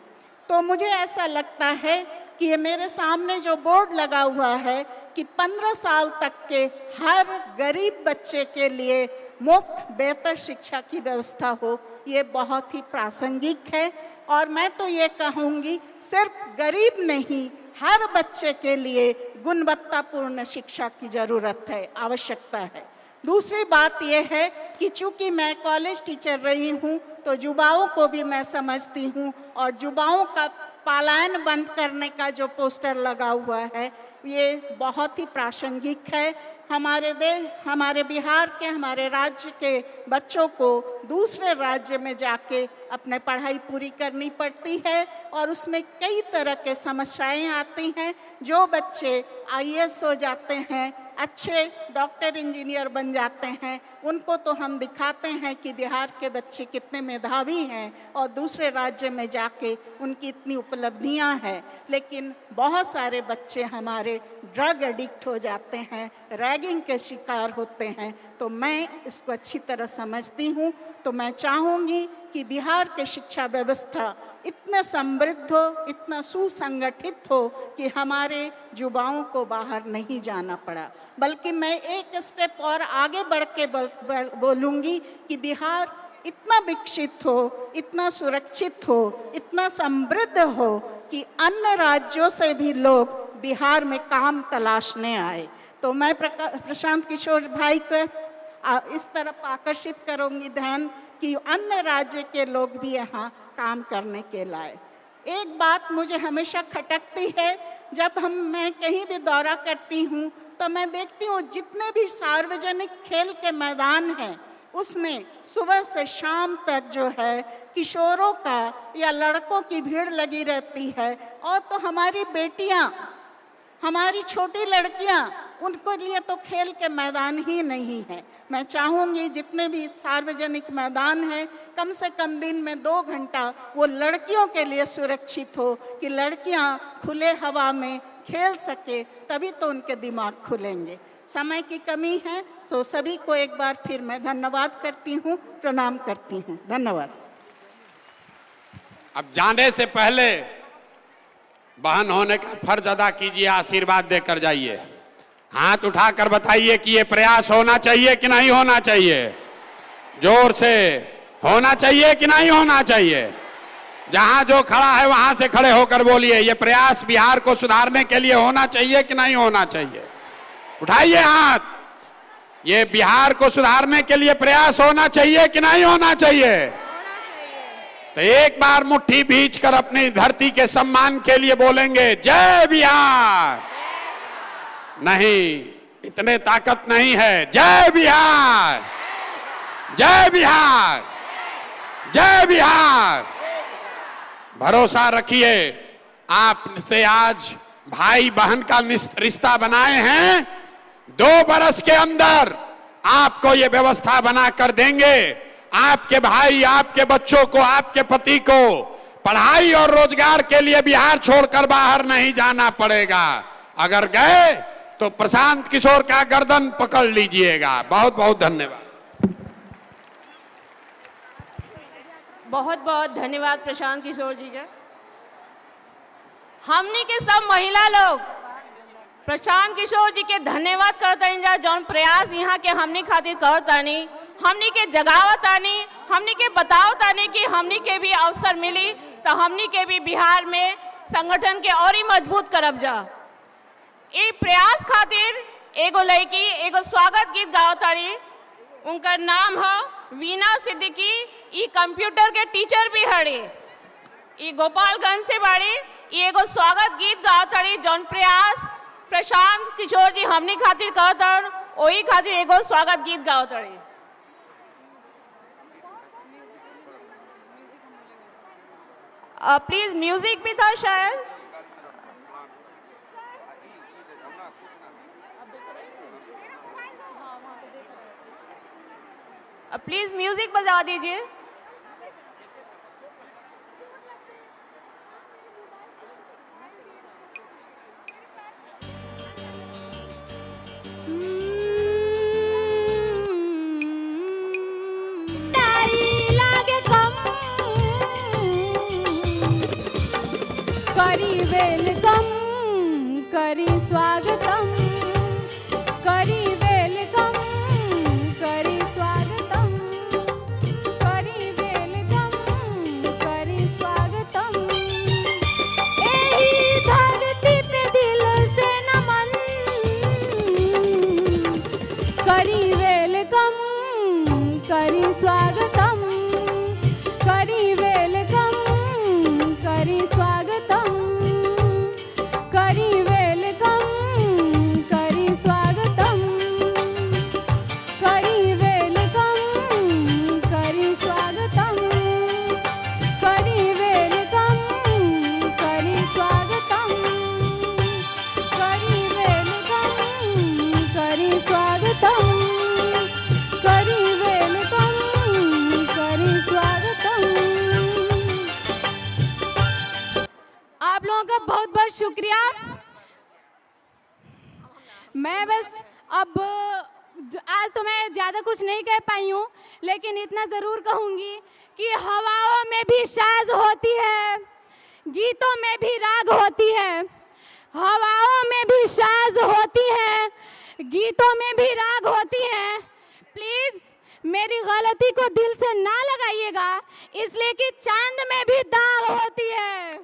तो मुझे ऐसा लगता है कि ये मेरे सामने जो बोर्ड लगा हुआ है कि 15 साल तक के हर गरीब बच्चे के लिए मुफ्त बेहतर शिक्षा की व्यवस्था हो, ये बहुत ही प्रासंगिक है। और मैं तो ये कहूँगी, सिर्फ गरीब नहीं, हर बच्चे के लिए गुणवत्तापूर्ण शिक्षा की ज़रूरत है, आवश्यकता है। दूसरी बात यह है कि चूँकि मैं कॉलेज टीचर रही हूँ, तो युवाओं को भी मैं समझती हूँ और युवाओं का पलायन बंद करने का जो पोस्टर लगा हुआ है ये बहुत ही प्रासंगिक है। हमारे देश, हमारे बिहार के, हमारे राज्य के बच्चों को दूसरे राज्य में जाके अपने पढ़ाई पूरी करनी पड़ती है और उसमें कई तरह के समस्याएं आती हैं। जो बच्चे आईएएस हो जाते हैं, अच्छे डॉक्टर इंजीनियर बन जाते हैं, उनको तो हम दिखाते हैं कि बिहार के बच्चे कितने मेधावी हैं और दूसरे राज्य में जाके उनकी इतनी उपलब्धियां हैं। लेकिन बहुत सारे बच्चे हमारे ड्रग एडिक्ट हो जाते हैं, रैगिंग के शिकार होते हैं। तो मैं इसको अच्छी तरह समझती हूँ। तो मैं चाहूँगी कि बिहार के शिक्षा व्यवस्था इतना समृद्ध हो, इतना सुसंगठित हो कि हमारे युवाओं को बाहर नहीं जाना पड़ा। बल्कि मैं एक स्टेप और आगे बढ़ के बोलूँगी कि बिहार इतना विकसित हो, इतना सुरक्षित हो, इतना समृद्ध हो कि अन्य राज्यों से भी लोग बिहार में काम तलाशने आए। तो मैं प्रशांत किशोर भाई को इस तरफ आकर्षित करूँगी ध्यान कि अन्य राज्य के लोग भी यहाँ काम करने के लाए। एक बात मुझे हमेशा खटकती है, जब मैं कहीं भी दौरा करती हूँ तो मैं देखती हूँ जितने भी सार्वजनिक खेल के मैदान हैं उसमें सुबह से शाम तक जो है किशोरों का या लड़कों की भीड़ लगी रहती है। और तो हमारी बेटियाँ, हमारी छोटी लड़कियाँ, उनको लिए तो खेल के मैदान ही नहीं है। मैं चाहूँगी जितने भी सार्वजनिक मैदान हैं, कम से कम दिन में 2 घंटा वो लड़कियों के लिए सुरक्षित हो कि लड़कियाँ खुले हवा में खेल सके, तभी तो उनके दिमाग खुलेंगे। समय की कमी है, तो सभी को एक बार फिर मैं धन्यवाद करती हूँ, प्रणाम करती हूँ। धन्यवाद। अब जाने से पहले बहन होने का फर्ज अदा कीजिए, आशीर्वाद देकर जाइए। हाथ उठाकर बताइए कि ये प्रयास होना चाहिए कि नहीं होना चाहिए। जोर से होना चाहिए कि नहीं होना चाहिए। जहां जो खड़ा है वहां से खड़े होकर बोलिए, ये प्रयास बिहार को सुधारने के लिए होना चाहिए कि नहीं होना चाहिए। उठाइए हाथ। ये बिहार को सुधारने के लिए प्रयास होना चाहिए कि नहीं होना चाहिए। तो एक बार मुट्ठी भींच कर अपनी धरती के सम्मान के लिए बोलेंगे, जय बिहार। नहीं, इतने ताकत नहीं है। जय बिहार, जय बिहार, जय बिहार। भरोसा रखिए, आपसे आज भाई बहन का रिश्ता बनाए हैं। 2 बरस के अंदर आपको ये व्यवस्था बना कर देंगे। आपके भाई, आपके बच्चों को, आपके पति को पढ़ाई और रोजगार के लिए बिहार छोड़कर बाहर नहीं जाना पड़ेगा। अगर गए तो प्रशांत किशोर का गर्दन पकड़ लीजिएगा। बहुत बहुत धन्यवाद। बहुत बहुत धन्यवाद प्रशांत किशोर जी का। हमनी के सब महिला लोग प्रशांत किशोर जी के धन्यवाद करतानी जा, जौन प्रयास यहाँ के हमनी खातिर करतानी, हमनी के जगावतानी, हमनी के बतावतानी कि हमनी के भी अवसर मिली तो हमनी के भी बिहार में संगठन के और ही मजबूत करब जा। ये प्रयास खातिर एगो लड़की एगो स्वागत गीत गावताड़ी। उनका नाम है वीना सिद्दीकी। ये कंप्यूटर के टीचर भी हड़ी, ये गोपालगंज से बाड़ी। ये एगो स्वागत गीत गावताड़ी, जौन प्रयास प्रशांत किशोर जी हमनी खातिर कहतन, वही खातिर एगो स्वागत गीत गावताड़ी। प्लीज म्यूजिक भी था शायद। प्लीज म्यूजिक बजा दीजिए। करी वेलकम करी स्वागतम करी वेलकम करी स्वागतम करी वेलकम करी स्वागतम। एही धरती पे दिल से नमन करी वेलकम करी स्वागतम करी वेलकम करी स्वागतम करी वेलकम करी स्वागतम करी वेलकम करी स्वागतम करी वेलकम करी स्वागतम करी वेलकम करी स्वागतम करी वेलकम करी स्वागतम। आप लोगों का बहुत बहुत शुक्रिया। मैं बस अब आज तो मैं ज़्यादा कुछ नहीं कह पाई हूँ, लेकिन इतना ज़रूर कहूँगी कि हवाओं में भी साज होती है, गीतों में भी राग होती है। हवाओं में भी साज होती है, गीतों में भी राग होती है। प्लीज़ मेरी गलती को दिल से ना लगाइएगा, इसलिए कि चांद में भी दाग होती है।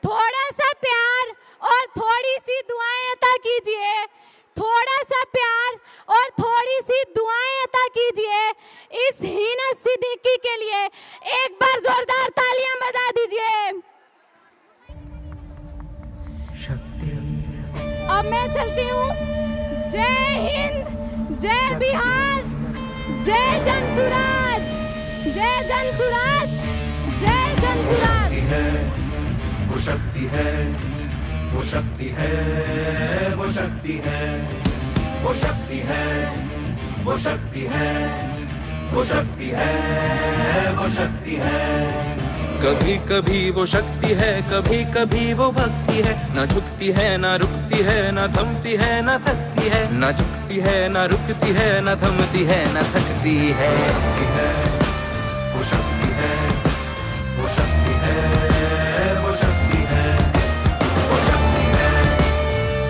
थोड़ा सा प्यार और थोड़ी सी दुआएं अता कीजिए, थोड़ा सा प्यार और थोड़ी सी दुआएं अता कीजिए इस हीना सिद्दीकी के लिए। एक बार जोरदार तालियां बजा दीजिए। अब मैं चलती हूँ। जय हिंद, जय बिहार, जय जनसुराज, जय जनसुराज, जय जनसुराज। वो शक्ति है, वो शक्ति है, वो शक्ति है, वो शक्ति है, वो शक्ति है, वो शक्ति है, वो शक्ति है। कभी कभी वो शक्ति है, कभी कभी वो भक्ति है। ना झुकती है, ना रुकती है, ना थमती है, ना थकती है। ना झुकती है, ना रुकती है, ना थमती है, ना थकती है। शक्ति है, वो शक्ति है, वो शक्ति है, वो शक्ति है, वो शक्ति है,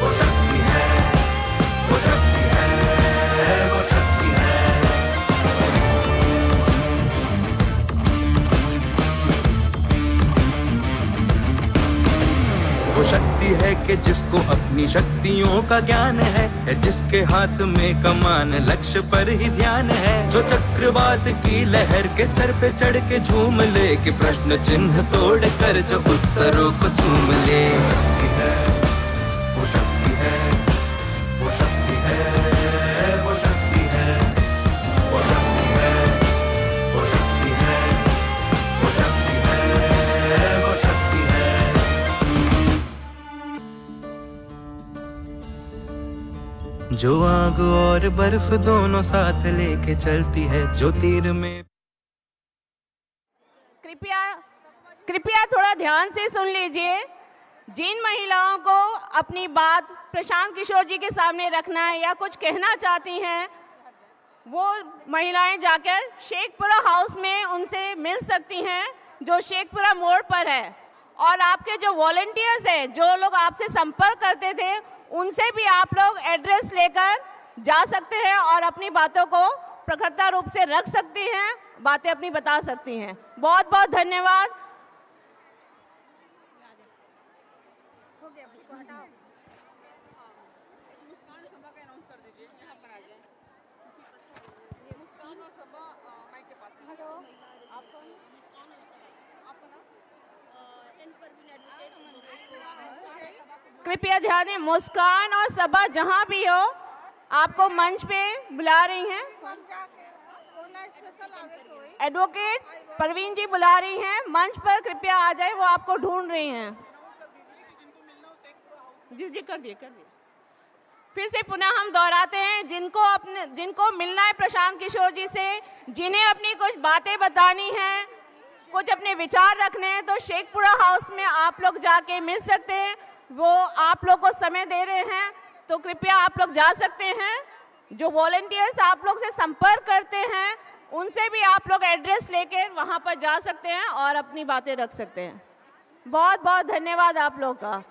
वो शक्ति है, वो शक्ति है, वो शक्ति है। वो शक्ति है कि जिसको अपनी शक्तियों का ज्ञान है, जिसके हाथ में कमान लक्ष्य पर ही ध्यान है। जो चक्रवात की लहर के सर पे चढ़ के झूम ले, कि प्रश्न चिन्ह तोड़ कर जो उत्तरों को चूम ले। शक्ति है, वो शक्ति है, वो शक्ति है, वो शक्ति है, वो शक्ति है, वो शक्ति है, वो शक्ति है, वो शक्ति है। जो आग और बर्फ दोनों साथ लेके चलती है, जो तीर में। कृपया थोड़ा ध्यान से सुन लीजिए। जिन महिलाओं को अपनी बात प्रशांत किशोर जी के सामने रखना है या कुछ कहना चाहती हैं, वो महिलाएं जाकर शेखपुरा हाउस में उनसे मिल सकती हैं, जो शेखपुरा मोड़ पर है। और आपके जो वॉलंटियर्स हैं, जो लोग आपसे संपर्क करते थे, उनसे भी आप लोग एड्रेस लेकर जा सकते हैं और अपनी बातों को प्रखरता रूप से रख सकती हैं, बातें अपनी बता सकती हैं। बहुत बहुत धन्यवाद। कृपया ध्यान दें, मुस्कान और सबा जहां भी हो, आपको मंच पे बुला रही हैं। एडवोकेट परवीन जी बुला रही हैं, मंच पर कृपया आ जाए, वो आपको ढूंढ रही हैं। जी जी कर दिए। फिर से पुनः हम दोहराते हैं, जिनको मिलना है प्रशांत किशोर जी से, जिन्हें अपनी कुछ बातें बतानी हैं, कुछ अपने विचार रखने हैं, तो शेखपुरा हाउस में आप लोग जाके मिल सकते हैं। वो आप लोग को समय दे रहे हैं, तो कृपया आप लोग जा सकते हैं। जो वॉलंटियर्स आप लोग से संपर्क करते हैं, उनसे भी आप लोग एड्रेस लेके वहाँ पर जा सकते हैं और अपनी बातें रख सकते हैं। बहुत बहुत धन्यवाद आप लोग का।